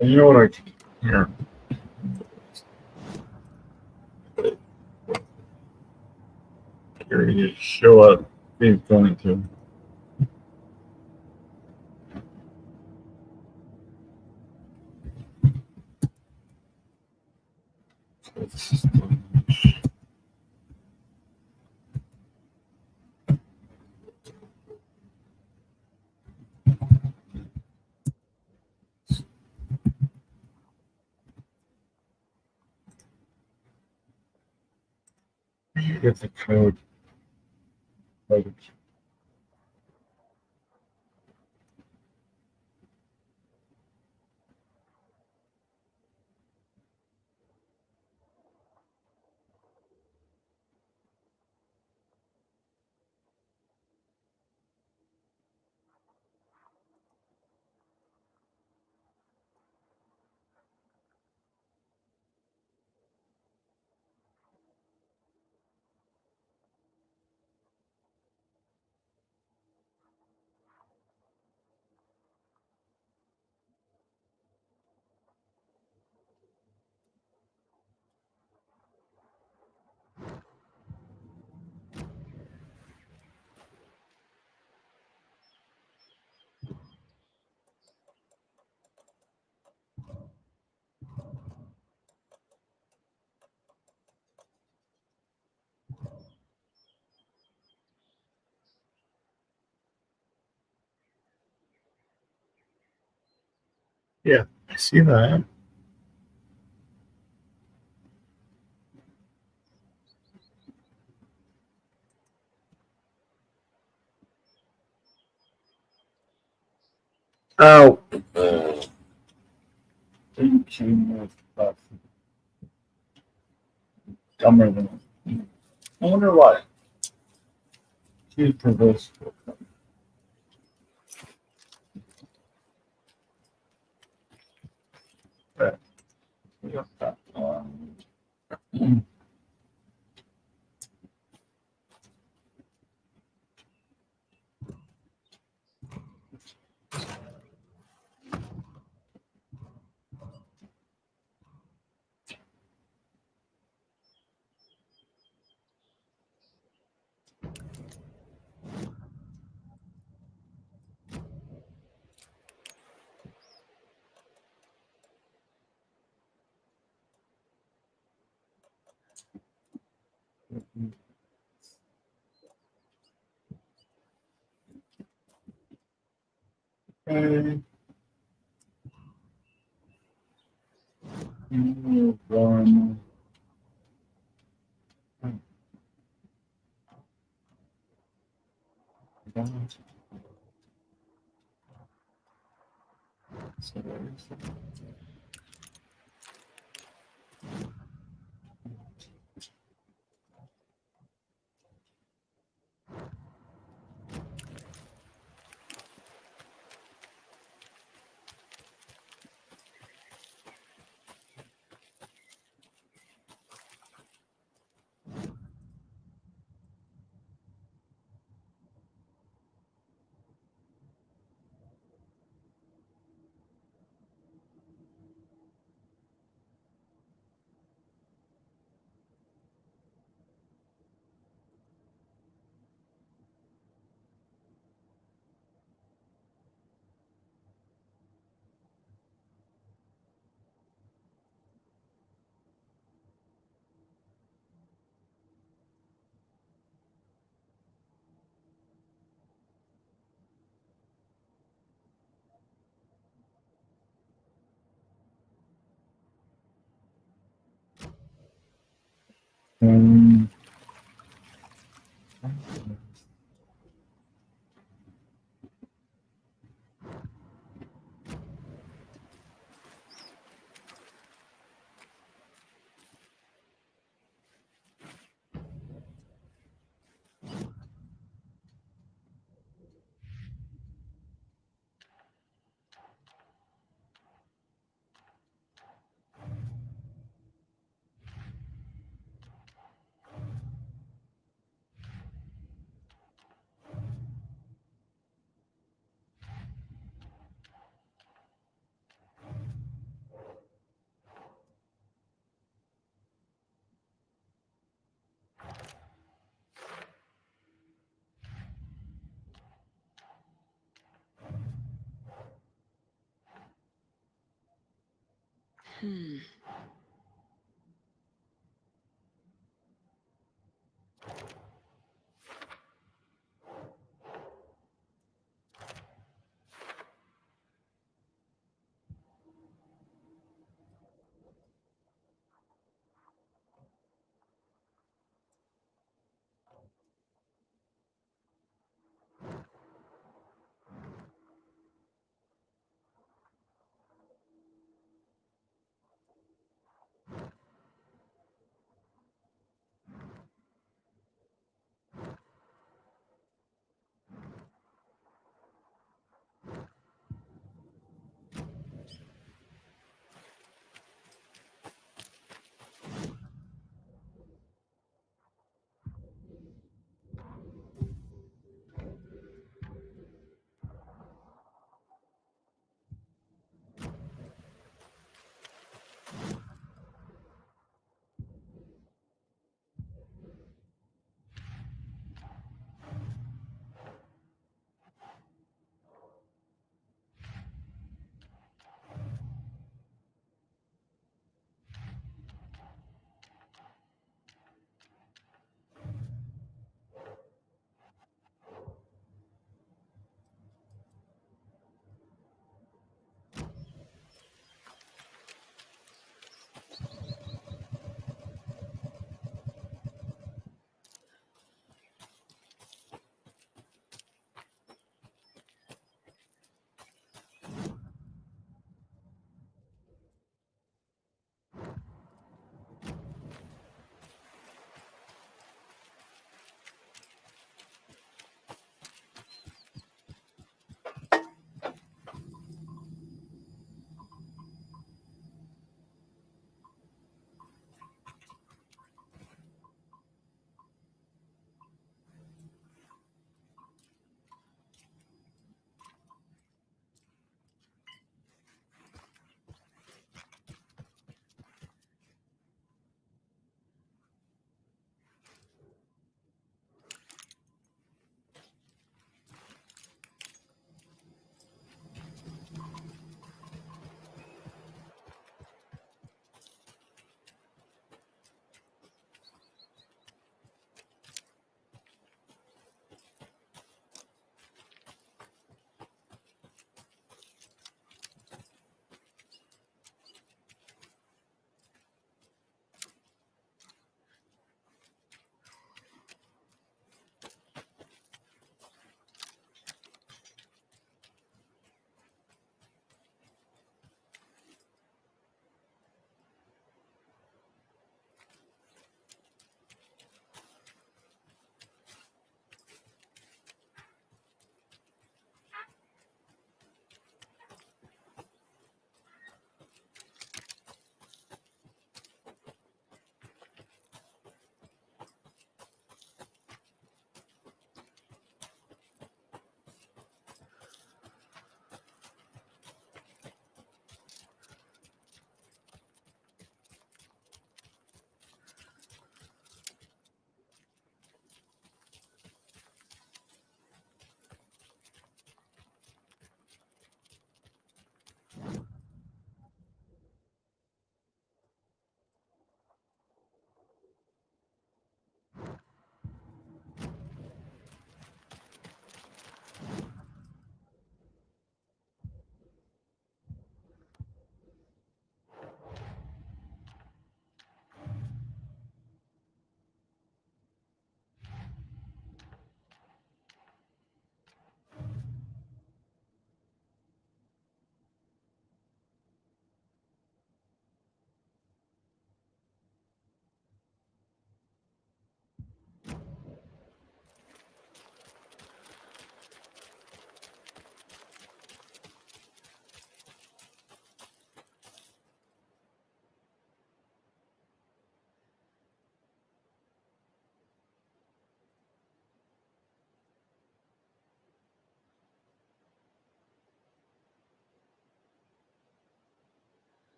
And you know what I can here? Here you show up being funny too. This is get the code. Yeah, I see that. Oh. Dumber than I wonder why. She's perverse. Right. We got that one. Okay. One. Um,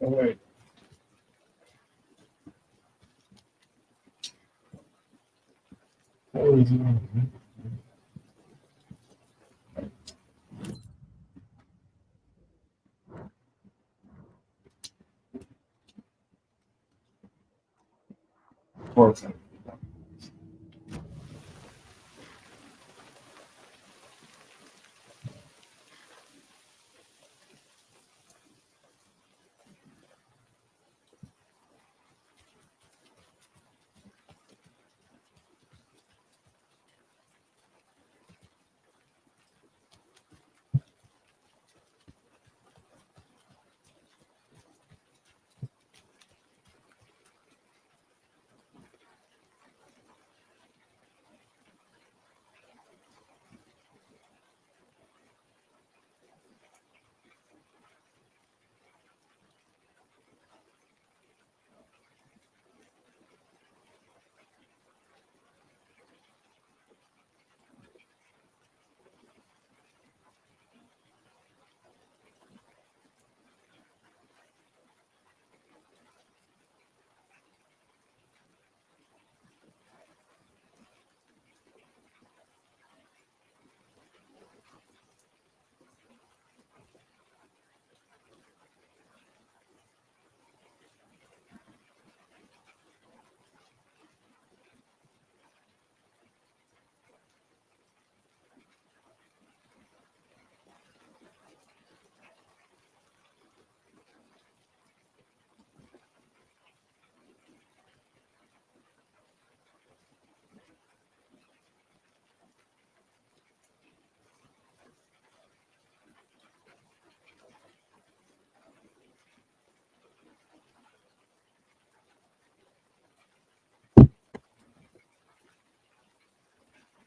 Oh, wait. What was it? Of course.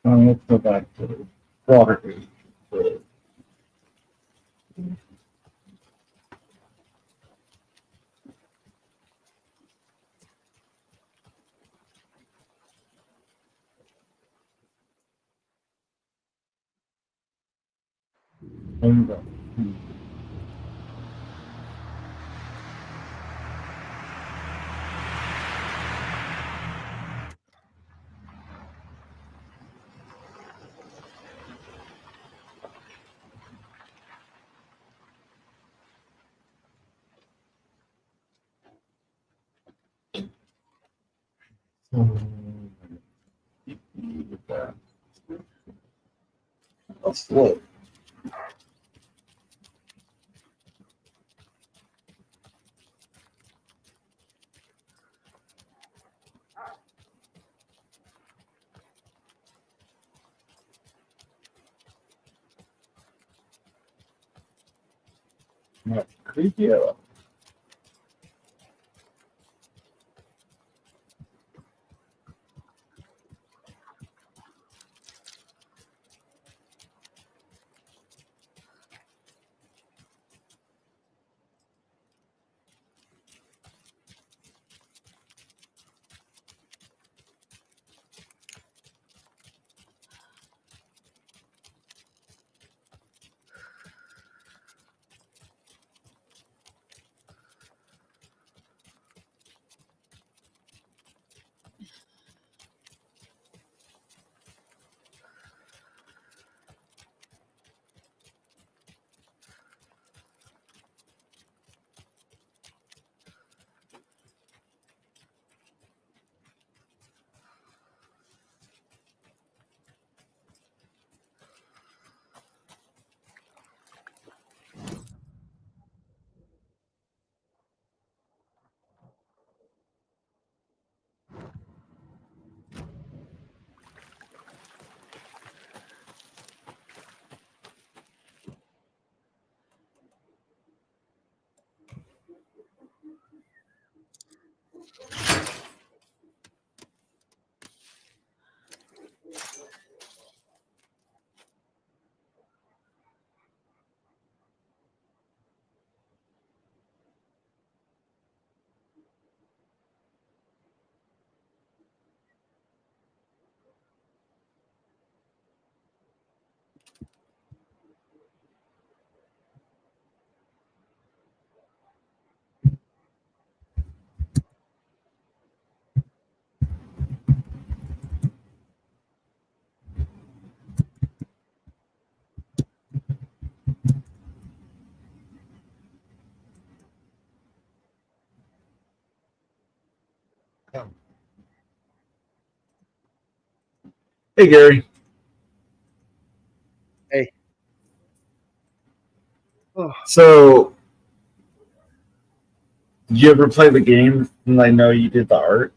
Let's go back to Water Age. Let's look. Creepy. Hey, Gary. Hey. Oh. So, did you ever play the game? And I know you did the art.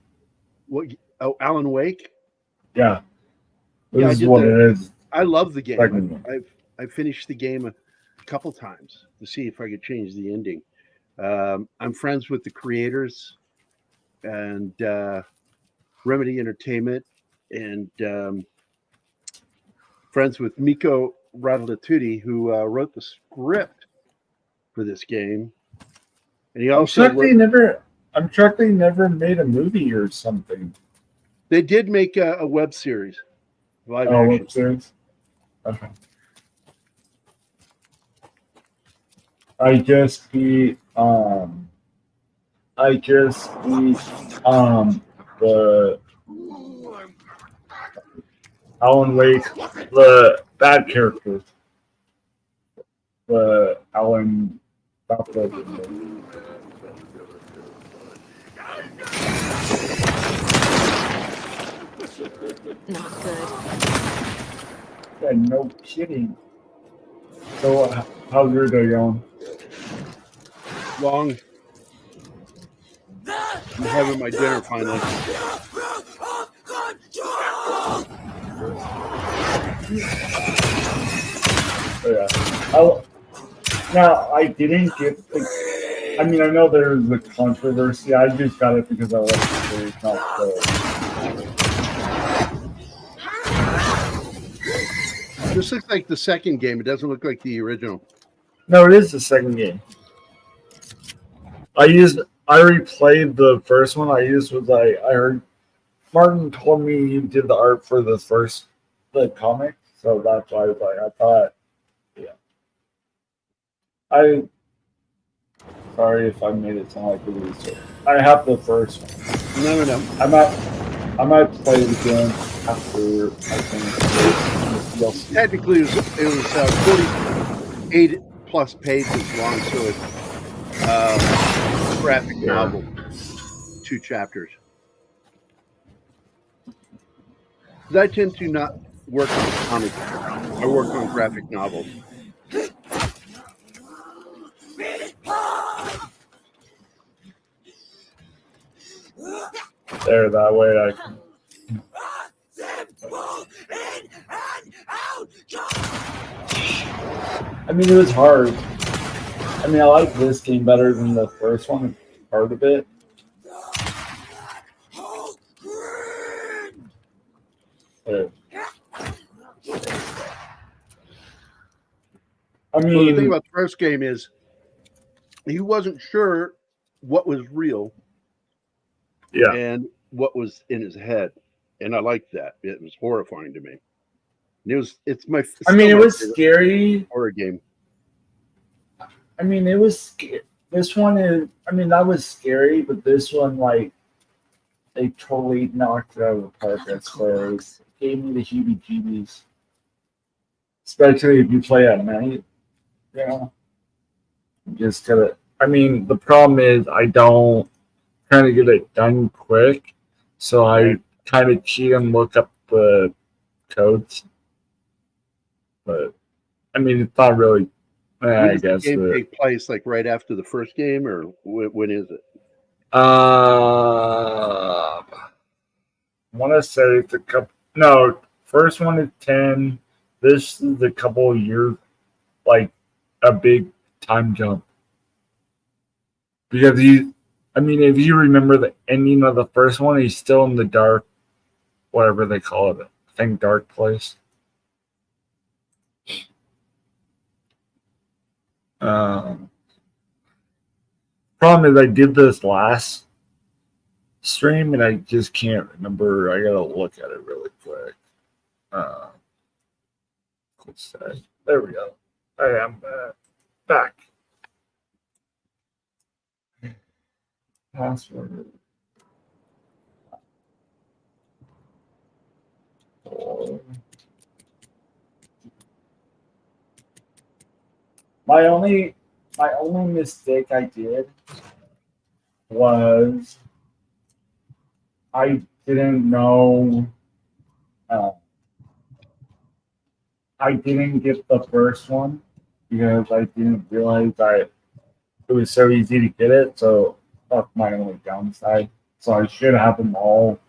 What? Oh, Alan Wake. Yeah. Yeah, This is what it is. I love the game. Second. I've finished the game a couple times to see if I could change the ending. I'm friends with the creators and Remedy Entertainment, and friends with Miko Ratatouille, who wrote the script for this game. And he also I'm shocked they never made a movie or something. They did make a web series, live action. Web series. Okay. I just beat the Alan Wake, the bad character. The Alan Not good. Yeah, no kidding. So, how's your day going? Long. I'm having my dinner finally. Yeah. Now, I didn't get the. I mean, I know there's a controversy. I just got it because I like the series, not the. This looks like the second game. It doesn't look like the original. No, it is the second game. I replayed the first one. I heard Martin told me you did the art for the comic, so that's why I thought, yeah. Sorry if I made it sound like a loser. I have the first one. No. I might play it again after I finish the Technically, it was 48 plus pages long, so it's graphic novel, 2 chapters. I tend to not work on comics. I work on graphic novels. There, that way I can. I mean, it was hard. I mean, I like this game better than the first one, part of it. I mean, the thing about the first game is he wasn't sure what was real, and what was in his head, and I liked that. It was horrifying to me. And it was scary horror game. I mean, it was. This one is. I mean, that was scary, but this one, like, they totally knocked it out of the park. As far as gave me the heebie-jeebies, especially if you play at night. You know, just gotta. I mean, the problem is I don't kind of get it done quick, so I kind of cheat and look up the codes. But I mean, it's not really. I guess the game take place like right after the first game, or when is it? I want to say it's a couple. No, first one is 10. This is a couple of years, like a big time jump. Because if you remember the ending of the first one, he's still in the dark, whatever they call it. I think dark place. Problem is, I did this last stream and I just can't remember. I gotta look at it really quick. There we go. I am back. Password. My only mistake I did was I didn't know I didn't get the first one because I didn't realize that it was so easy to get it. So that's my only downside. So I should have them all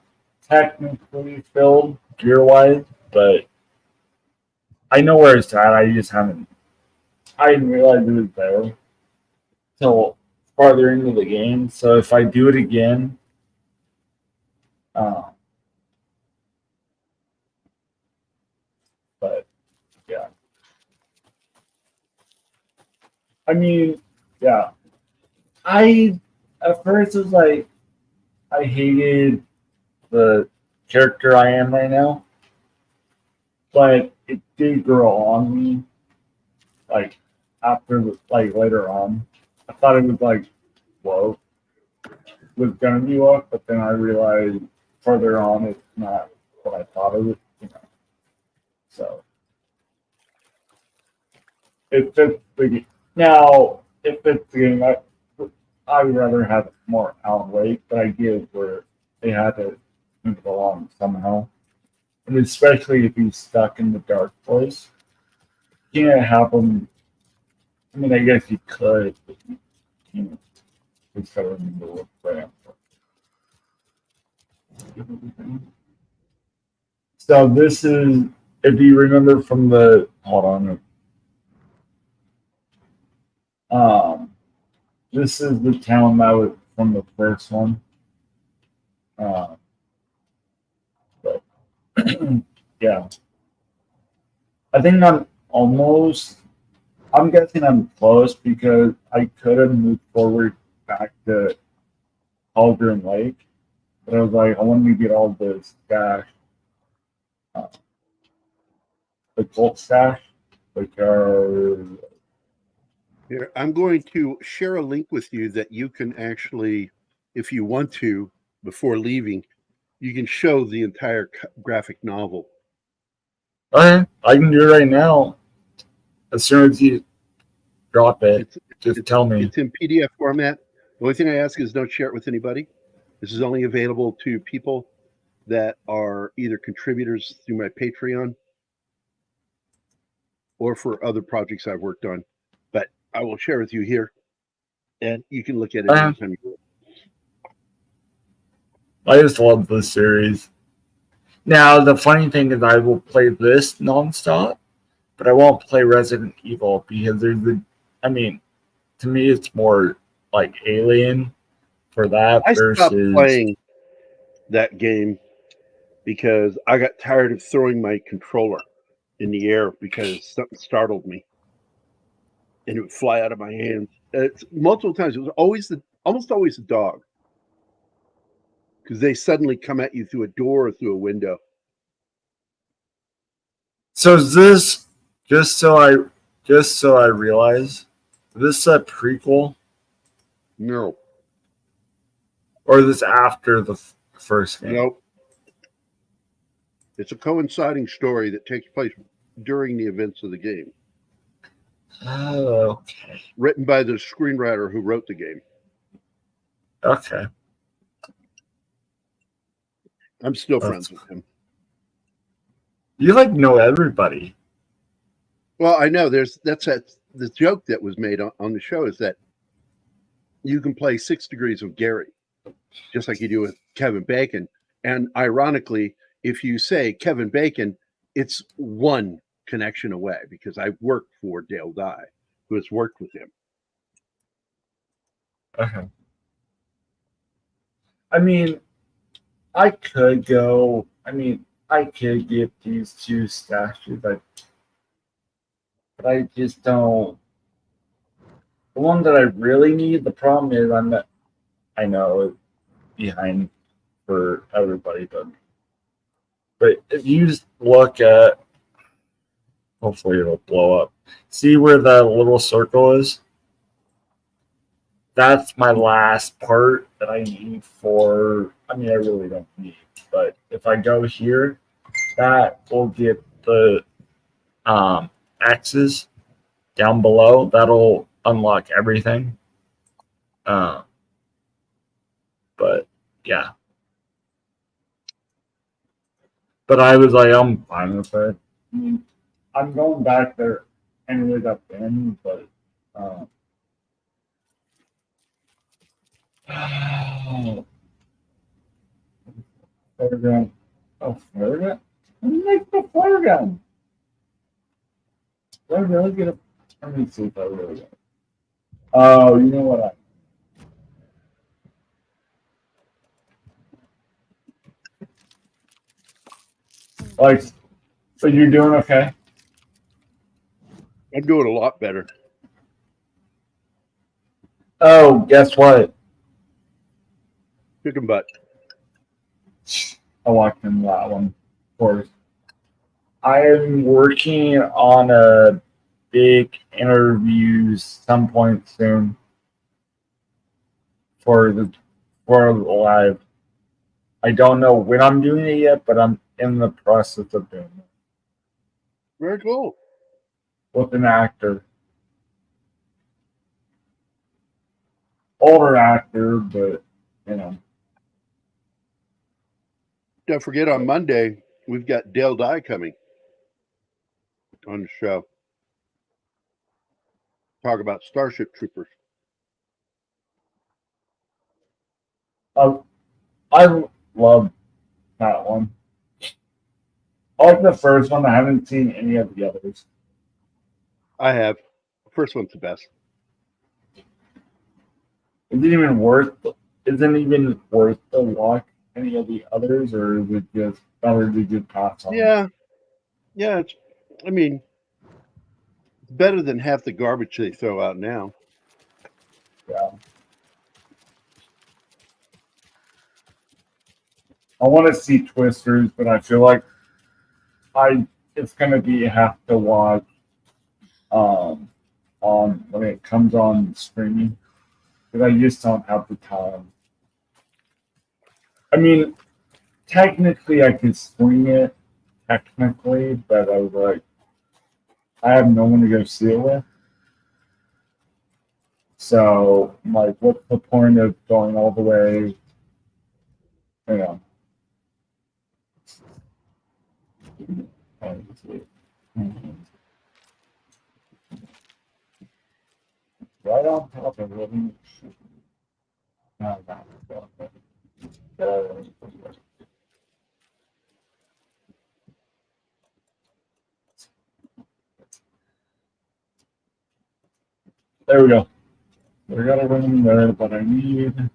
technically filled gear wise, but I know where it's at. I just haven't. I didn't realize it was there till farther into the game. So if I do it again, but yeah, I mean, yeah, I at first was like, I hated the character I am right now, but it did grow on me. Like after, like later on, I thought it was like, whoa, was gonna be what, but then I realized further on it's not what I thought it was. So it fits the now. It fits the game. I would rather have more Alan Wake, but I get where they had to move it along somehow. And especially if he's stuck in the dark place. You can't have him. I mean, I guess you could, but you can't. It's so in the middle of ramp. So this is, if you remember from the, hold on. This is the town that was from the first one. But yeah, I think I'm guessing I'm close because I could have moved forward back to Cauldron Lake, but I was like, I want to get all the stash, the cult stash, which are. Here, I'm going to share a link with you that you can actually, if you want to, before leaving, you can show the entire graphic novel. Okay, I can do it right now. As soon as you drop it, just tell me. It's in PDF format. The only thing I ask is don't share it with anybody. This is only available to people that are either contributors through my Patreon or for other projects I've worked on. But I will share with you here, and you can look at it anytime you want. I just love this series. Now, the funny thing is I will play this nonstop, but I won't play Resident Evil because to me, it's more like Alien for that versus. I stopped playing that game because I got tired of throwing my controller in the air because something startled me. And it would fly out of my hands. It's multiple times. It was almost always a dog, because they suddenly come at you through a door or through a window. So is this just so I realize, is this a prequel? No. Or is this after the first game? Nope. It's a coinciding story that takes place during the events of the game. Oh, okay. Written by the screenwriter who wrote the game. Okay. I'm still friends with him. You know everybody. Well, I know the joke that was made on the show is that you can play 6 Degrees of Gary, just like you do with Kevin Bacon. And ironically, if you say Kevin Bacon, it's one connection away, because I worked for Dale Dye, who has worked with him. Okay. I could get these two statues, but I just don't. The one that I really need, the problem is I know it's behind for everybody, but if you just look at, hopefully it'll blow up. See where that little circle is? That's my last part that I need for, I really don't need, but if I go here, that will get the X's down below. That'll unlock everything. But yeah. But I was like, I'm fine with it. I'm going back there anyways I've been, but flare gun. Oh, flare gun? Let me make the flare gun. Did I really get a? Let me see if I really get it. Oh, you know what? Like, so you're doing okay? I'm doing a lot better. Oh, guess what? Chicken butt. I walked in that one, of course. I am working on a big interview some point soon for the live. I don't know when I'm doing it yet, but I'm in the process of doing it. Very cool. With an actor. Older actor, but you know. Don't forget on Monday, we've got Dale Dye coming on the show. Talk about Starship Troopers. I love that one. I like the first one. I haven't seen any of the others. I have. The first one's the best. Isn't even worth the watch any of the others, or is it just better to just pass on? Yeah. It's better than half the garbage they throw out now. Yeah. I want to see Twisters, but I feel like it's gonna be have to watch on when it comes on streaming, because I just don't have the time. I mean, technically I could swing it, but I was like, I have no one to go see it with. So, like, what's the point of going all the way? You know. Right on top of living. There we go. We got a room there, but I need.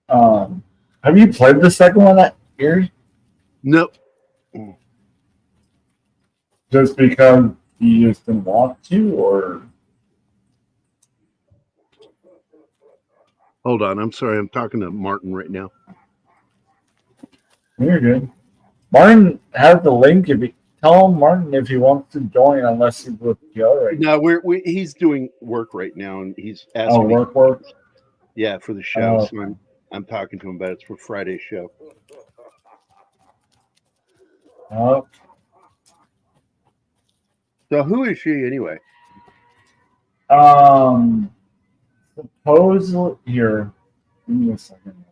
Have you played the second one that year? Nope. Just because you just didn't want to, or? Hold on. I'm sorry. I'm talking to Martin right now. You're good. Martin has the link. Tell Martin if he wants to join, unless he's with Joe right now. No, he's doing work right now, and he's asking me. Work. Yeah, for the show. So I'm talking to him about it. It's for Friday's show. Oh. So who is she anyway? Supposedly here. Give me a second.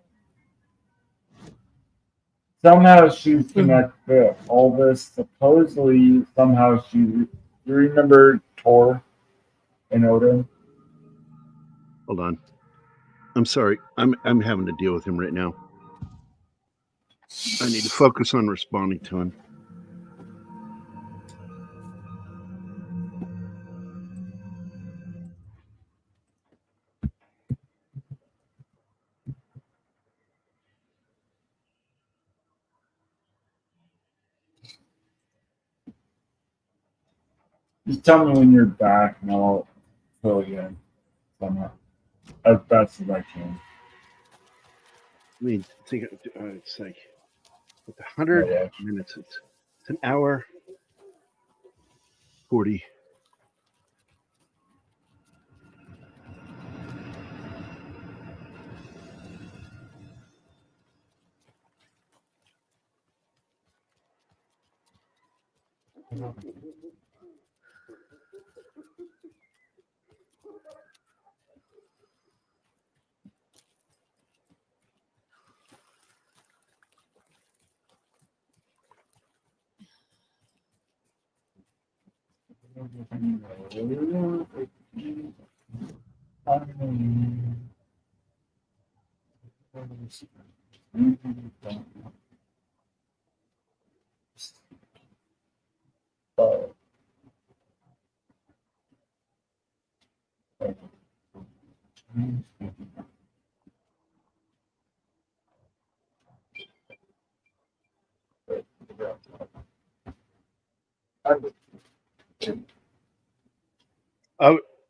Somehow she's connected to all this. Supposedly, somehow you remember Tor and Odin? Hold on. I'm sorry. I'm having to deal with him right now. I need to focus on responding to him. Just tell me when you're back, and I'll fill you in somehow as best as I can. I mean, it's like with 100 minutes. It's an hour 40.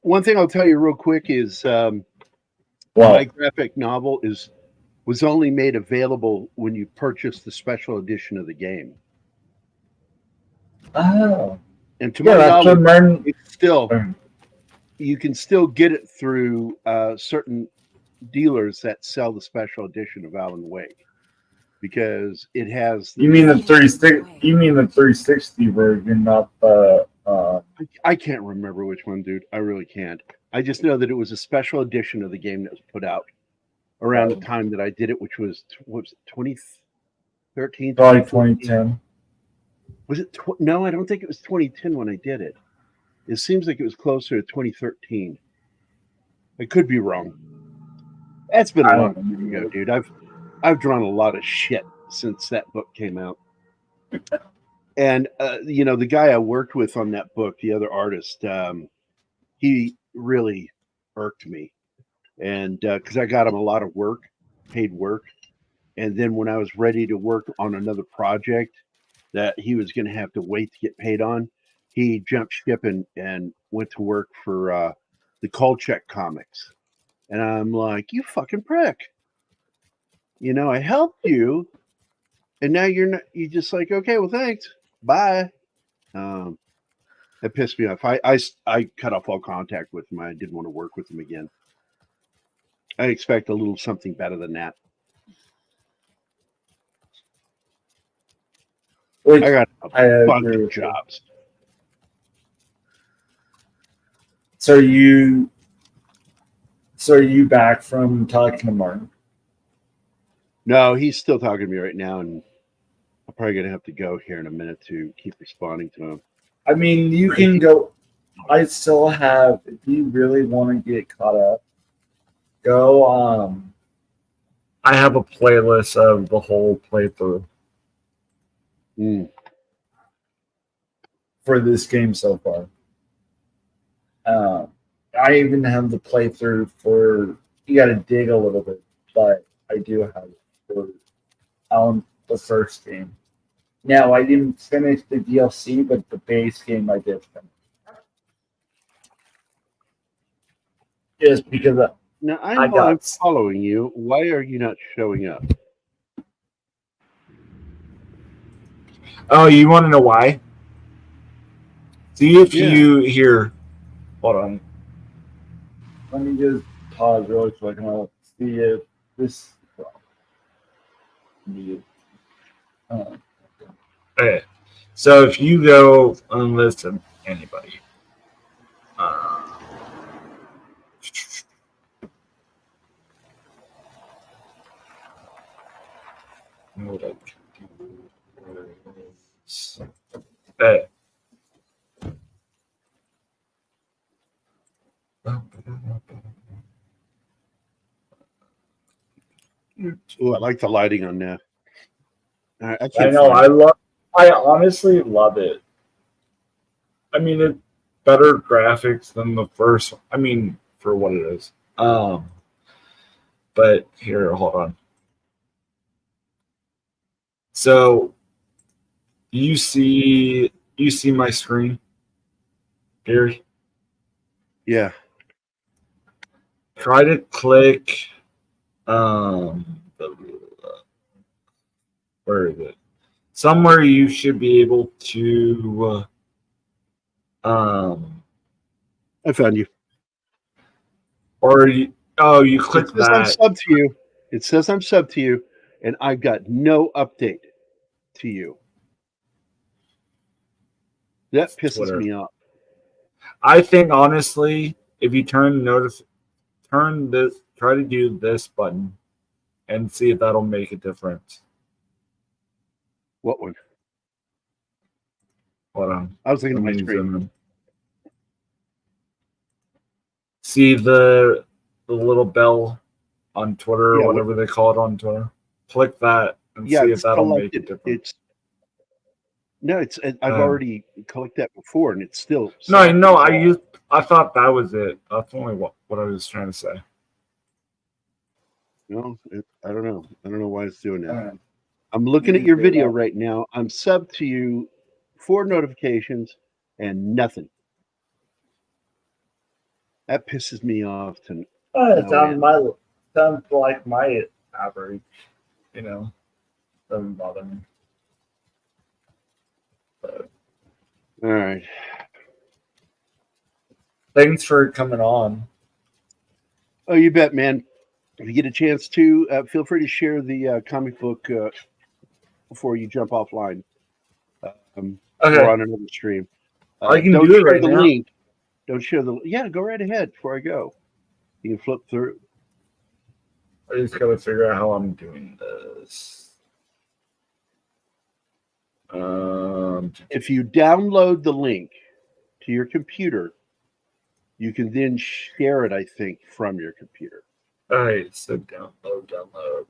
One thing I'll tell you real quick is my graphic novel was only made available when you purchased the special edition of the game. Oh. And to my knowledge, it's still you can still get it through certain dealers that sell the special edition of Alan Wake because it has. You mean the 360? You mean the 360 version, not the? I can't remember which one, dude. I really can't. I just know that it was a special edition of the game that was put out around the time that I did it, which was 2013? Probably 2010. Was it? No, I don't think it was 2010 when I did it. It seems like it was closer to 2013. I could be wrong. That's been a long time ago, dude. I've drawn a lot of shit since that book came out. And the guy I worked with on that book, the other artist, he really irked me, and because I got him a lot of work, paid work, and then when I was ready to work on another project that he was going to have to wait to get paid on, he jumped ship and went to work for the Kolchak comics, and I'm like, you fucking prick, I helped you, and now you're just like, okay, well, thanks, bye. That pissed me off. I cut off all contact with him. I didn't want to work with him again. I expect a little something better than that. I got a bunch of jobs. So are you back from talking to Martin? No, he's still talking to me right now, and I'm probably gonna have to go here in a minute to keep responding to him. I mean, you can go. I still have. If you really want to get caught up, go. I have a playlist of the whole playthrough for this game so far. I even have the playthrough for. You got to dig a little bit, but I do have it for the first game. Now, I didn't finish the DLC, but the base game I did finish. Just because now I'm following you. Why are you not showing up? Oh, you want to know why? See if you hear. Hold on. Let me just pause really quick and I'll see if this. Okay. So if you go unlist anybody, hey. Oh, I like the lighting on that. I know. I honestly love it. I mean, it's better graphics than the first. I mean, for what it is. But here, hold on. So, you see my screen, Gary? Yeah. Try to click. Where is it? Somewhere you should be able to. I found you. Or you click that. I'm sub to you. It says I'm sub to you, and I've got no update to you. That pisses me off. I think honestly, if you try to do this button, and see if that'll make a difference. What one? Hold on. I was looking at my screen. see the little bell on Twitter or Yeah, whatever they call it on Twitter. Click that and Yeah, see if it's that'll make a collected. difference. I've already collected that before, and it's still. No, I thought that was it. That's only what I was trying to say. No, I don't know. I don't know why it's doing that. Alright. I'm looking at You your can do video that. right now. I'm subbed to you, 4 notifications, and nothing. That pisses me off. It sounds like my average. You know, doesn't bother me. But All right. thanks for coming on. Oh, you bet, man. If you get a chance to, feel free to share the comic book before you jump offline. Okay. Or on another stream. I can don't do it share right the now. link. Don't share the. Yeah, go right ahead before I go. You can flip through. I just gotta figure out how I'm doing this. If you download the link to your computer, you can then share it, I think, from your computer. All right, so download.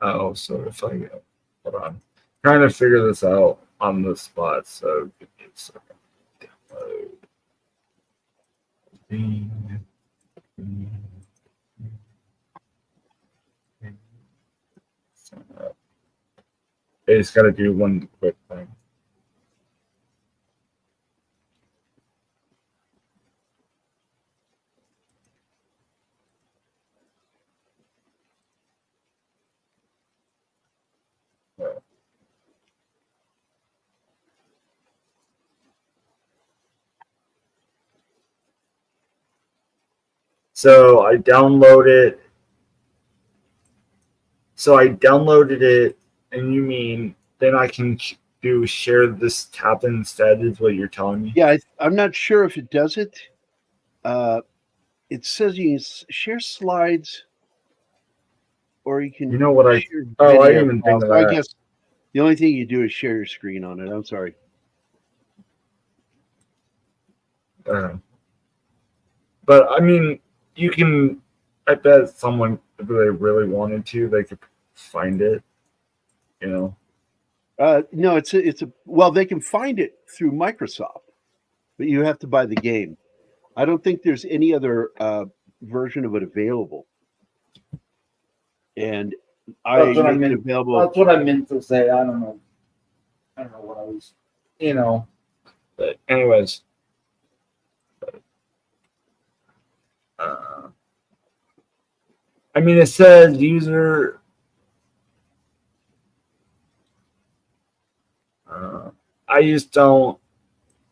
Oh, so if I go, hold on, trying to figure this out on the spot. So give me a second. Download. I just got to do one quick thing. So I downloaded it, and you mean then I can do share this tab instead? Is what you're telling me? Yeah, I'm not sure if it does it. It says you can share slides, or you can. You know what I? share Oh, I video didn't even think files. of So I that. guess the only thing you do is share your screen on it. I'm sorry. But I mean, you can. I bet someone, if they really wanted to, they could find it. You know. No, it's a well, they can find it through Microsoft, but you have to buy the game. I don't think there's any other version of it available. And That's what I make it meant. available. That's what I meant to say. I don't know what I was. You know. But anyways. I mean, it says user. I just don't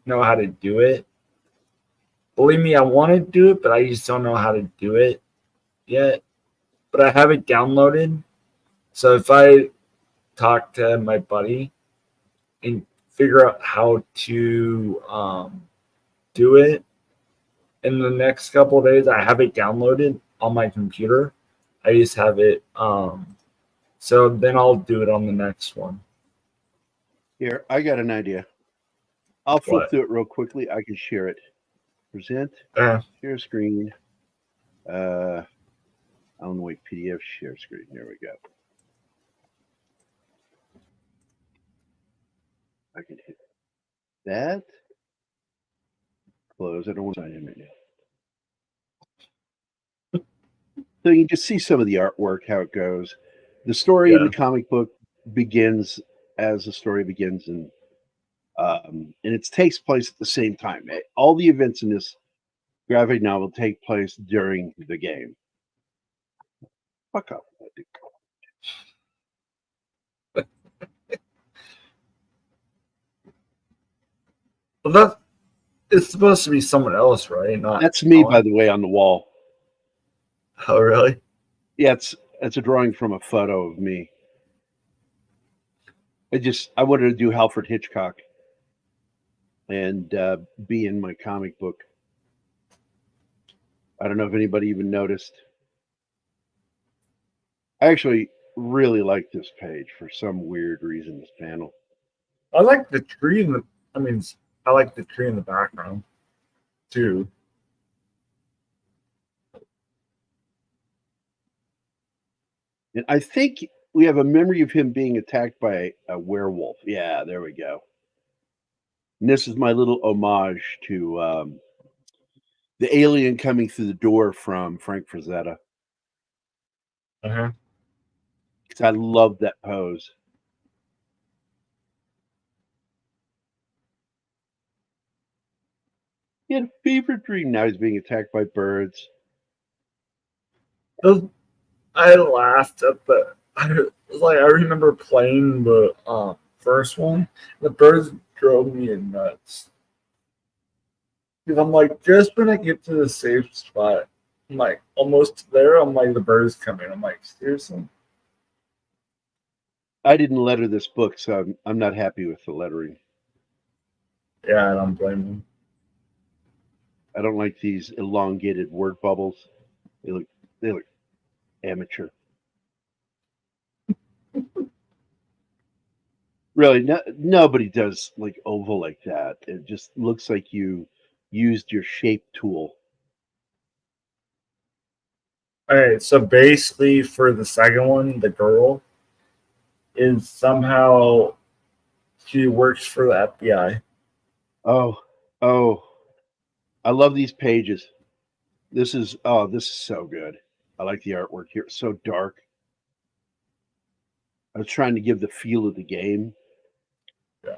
know how to do it. Believe me, I want to do it, but I just don't know how to do it yet. But I have it downloaded. So if I talk to my buddy and figure out how to do it in the next couple of days, I have it downloaded on my computer. I just have it. So then I'll do it on the next one. Here, I got an idea. I'll flip What? through it real quickly. I can share it. Present. Share screen. I don't know, wait, PDF share screen. There we go. I can hit that. Close. I don't want to sign in right now. So you can just see some of the artwork, how it goes. The story in the comic book begins as the story begins, and it takes place at the same time. All the events in this graphic novel take place during the game. Fuck up. Well, that it's supposed to be someone else, right? Not That's me, Colin? by the way, on the wall. Oh, really? Yeah, it's a drawing from a photo of me. I wanted to do Alfred Hitchcock and be in my comic book. I don't know if anybody even noticed. I actually really like this page for some weird reason, this panel. I like the tree in the. I mean, I like the tree in the background too. And I think we have a memory of him being attacked by a werewolf. Yeah, there we go. And this is my little homage to the alien coming through the door from Frank Frazetta. Uh-huh. Because I love that pose. He had a fever dream. Now he's being attacked by birds. I laughed at the. It was like I remember playing the first one. The birds drove me nuts. Because I'm like, just when I get to the safe spot, I'm like almost there. I'm like, the birds coming. I'm like, seriously? I didn't letter this book, so I'm not happy with the lettering. Yeah, I don't blame him. I don't like these elongated word bubbles. They look amateur. Really, nobody does like oval like that. It just looks like you used your shape tool. All right, so basically for the second one, the girl is somehow she works for the FBI. Oh, I love these pages. This is so good. I like the artwork here. It's so dark. I was trying to give the feel of the game. Yeah.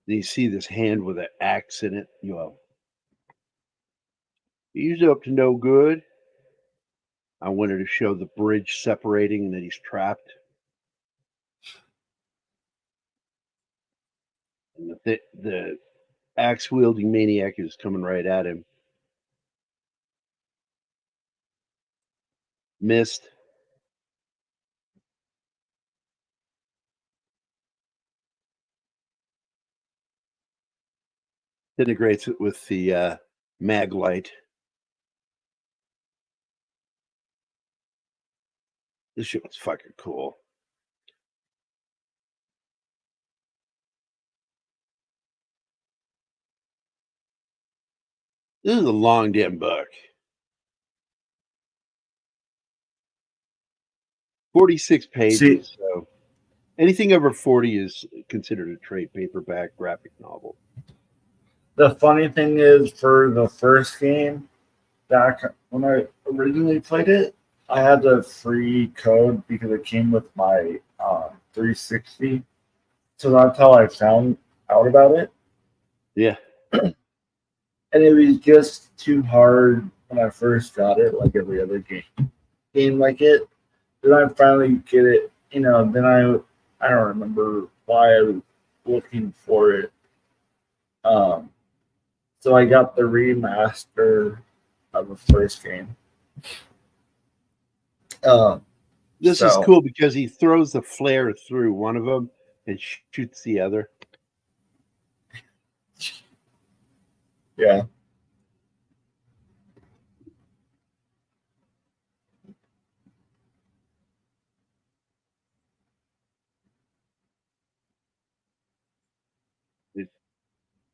You see this hand with an axe in it. You know, he's up to no good. I wanted to show the bridge separating and that he's trapped. And the axe wielding maniac is coming right at him. Missed. Integrates it with the mag light. This shit was fucking cool. This is a long damn book. 46 pages. So anything over 40 is considered a trade paperback graphic novel. The funny thing is, for the first game, back when I originally played it, I had the free code because it came with my 360. So that's how I found out about it. Yeah. And it was just too hard when I first got it, like every other game like it. Then I finally get it, then I don't remember why I was looking for it. So I got the remaster of the first game. This is cool because he throws the flare through one of them and shoots the other. Yeah. It's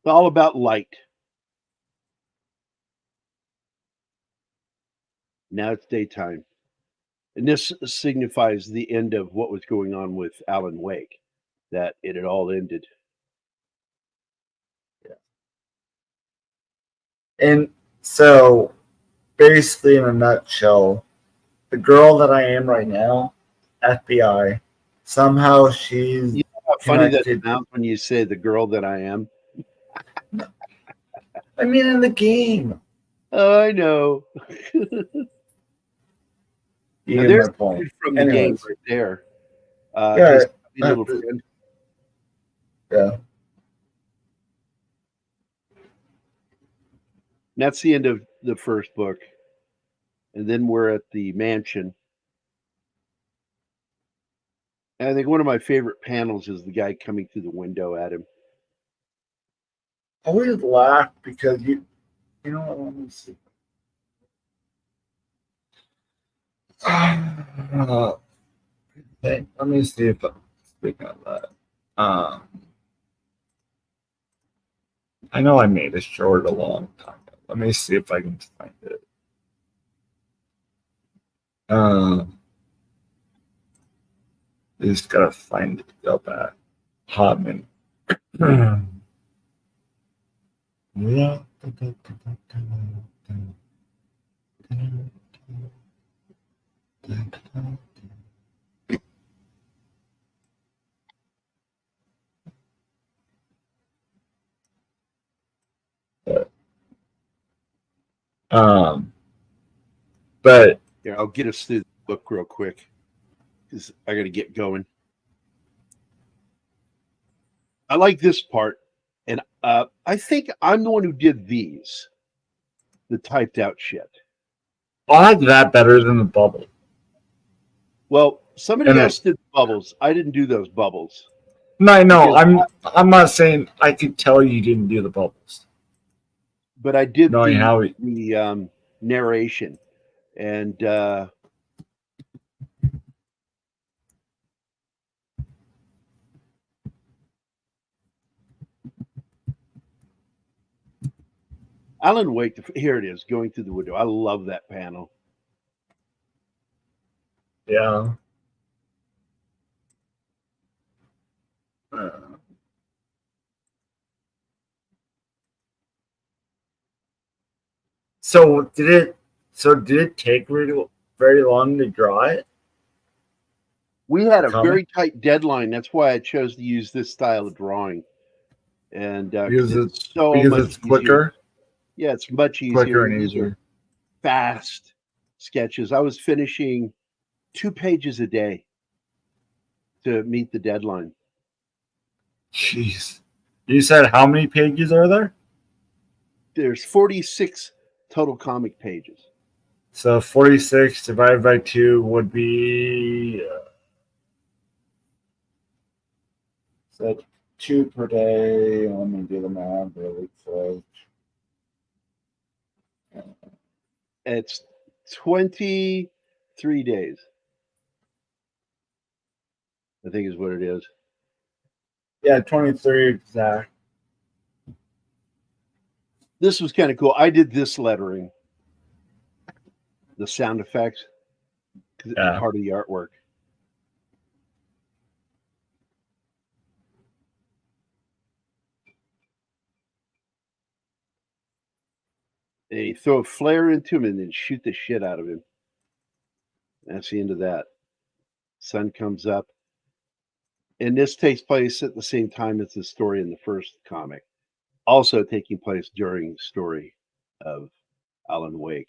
all about light. Now it's daytime. And this signifies the end of what was going on with Alan Wake, that it had all ended. Yeah. And so, basically, in a nutshell, the girl that I am right now, FBI, somehow she's. You know how funny that sounds when you say the girl that I am? I mean, in the game. Oh, I know. Now, there's from the game right there. Yeah. Little friend. Yeah. And that's the end of the first book. And then we're at the mansion. And I think one of my favorite panels is the guy coming through the window at him. I always laugh because you know what, let me see. Okay, let me see if I speak of that. I know I made a short a long time ago. Let me see if I can find it. I just gotta find it up at Hotman. Yeah. But yeah, I'll get us through the book real quick because I got to get going. I like this part, and I think I'm the one who did these, the typed out shit. I like that better than the bubble. Well, somebody else did bubbles. I didn't do those bubbles. No, I'm not saying I could tell you didn't do the bubbles, but I did the narration, and Alan Wake. Here it is, going through the window. I love that panel. Yeah. So did it take very long to draw it? We had a very tight deadline. That's why I chose to use this style of drawing. And because it's quicker. Easier. Yeah, it's much easier. Quicker and easier. Fast sketches. I was finishing 2 pages a day to meet the deadline. Jeez. You said how many pages are there? There's 46 total comic pages. So 46 divided by 2 would be so 2 per day. Let me do the math really quick. It's 23 days. I think is what it is. Yeah, 23 exact. This was kind of cool. I did this lettering, the sound effects, because it's part of the artwork. They throw a flare into him and then shoot the shit out of him. That's the end of that. Sun comes up. And this takes place at the same time as the story in the first comic. Also taking place during the story of Alan Wake.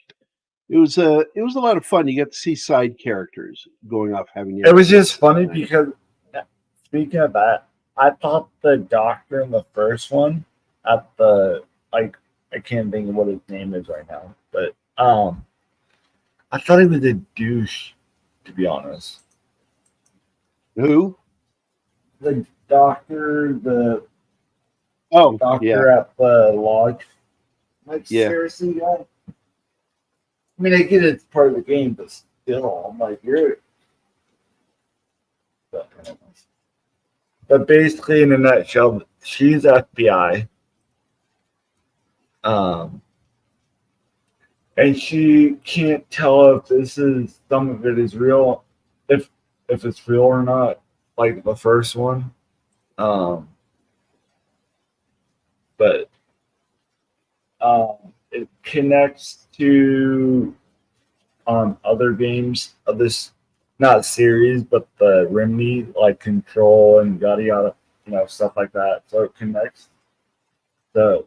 It was a lot of fun. You get to see side characters going off having. It was just funny because, speaking of that, I thought the doctor in the first one at the I can't think of what his name is right now, but I thought he was a douche, to be honest. Who? The doctor, doctor yeah. at the lodge. Seriously, guy. I mean, I get it's part of the game, but still, I'm like, you're. But basically, in a nutshell, she's FBI. And she can't tell if some of it is real, if it's real or not, like the first one. But it connects to other games of this, not series, but the Remedy, like Control and yada yada, stuff like that. So it connects. So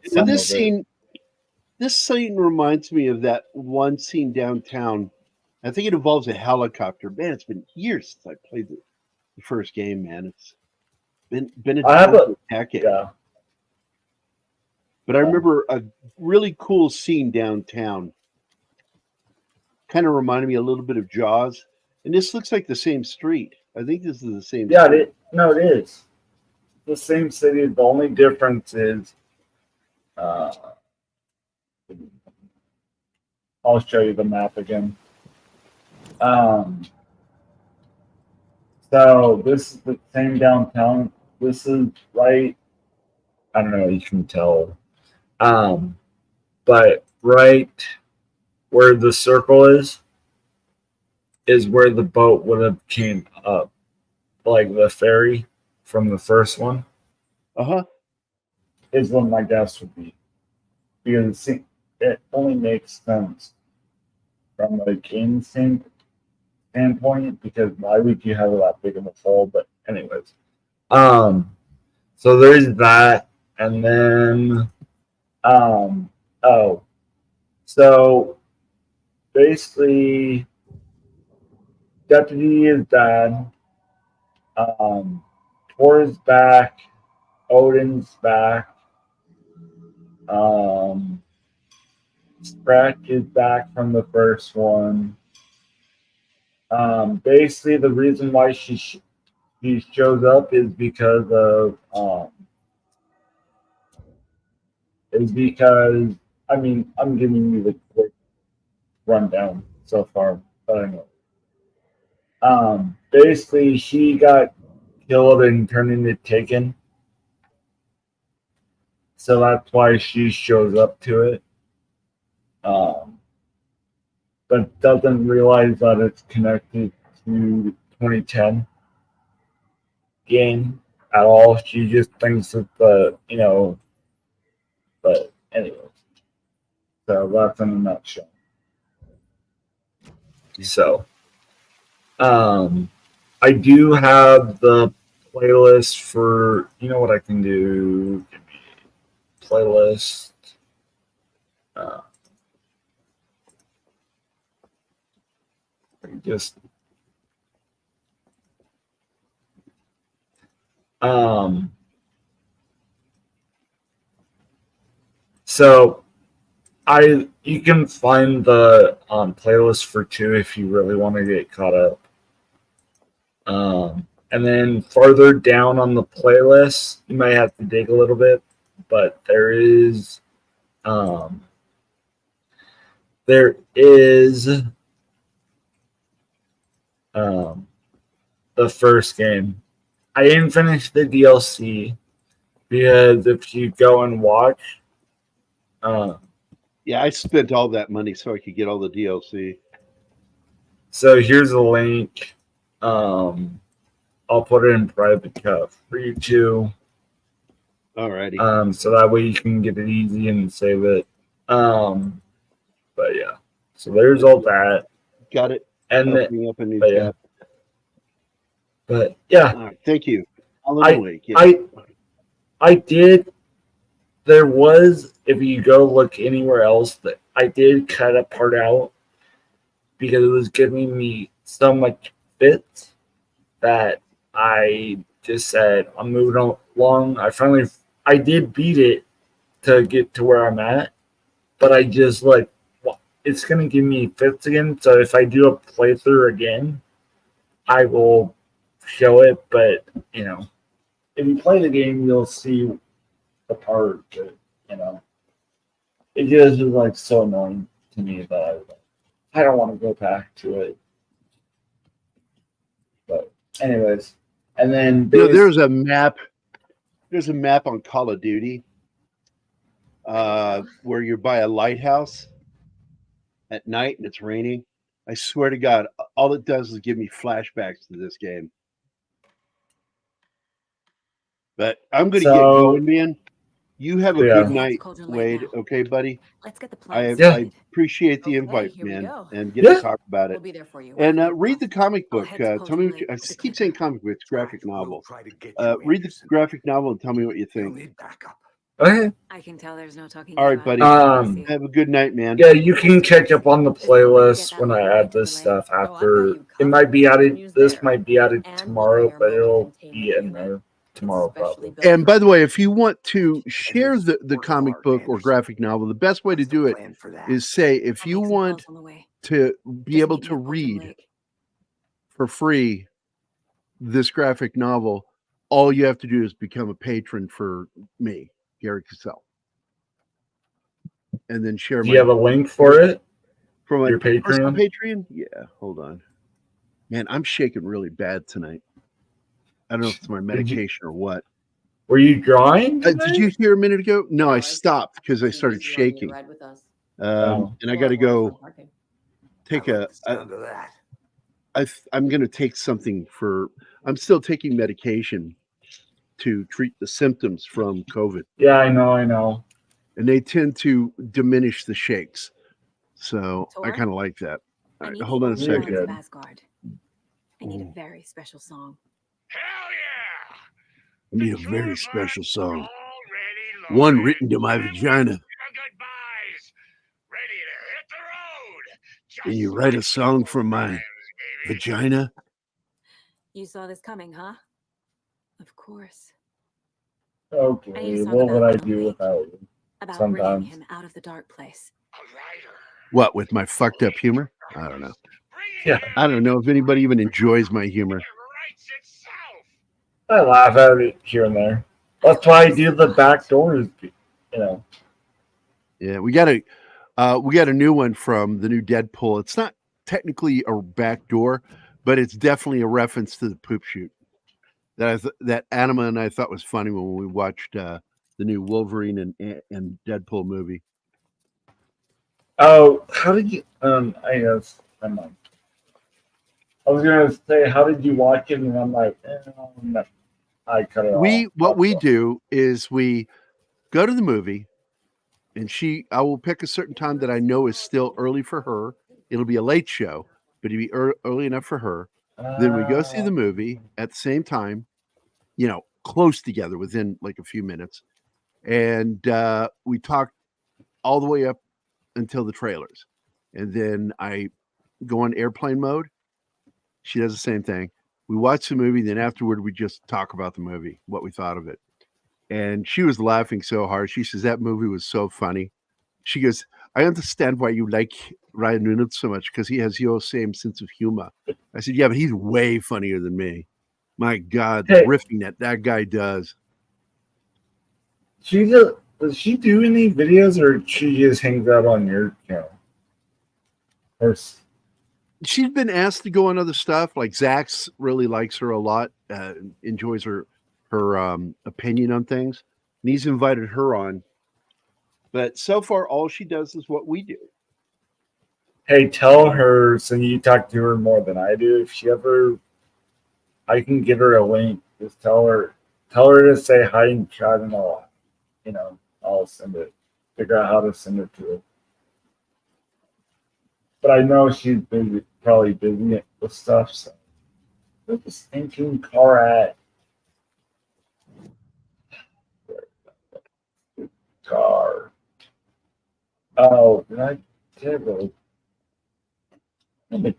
this scene reminds me of that one scene downtown. I think it involves a helicopter. Man, it's been years since I played the first game, man. It's been a decade. Yeah. But I remember a really cool scene downtown. Kind of reminded me a little bit of Jaws. And this looks like the same street. I think this is the same street. It is. The same city. The only difference is I'll show you the map again. So this is the same downtown. This is right. I don't know. You can tell. But right where the circle is where the boat would have came up, like the ferry from the first one. Is what my guess would be, because it only makes sense from a game standpoint, because why would you have that big of a hole? But anyways, so there's that, and then so basically Deputy is dead, Tor is back, Odin's back, Scratch is back from the first one. Basically the reason why she shows up is because of I mean, I'm giving you the quick rundown so far, but I know. Basically she got killed and turned into Taken. So that's why she shows up to it. But doesn't realize that it's connected to 2010 game at all. She just thinks that but anyways. So that's in a nutshell. So, I do have the playlist for, you know what I can do? Playlist. Just so you can find the playlist for 2 if you really want to get caught up. And then farther down on the playlist, you might have to dig a little bit, but there is the first game. I didn't finish the DLC because if you go and watch, yeah, I spent all that money so I could get all the DLC. So here's a link. I'll put it in private for you too. Alrighty. So that way you can get it easy and save it. But yeah. So there's all that. Got it. And opening up a new tab. But yeah. All right, thank you. I did. There was, if you go look anywhere else, that I did cut a part out because it was giving me so much fits that I just said I'm moving along. I did beat it to get to where I'm at, but I just it's gonna give me fits again. So if I do a playthrough again, I will show it. But if you play the game, you'll see the part that it just is so annoying to me that I don't want to go back to it. But anyways, and then there's a map. There's a map on Call of Duty where you're by a lighthouse at night and it's raining. I swear to God, all it does is give me flashbacks to this game. But I'm going to get going, man. You have a good night, Wade. Okay, buddy? Let's get the I appreciate the invite, man, and get to talk about it. We'll be there for you. And read the comic book. Tell me what I keep saying comic book. It's graphic novel. Read the graphic novel and tell me what you think. Okay. I can tell there's no talking. All right, buddy. Have a good night, man. Yeah, you can catch up on the playlist when I add this stuff after. It might be added. This might be added tomorrow, but it'll be in there tomorrow probably. And by the way, if you want to share the comic book or graphic novel, the best way to do it is say, if you want to be able to read for free this graphic novel, all you have to do is become a patron for me, Gary Cassell, and then share. Do you have a link for it? From my your Patreon? Patreon? Yeah, hold on. Man, I'm shaking really bad tonight. I don't know if it's my medication or what. Were you drawing? Did you hear a minute ago? No, I stopped because I started shaking. Ride with us. And I got to go take I like the sound of that. I'm going to take something I'm still taking medication to treat the symptoms from COVID. Yeah, I know. And they tend to diminish the shakes. So I Tor? kind of like that. All I right, need hold on a the Lords second. of Asgard. I need a very special song. I need a very special song. One written to my vagina. Can you write a song from my vagina? You saw this coming, huh? Of course. Okay, what would I do without you? About bringing Sometimes. him out of the dark place. What, with my fucked up humor? I don't know. Yeah. I don't know if anybody even enjoys my humor. I laugh at it here and there. That's why I do the back doors, you know. Yeah, we got a new one from the new Deadpool. It's not technically a back door, but it's definitely a reference to the poop shoot that Anima and I thought was funny when we watched the new Wolverine and Deadpool movie. Oh, how did you? I guess I'm like, I was gonna say, how did you watch it? And I'm like, no. I cut it off. What we do is we go to the movie, and I will pick a certain time that I know is still early for her. It'll be a late show, but it'll be early enough for her. Then we go see the movie at the same time, close together within like a few minutes. And we talk all the way up until the trailers. And then I go on airplane mode. She does the same thing. We watch the movie. Then afterward, we just talk about the movie, what we thought of it. And she was laughing so hard. She says, that movie was so funny. She goes, I understand why you like Ryan Reynolds so much, because he has your same sense of humor. I said, yeah, but he's way funnier than me. My God, the riffing that guy does. Does she do any videos, or she just hangs out on your channel? She's been asked to go on other stuff. Like Zach's really likes her a lot, enjoys her opinion on things. And he's invited her on. But so far, all she does is what we do. Hey, tell her, so you talk to her more than I do. If she ever, I can give her a link. Just tell her to say hi and chat and all. I'll send it. Figure out how to send it to her. But I know she's busy, probably busy with stuff. So, where's the stinking car at? Car. Oh, did I really? I'm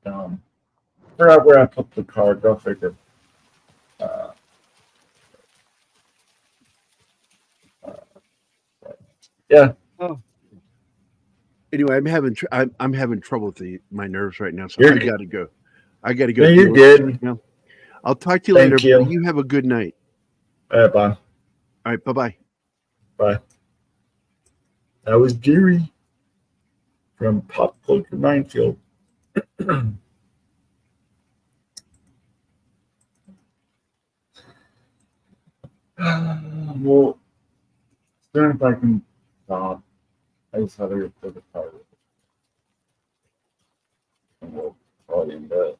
dumb. Forgot where I put the car. Go figure. Yeah. Oh. Anyway, I'm having trouble with my nerves right now, so You're I good. got to go. I got to go. Yeah, you're good. I'll talk to you Thank later. you. But you have a good night. All right, bye. All right, bye-bye. Bye. That was Jerry from Pop Culture Minefield. Well, as soon as I can stop, I just had to go to the car. And we'll probably in bed.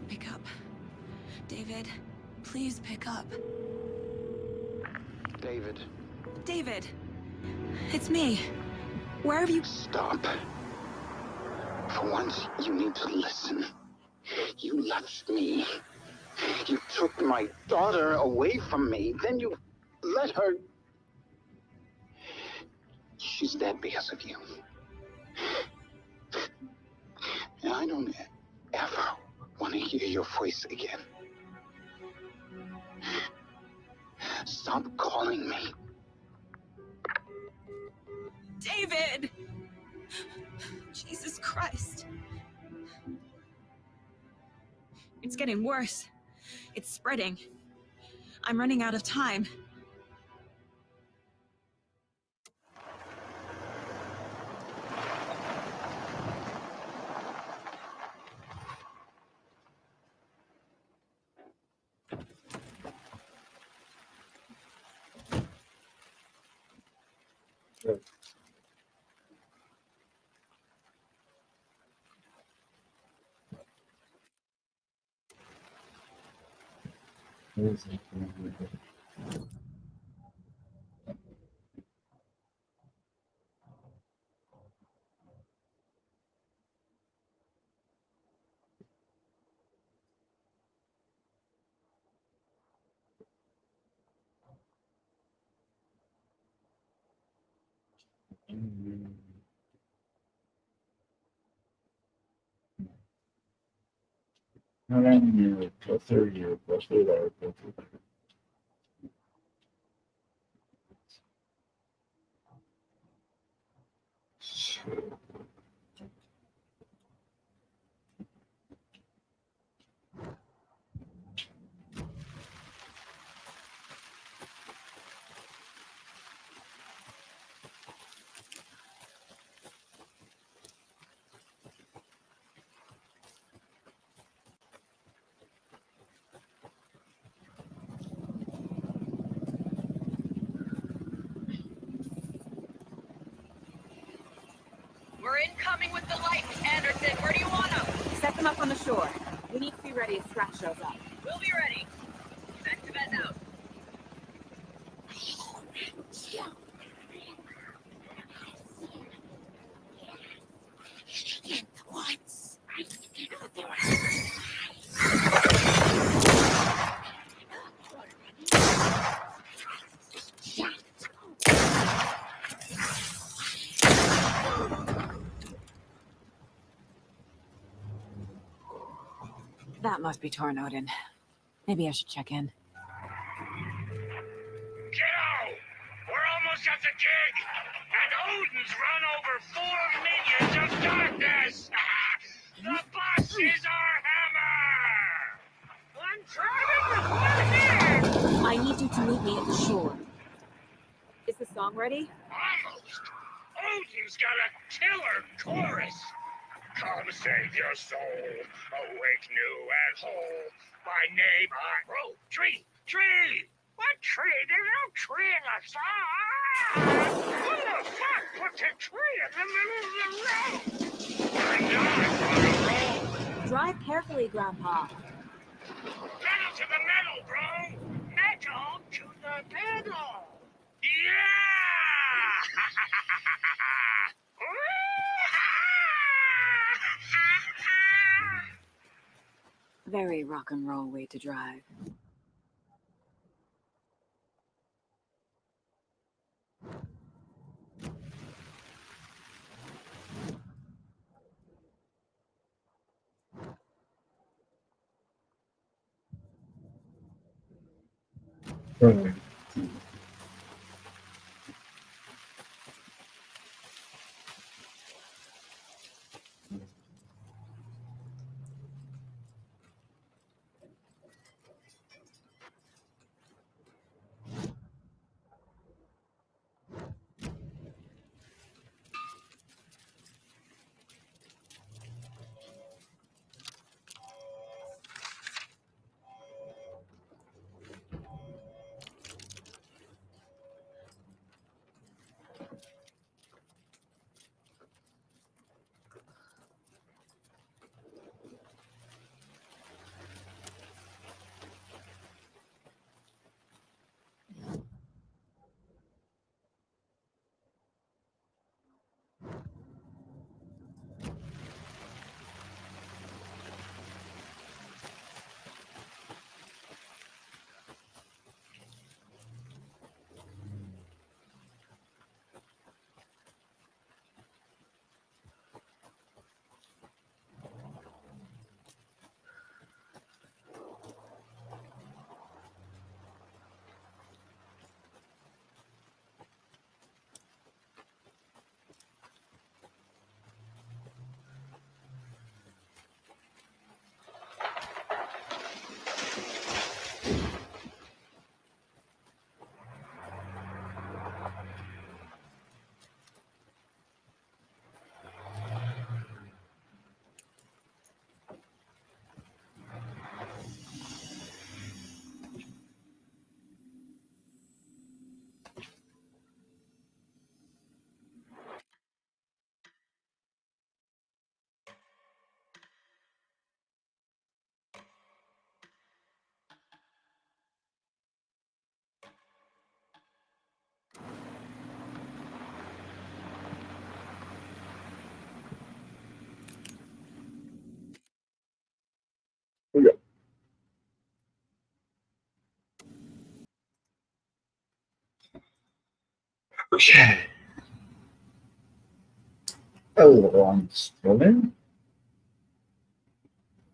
Pick up. David, please pick up. David, it's me. Where have you... Stop. For once, you need to listen. You left me. You took my daughter away from me. Then you let her... She's dead because of you. And I don't ever want to hear your voice again. Stop calling me. David! Jesus Christ. It's getting worse. It's spreading. I'm running out of time. We're incoming with the lights, Anderson. Where do you want them? Set them up on the shore. We need to be ready if Scratch shows up. We'll be ready. Back to bed out. That must be Torn Odin. Maybe I should check in. Kiddo! We're almost at the gig! And Odin's run over 4 minions of darkness! The boss is our hammer! I'm trying to report here! I need you to meet me at the shore. Is the song ready? Almost! Odin's got a killer chorus! Come save your soul, awake new and whole. My name Bro, tree! What tree? There's no tree in the song! Who the fuck puts a tree in the middle of the road? I'm not on a roll! Drive carefully, Grandpa. Pedal to the metal, bro! Metal to the pedal! Yeah! Very rock and roll way to drive. Okay. Oh, on streaming.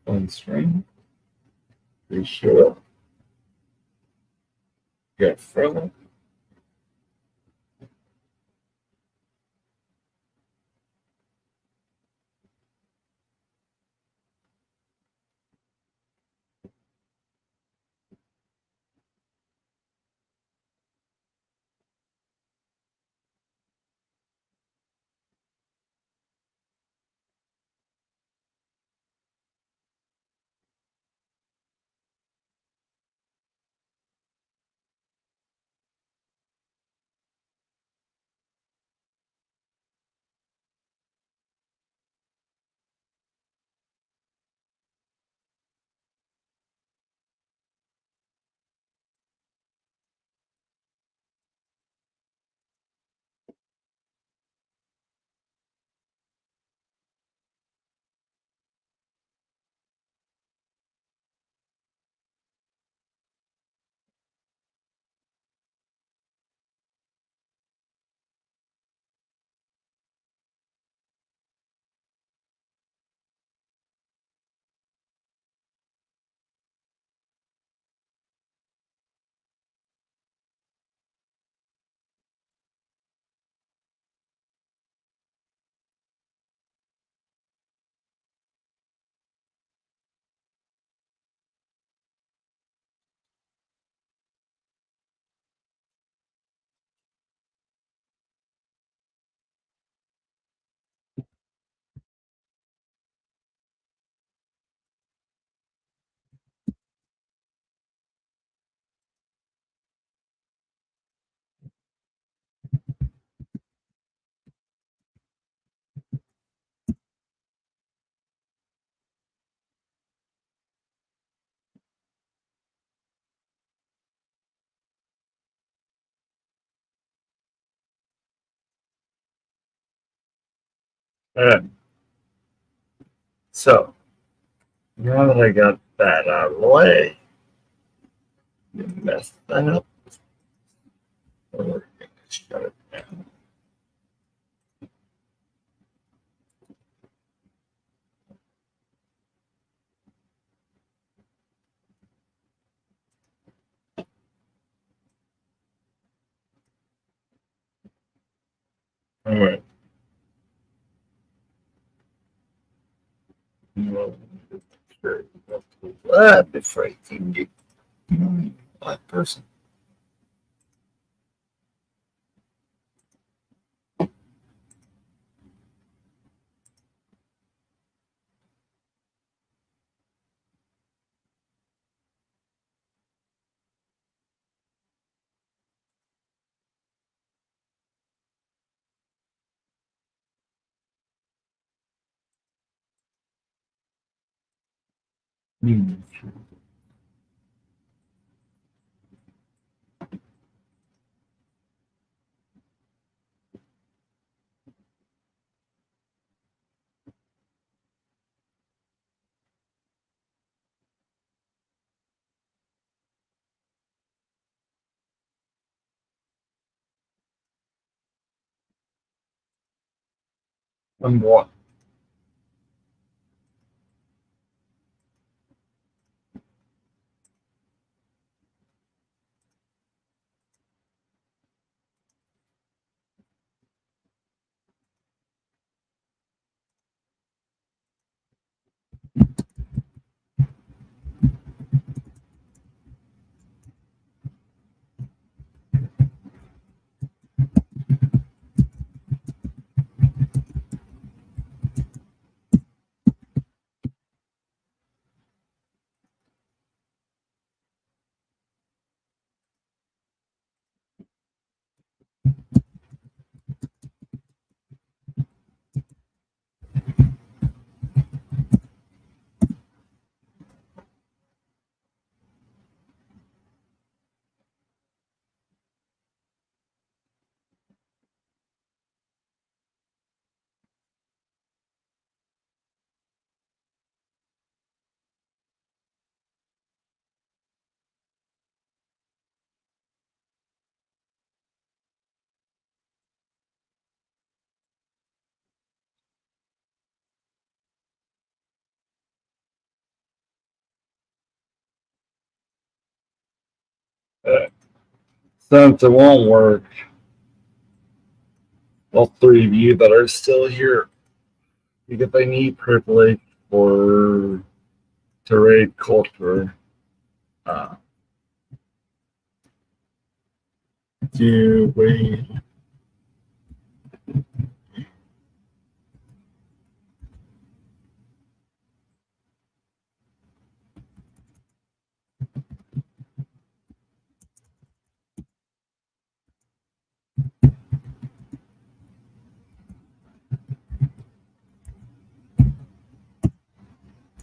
On stream. Be sure. Get further. Alright. So, now that I got that out of the way, you messed that up. We're going to shut it down. Alright. Before I can get that person. Number one. Since it won't work, all three of you that are still here, because I need privilege to raid culture. Do we?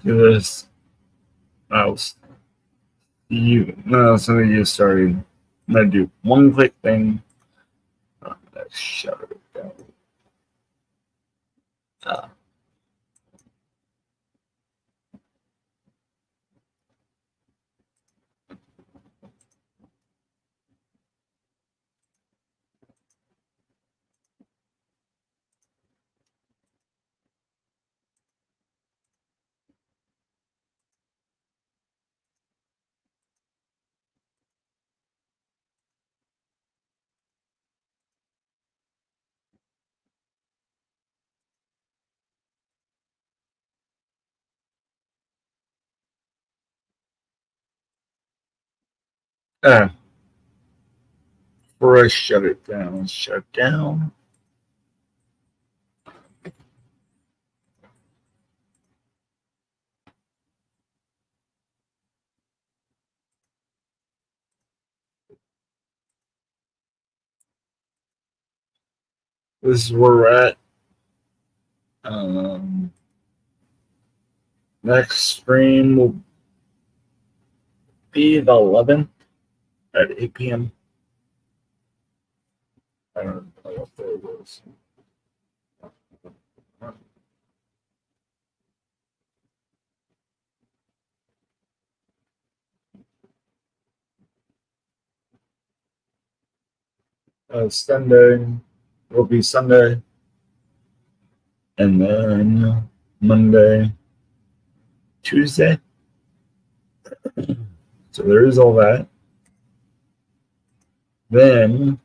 Do this. Mouse. Some of you started. I'm gonna do one quick thing. Let's shut it down. Before I shut it down, shut down. This is where we're at. Next stream will be the 11th at 8 p.m. I don't know what day it is. Sunday will be Sunday, and then Monday, Tuesday. So there is all that. Then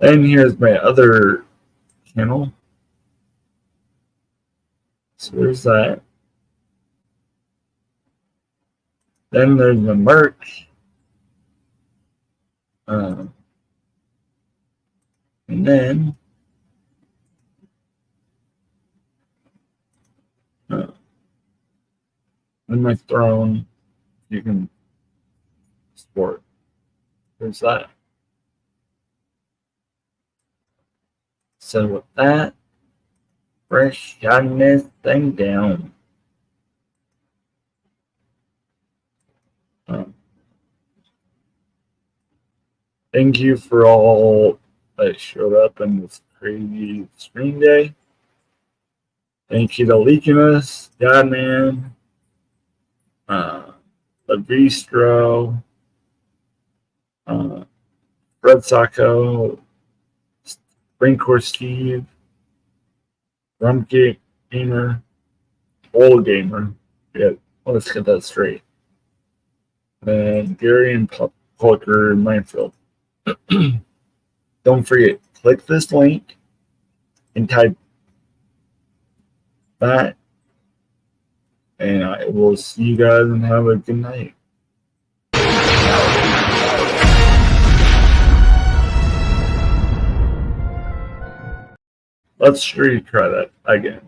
here's my other channel. So there's that. Then there's the merch. And then in my throne, you can sport. There's that. So with that, we're shutting this thing down. Thank you for all that showed up in this crazy stream day. Thank you to Leakiness, Godman, the Bistro, Fred Sacco, Springcore Steve, Rum Gamer, Old Gamer. Yeah, let's get that straight. And Gary and Parker Minefield. Don't forget, click this link and type that, and I will see you guys and have a good night. Let's retry that again.